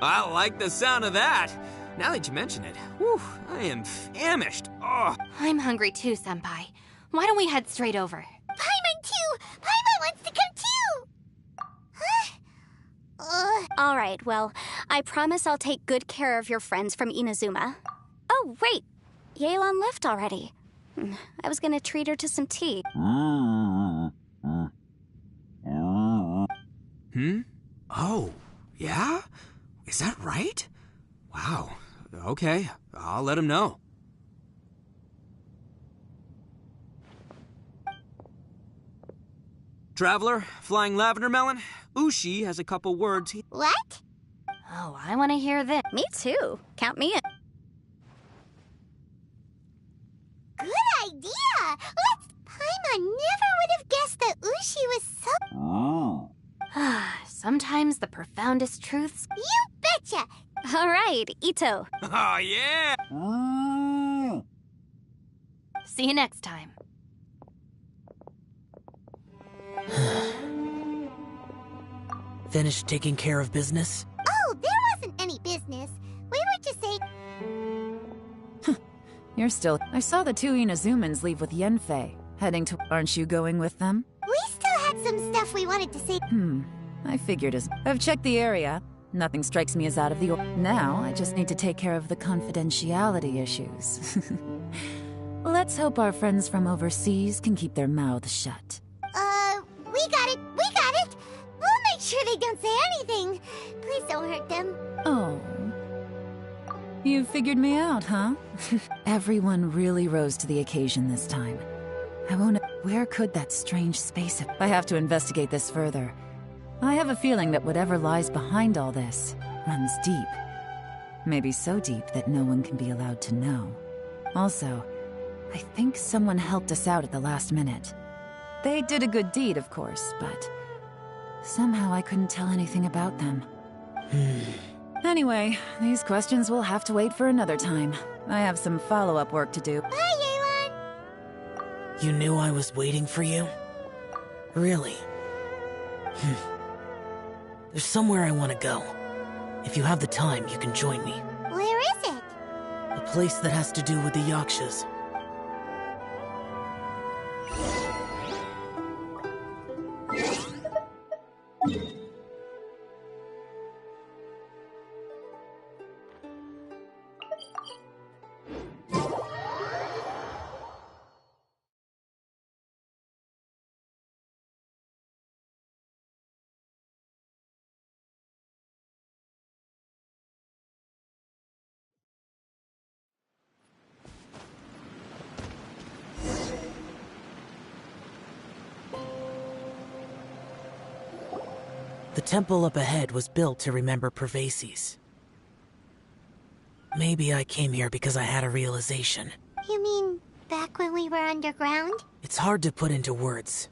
I like the sound of that. Now that you mention it, whew, I am famished. Oh. I'm hungry too, Senpai. Why don't we head straight over? Paimon too! Paimon wants to come too! Huh? All right, well, I promise I'll take good care of your friends from Inazuma. Oh, wait. Yelan left already. I was gonna treat her to some tea. Oh, yeah? Is that right? Wow. Okay, I'll let him know. Traveler, flying lavender melon, Ushi has a couple words he— What? Oh, I want to hear this. Me too. Count me in. Good idea! Paimon never would have guessed that Ushi was so... Sometimes the profoundest truths... You betcha! All right, Ito. Oh, yeah! See you next time. Finished taking care of business? Oh, there wasn't any business. We were just saying... You're still... I saw the two Inazumans leave with Yenfei. Heading to... Aren't you going with them? We still had some stuff we wanted to say. I figured as... I've checked the area. Nothing strikes me as out of the... Now, I just need to take care of the confidentiality issues. Let's hope our friends from overseas can keep their mouths shut. We got it! We'll make sure they don't say anything. Please don't hurt them. Oh. You figured me out, huh? Everyone really rose to the occasion this time. I won't... Where could that strange space... I have to investigate this further. I have a feeling that whatever lies behind all this runs deep. Maybe so deep that no one can be allowed to know. Also, I think someone helped us out at the last minute. They did a good deed, of course, but somehow I couldn't tell anything about them. Anyway, these questions will have to wait for another time. I have some follow-up work to do. Bye, Yelan! You knew I was waiting for you? Really? There's somewhere I want to go. If you have the time, you can join me. Where is it? A place that has to do with the Yakshas. The temple up ahead was built to remember Pervases. Maybe I came here because I had a realization. You mean back when we were underground? It's hard to put into words.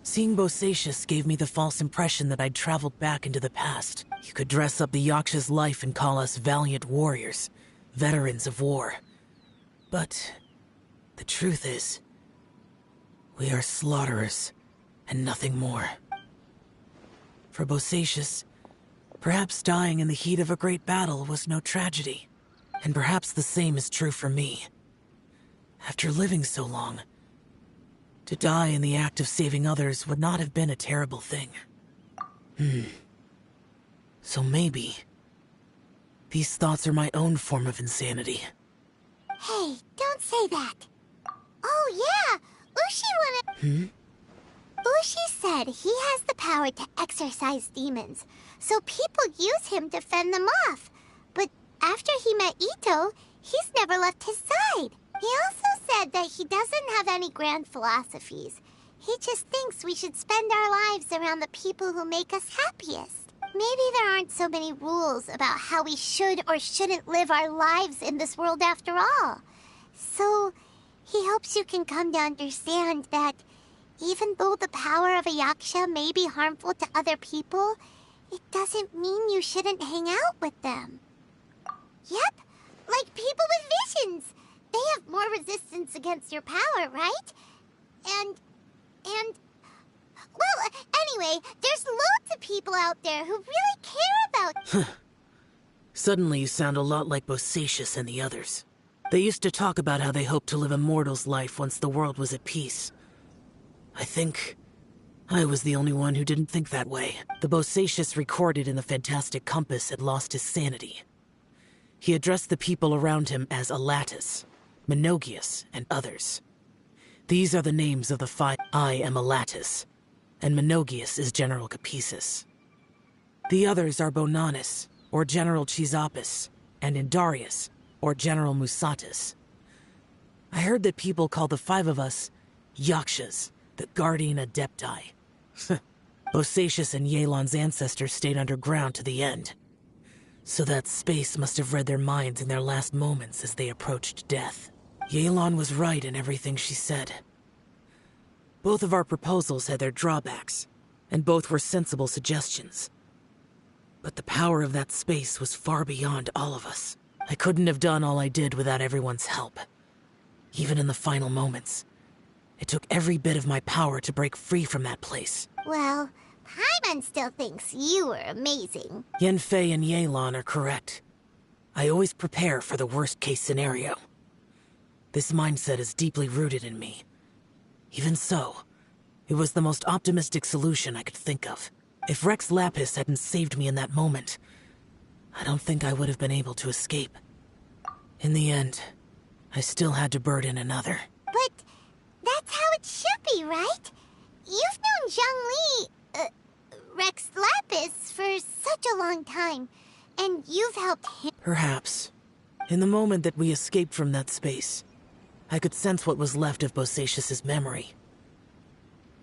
Seeing Bosacius gave me the false impression that I'd traveled back into the past. You could dress up the Yaksha's life and call us valiant warriors, veterans of war. But the truth is, we are slaughterers and nothing more. For Bosacius, perhaps dying in the heat of a great battle was no tragedy. And perhaps the same is true for me. After living so long, to die in the act of saving others would not have been a terrible thing. So maybe these thoughts are my own form of insanity. Hey, don't say that. Oh yeah, Ushi wanna... Ushi said he has the power to exorcise demons, so people use him to fend them off. But after he met Ito, he's never left his side. He also said that he doesn't have any grand philosophies. He just thinks we should spend our lives around the people who make us happiest. Maybe there aren't so many rules about how we should or shouldn't live our lives in this world after all. So, he hopes you can come to understand that even though the power of a yaksha may be harmful to other people, it doesn't mean you shouldn't hang out with them. Yep, like people with visions. They have more resistance against your power, right? And... Well, anyway, there's loads of people out there who really care about... Suddenly you sound a lot like Bosacius and the others. They used to talk about how they hoped to live a mortal's life once the world was at peace. I think I was the only one who didn't think that way. The Bosacius recorded in the Fantastic Compass had lost his sanity. He addressed the people around him as Alatus, Menogius, and others. These are the names of the 5. I am Alatus, and Menogius is General Capesus. The others are Bonanis, or General Chisapis, and Indarius, or General Musatus. I heard that people call the 5 of us Yakshas, the Guardian Adepti. Bosacius and Yelan's ancestors stayed underground to the end. So that space must have read their minds in their last moments as they approached death. Yelan was right in everything she said. Both of our proposals had their drawbacks, and both were sensible suggestions. But the power of that space was far beyond all of us. I couldn't have done all I did without everyone's help. Even in the final moments, it took every bit of my power to break free from that place. Well, Paimon still thinks you were amazing. Yanfei and Yelan are correct. I always prepare for the worst-case scenario. This mindset is deeply rooted in me. Even so, it was the most optimistic solution I could think of. If Rex Lapis hadn't saved me in that moment, I don't think I would have been able to escape. In the end, I still had to burden another. But that's how it should be, right? You've known Zhongli, Rex Lapis, for such a long time, and you've helped him. Perhaps. In the moment that we escaped from that space, I could sense what was left of Bosacius's memory.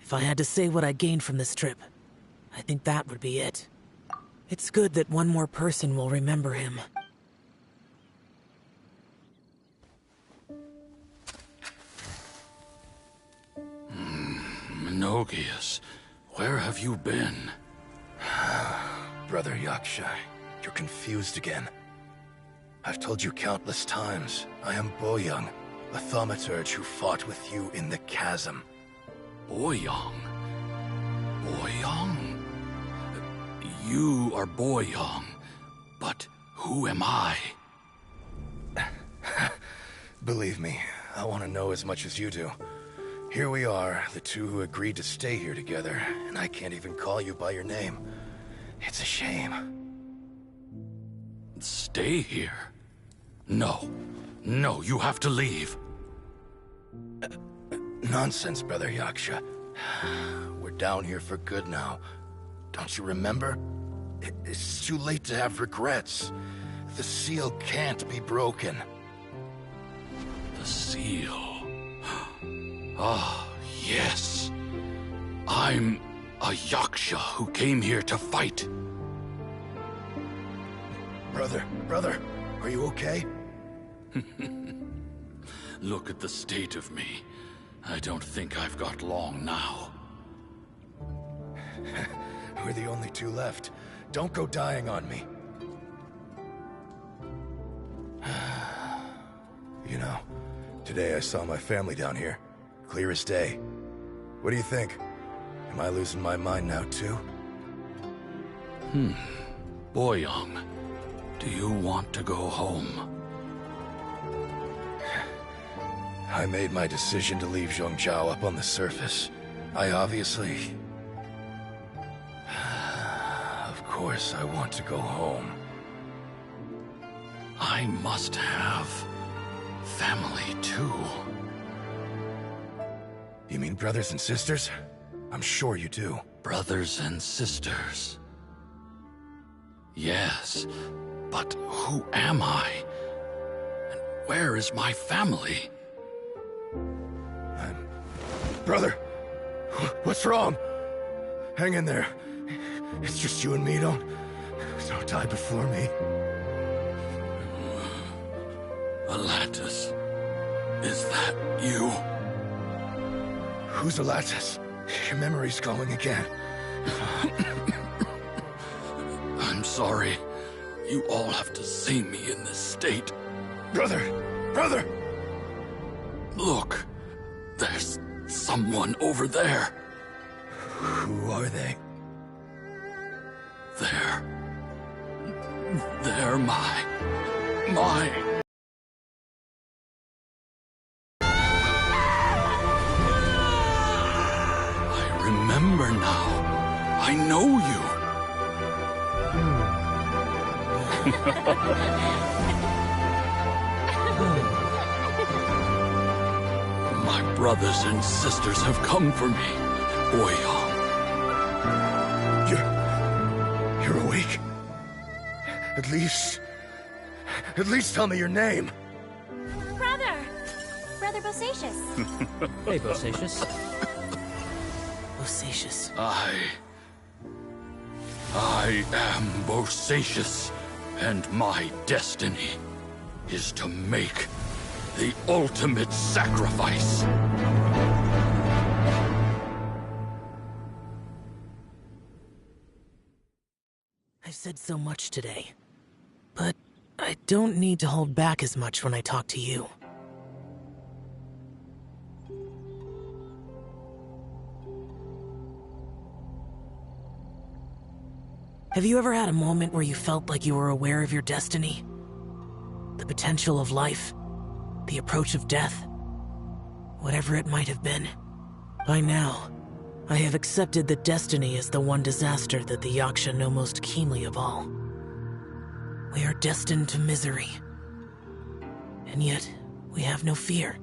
If I had to say what I gained from this trip, I think that would be it. It's good that one more person will remember him. Menogius, where have you been? Brother Yaksha, you're confused again. I've told you countless times, I am Boyoung, a thaumaturge who fought with you in the chasm. Boyoung? Boyoung? You are Boyoung, but who am I? Believe me, I want to know as much as you do. Here we are, the two who agreed to stay here together, and I can't even call you by your name. It's a shame. Stay here? No. No, you have to leave. Nonsense, Brother Yaksha. We're down here for good now. Don't you remember? It's too late to have regrets. The seal can't be broken. The seal... Ah, yes. I'm a Yaksha who came here to fight. Brother, are you okay? Look at the state of me. I don't think I've got long now. We're the only two left. Don't go dying on me. You know, today I saw my family down here. Clear as day. What do you think? Am I losing my mind now, too? Boyoung, do you want to go home? I made my decision to leave Zhongzhou up on the surface. I obviously... Of course I want to go home. I must have family, too. You mean brothers and sisters? I'm sure you do. Brothers and sisters. Yes, but who am I? And where is my family? Brother! What's wrong? Hang in there. It's just you and me, don't die before me. Alatus, is that you? Who's Alatus? Your memory's going again. I'm sorry. You all have to see me in this state. Brother! Look, there's someone over there. Who are they? They're my... I remember remember now. I know you. My brothers and sisters have come for me, Boyang. You're awake? At least tell me your name. Brother Bosacious. Hey, Bosacious. Bosacious. I am Bosacious, and my destiny is to make the ultimate sacrifice. I've said so much today, but I don't need to hold back as much when I talk to you. Have you ever had a moment where you felt like you were aware of your destiny? The potential of life? The approach of death? Whatever it might have been. By now, I have accepted that destiny is the one disaster that the Yaksha know most keenly of all. We are destined to misery. And yet, we have no fear.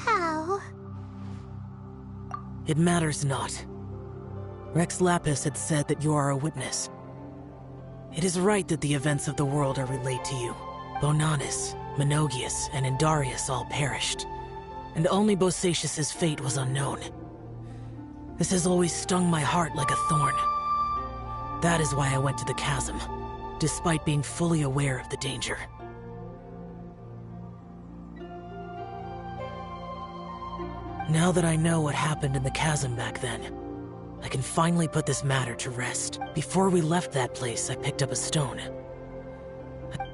How? It matters not. Rex Lapis had said that you are a witness. It is right that the events of the world are relayed to you. Bonanis, Menogias, and Indarius all perished, and only Bosacious's fate was unknown. This has always stung my heart like a thorn. That is why I went to the chasm, despite being fully aware of the danger. Now that I know what happened in the chasm back then, I can finally put this matter to rest. Before we left that place, I picked up a stone.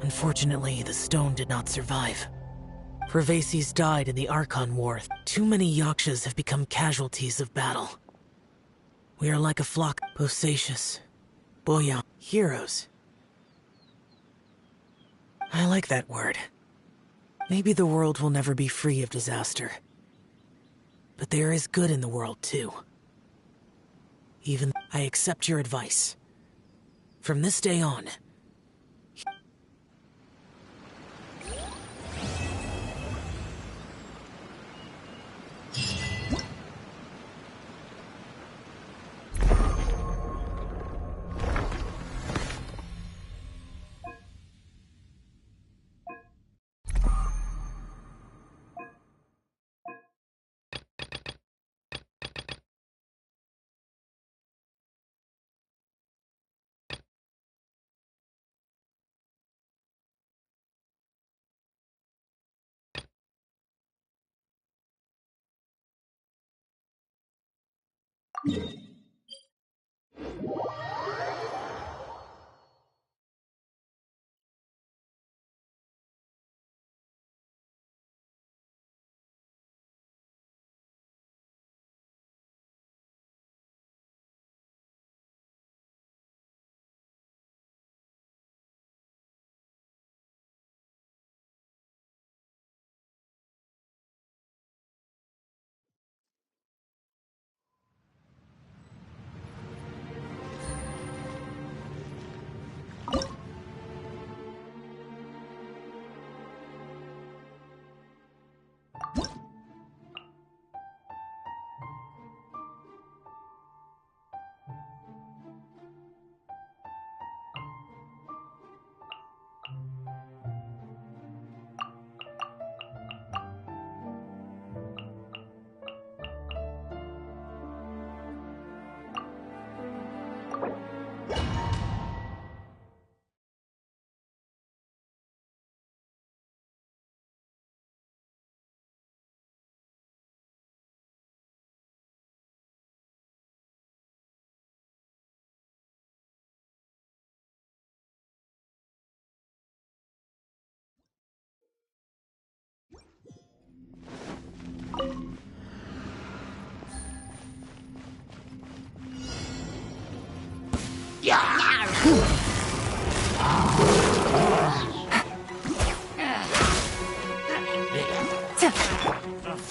Unfortunately, the stone did not survive. Pervases died in the Archon War. Too many Yakshas have become casualties of battle. We are like a flock. Bosacious. Boyang. Heroes. I like that word. Maybe the world will never be free of disaster. But there is good in the world, too. Even I accept your advice. From this day on,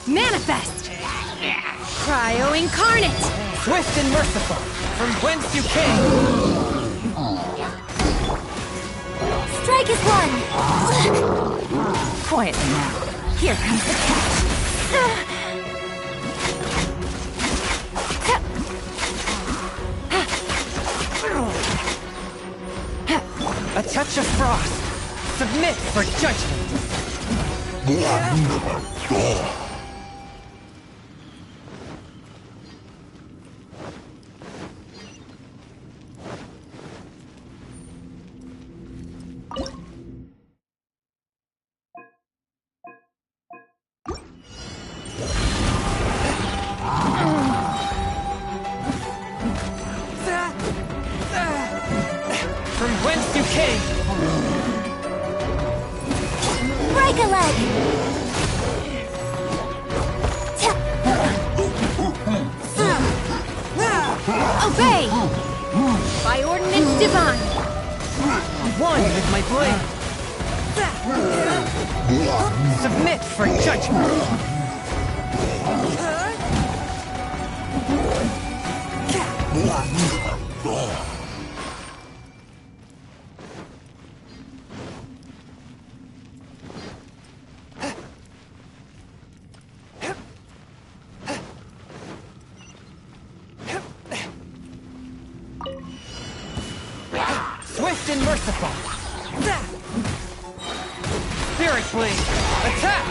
Manifest! Cryo Incarnate! Swift and merciful, from whence you came! Strike is one! Quietly now. Here comes the catch. A touch of frost. Submit for judgment. From whence you came! Break a leg! Obey! By ordinance divine! One with my blade! Submit for judgment! Swift and merciful! Spirit Blade! Attack!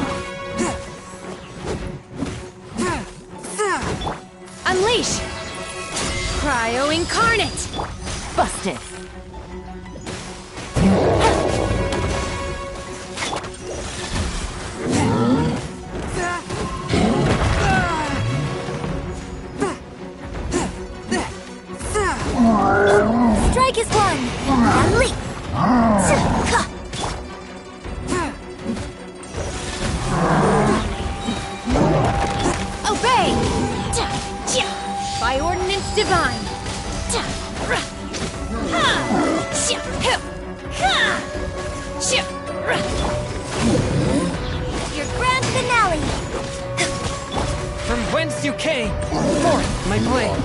Unleash! Cryo Incarnate! Busted. Strike is one! Unleash! Obey! By ordinance divine! Your grand finale! From whence you came! Forth my blade!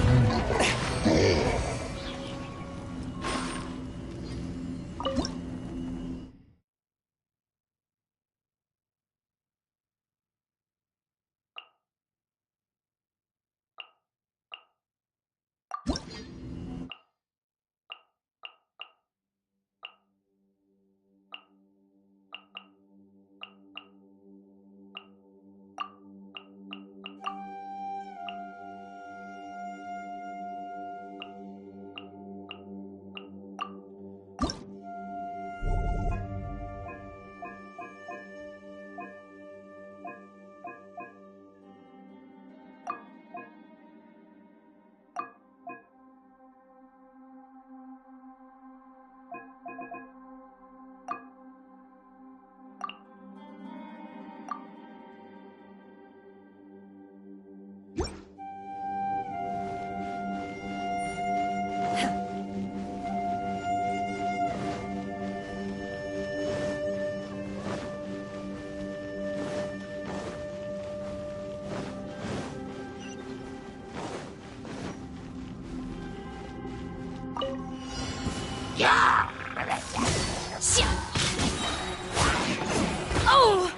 Oh!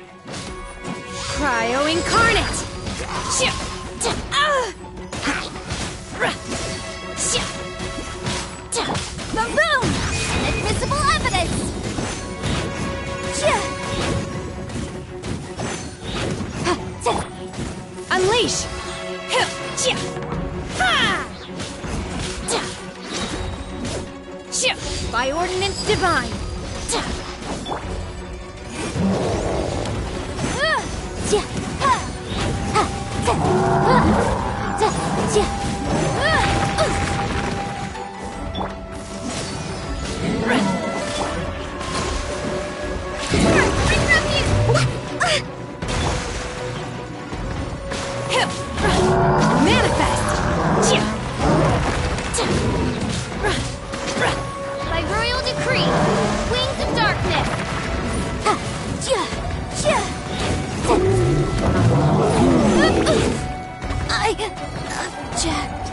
Cryo Incarnate! The boom! Invisible evidence! Unleash! By ordinance divine! By royal decree, wings of darkness! I object.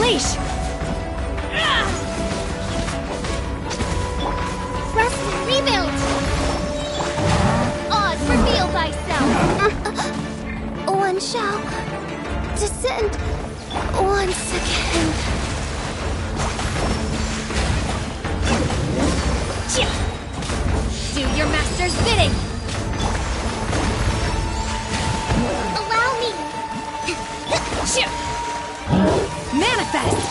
Unleash! Rust and rebuild! Odd, reveal thyself! One shall descend once again. Do your master's bidding! Allow me! Manifest!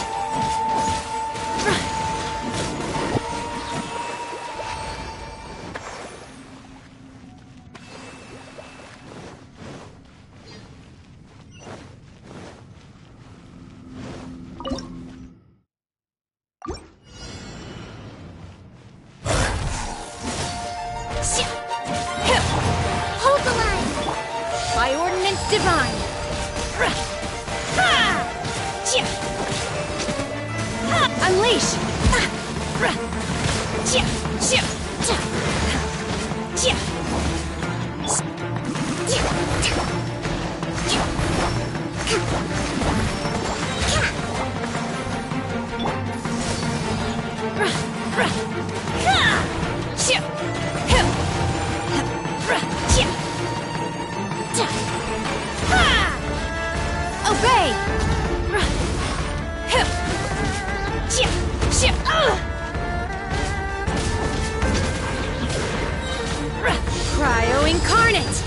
Hold the line! By ordinance divine! Unleash! Obey! Cryo incarnate!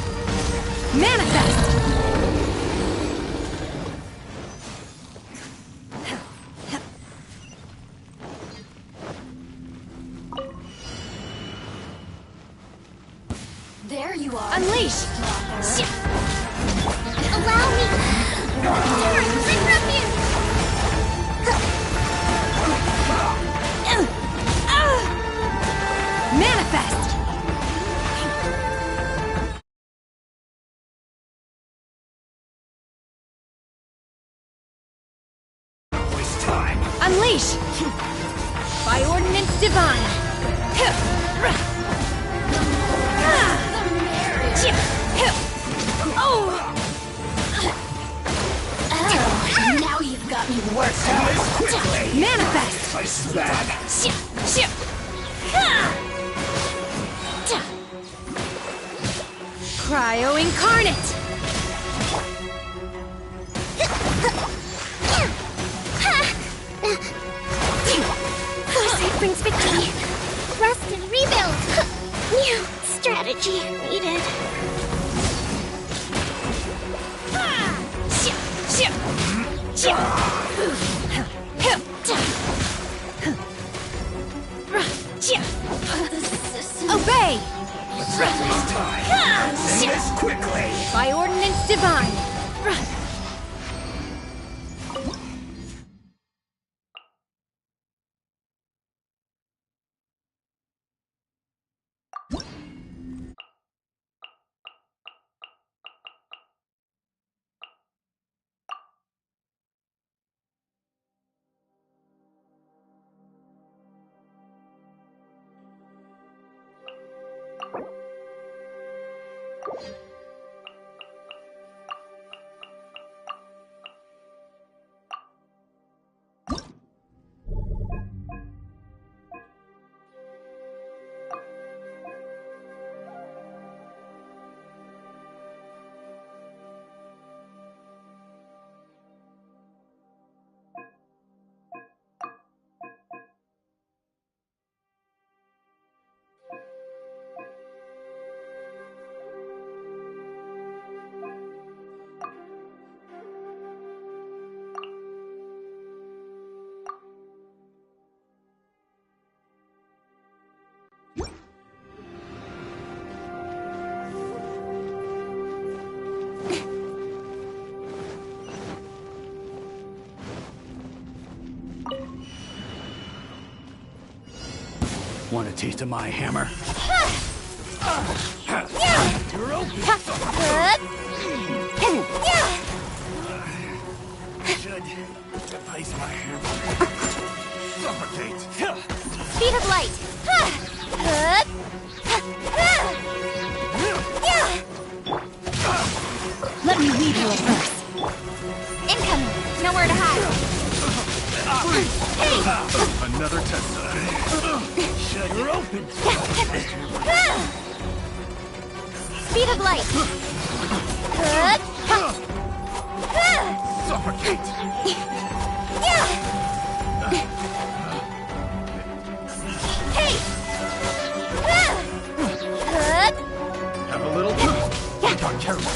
Manifest! There you are. Unleash! Allow me! Force and refuge! Manifest! Unleash! By ordinance divine! Now you've got me worked. Manifest! This is bad. Cryo incarnate! Foresight brings victory! Rust and rebuild! New strategy needed. Obey! Send this quickly. By ordinance divine! Want a taste of my hammer? Should device my hammer. Suffocate. Speed of light! Let me lead you a verse. Incoming! Nowhere to hide! Another test. Shut her open. Speed of light. Suffocate. Hey! Have a little. Got careful.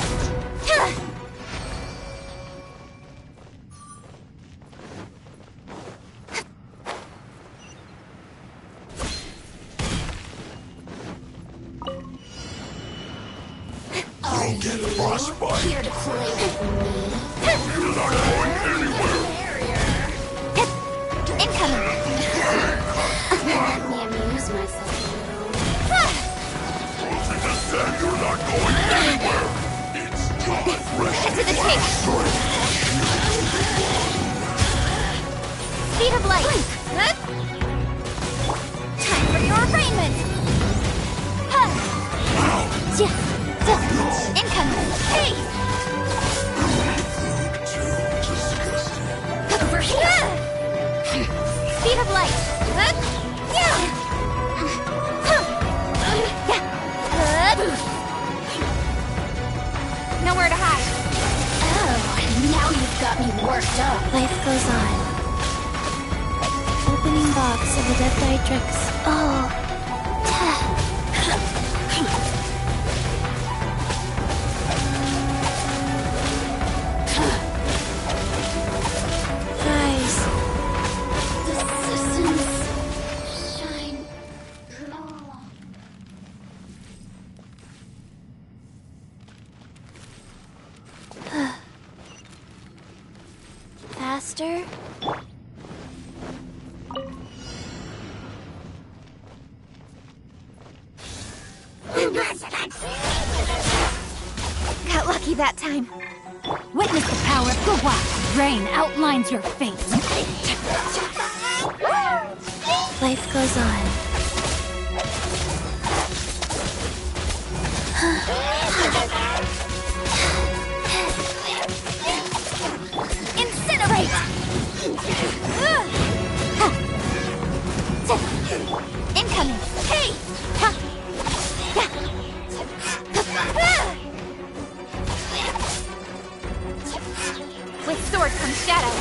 Don't get frostbite. Here to play with me. You're not going anywhere. Incoming. Let me amuse myself a I said you're not going anywhere. It's time. Fresh. Get to the chase. Speed of light. Time for your arraignment. Incoming. Hey! Over here. Speed of light. Nowhere to hide. Oh, now you've got me worked up. Life goes on. Opening box of the Death Matrix. Oh. Guys. The systems shine. Faster. Got lucky that time. Witness the power of Gugwa. Rain outlines your fate. Life goes on. Incinerate! Incoming! Hey! With sword comes shadow.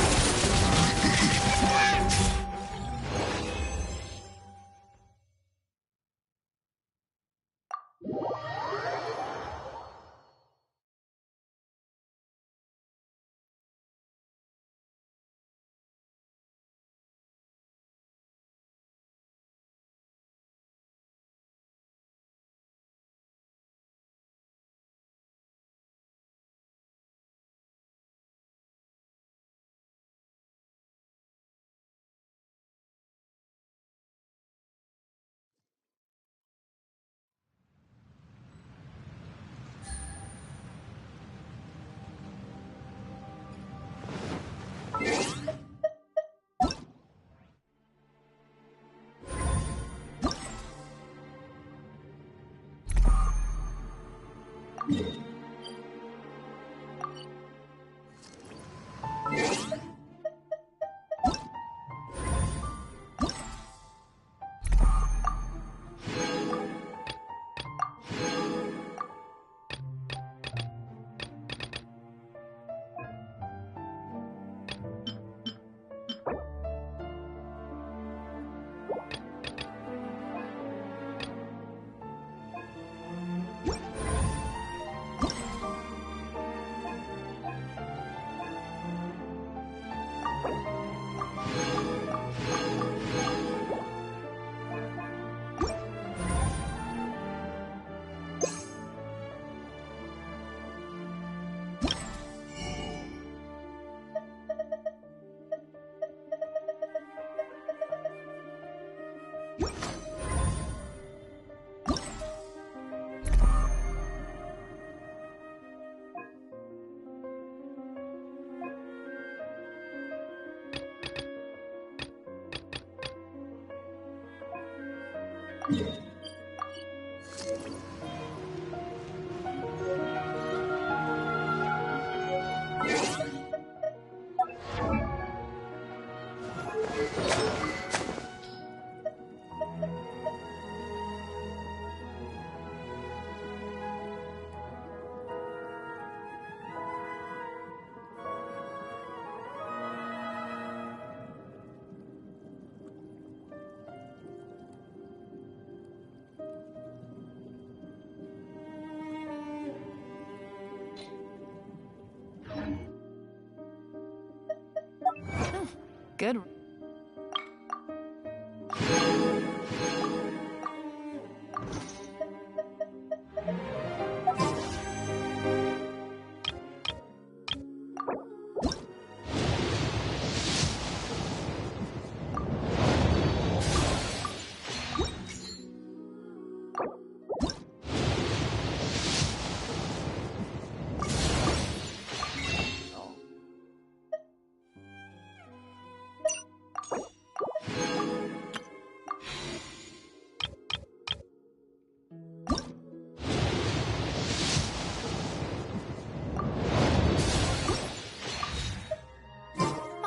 good.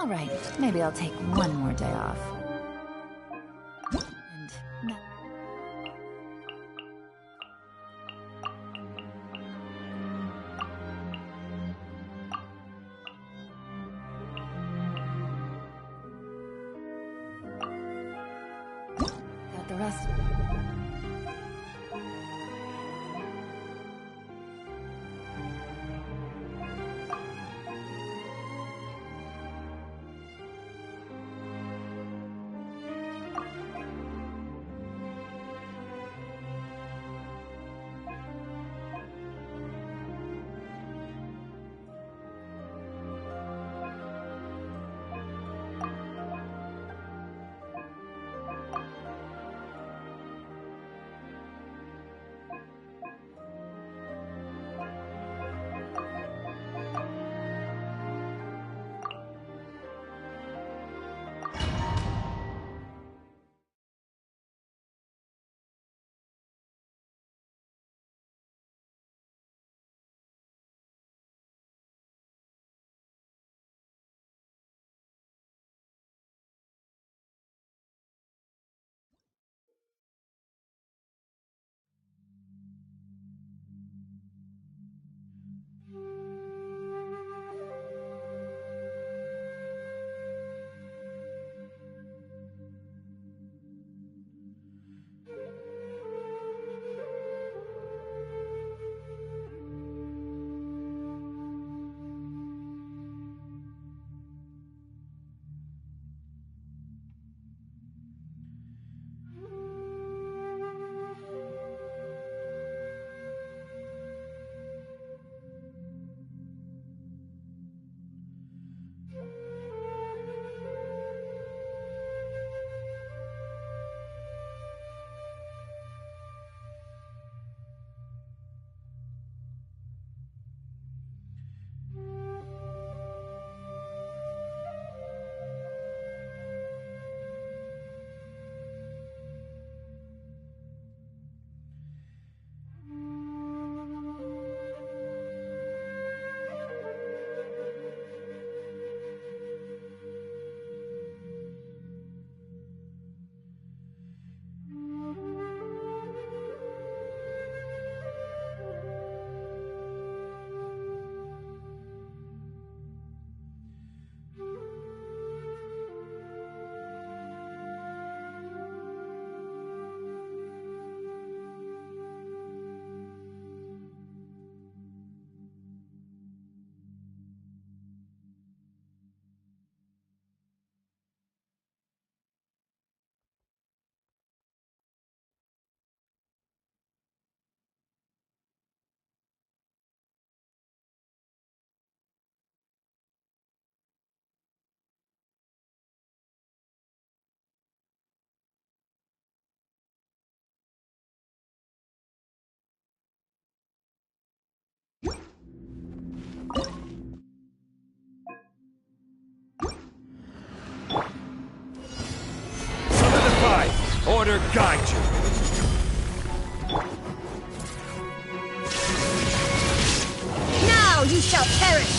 All right, maybe I'll take one more day off. And no. Got the rest. Order guide you. Now you shall perish!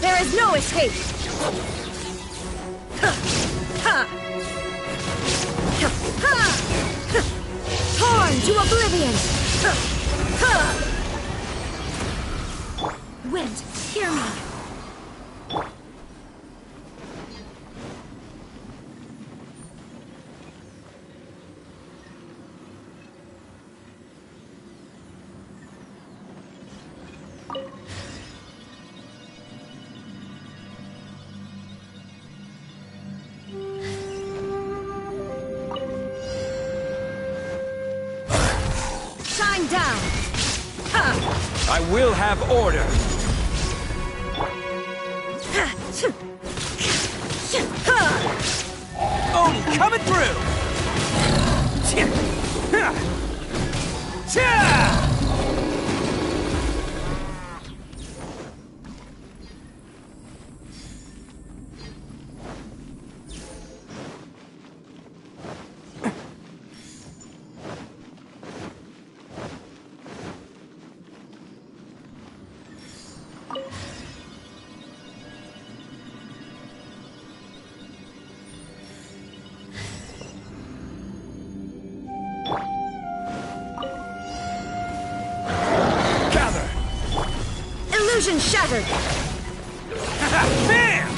There is no escape! Torn to oblivion! Wind, hear me! Shine down! I will have order. Oni coming through! Illusion shattered! Bam!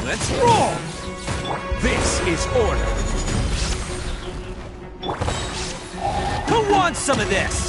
Let's roll! This is order. Who wants some of this?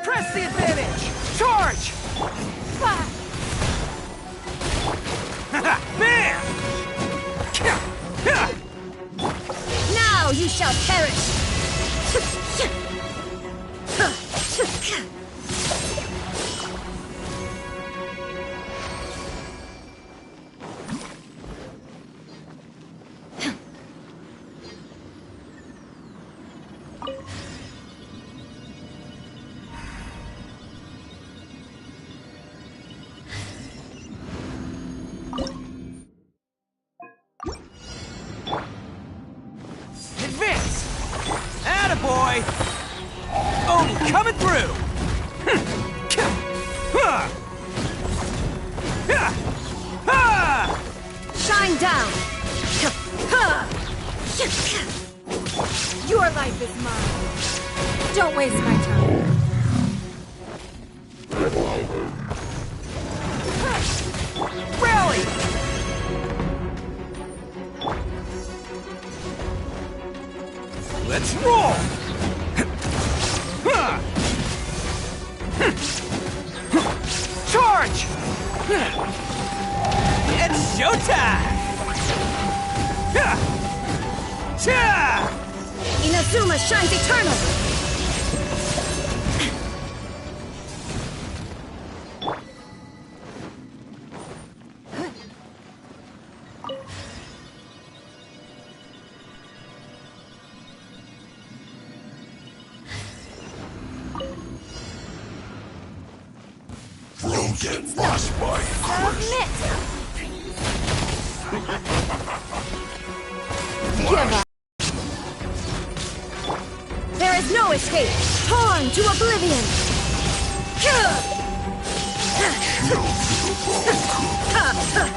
Press the advantage! Charge! Bam! Now you shall perish! Advance! Attaboy! Oni coming through! Shine down! Your life is mine. Don't waste my time. Rally! Let's roll! Charge! It's showtime! Inazuma shines eternal! Get lost by Submit! Give up. There is no escape! Torn to oblivion! Kill to the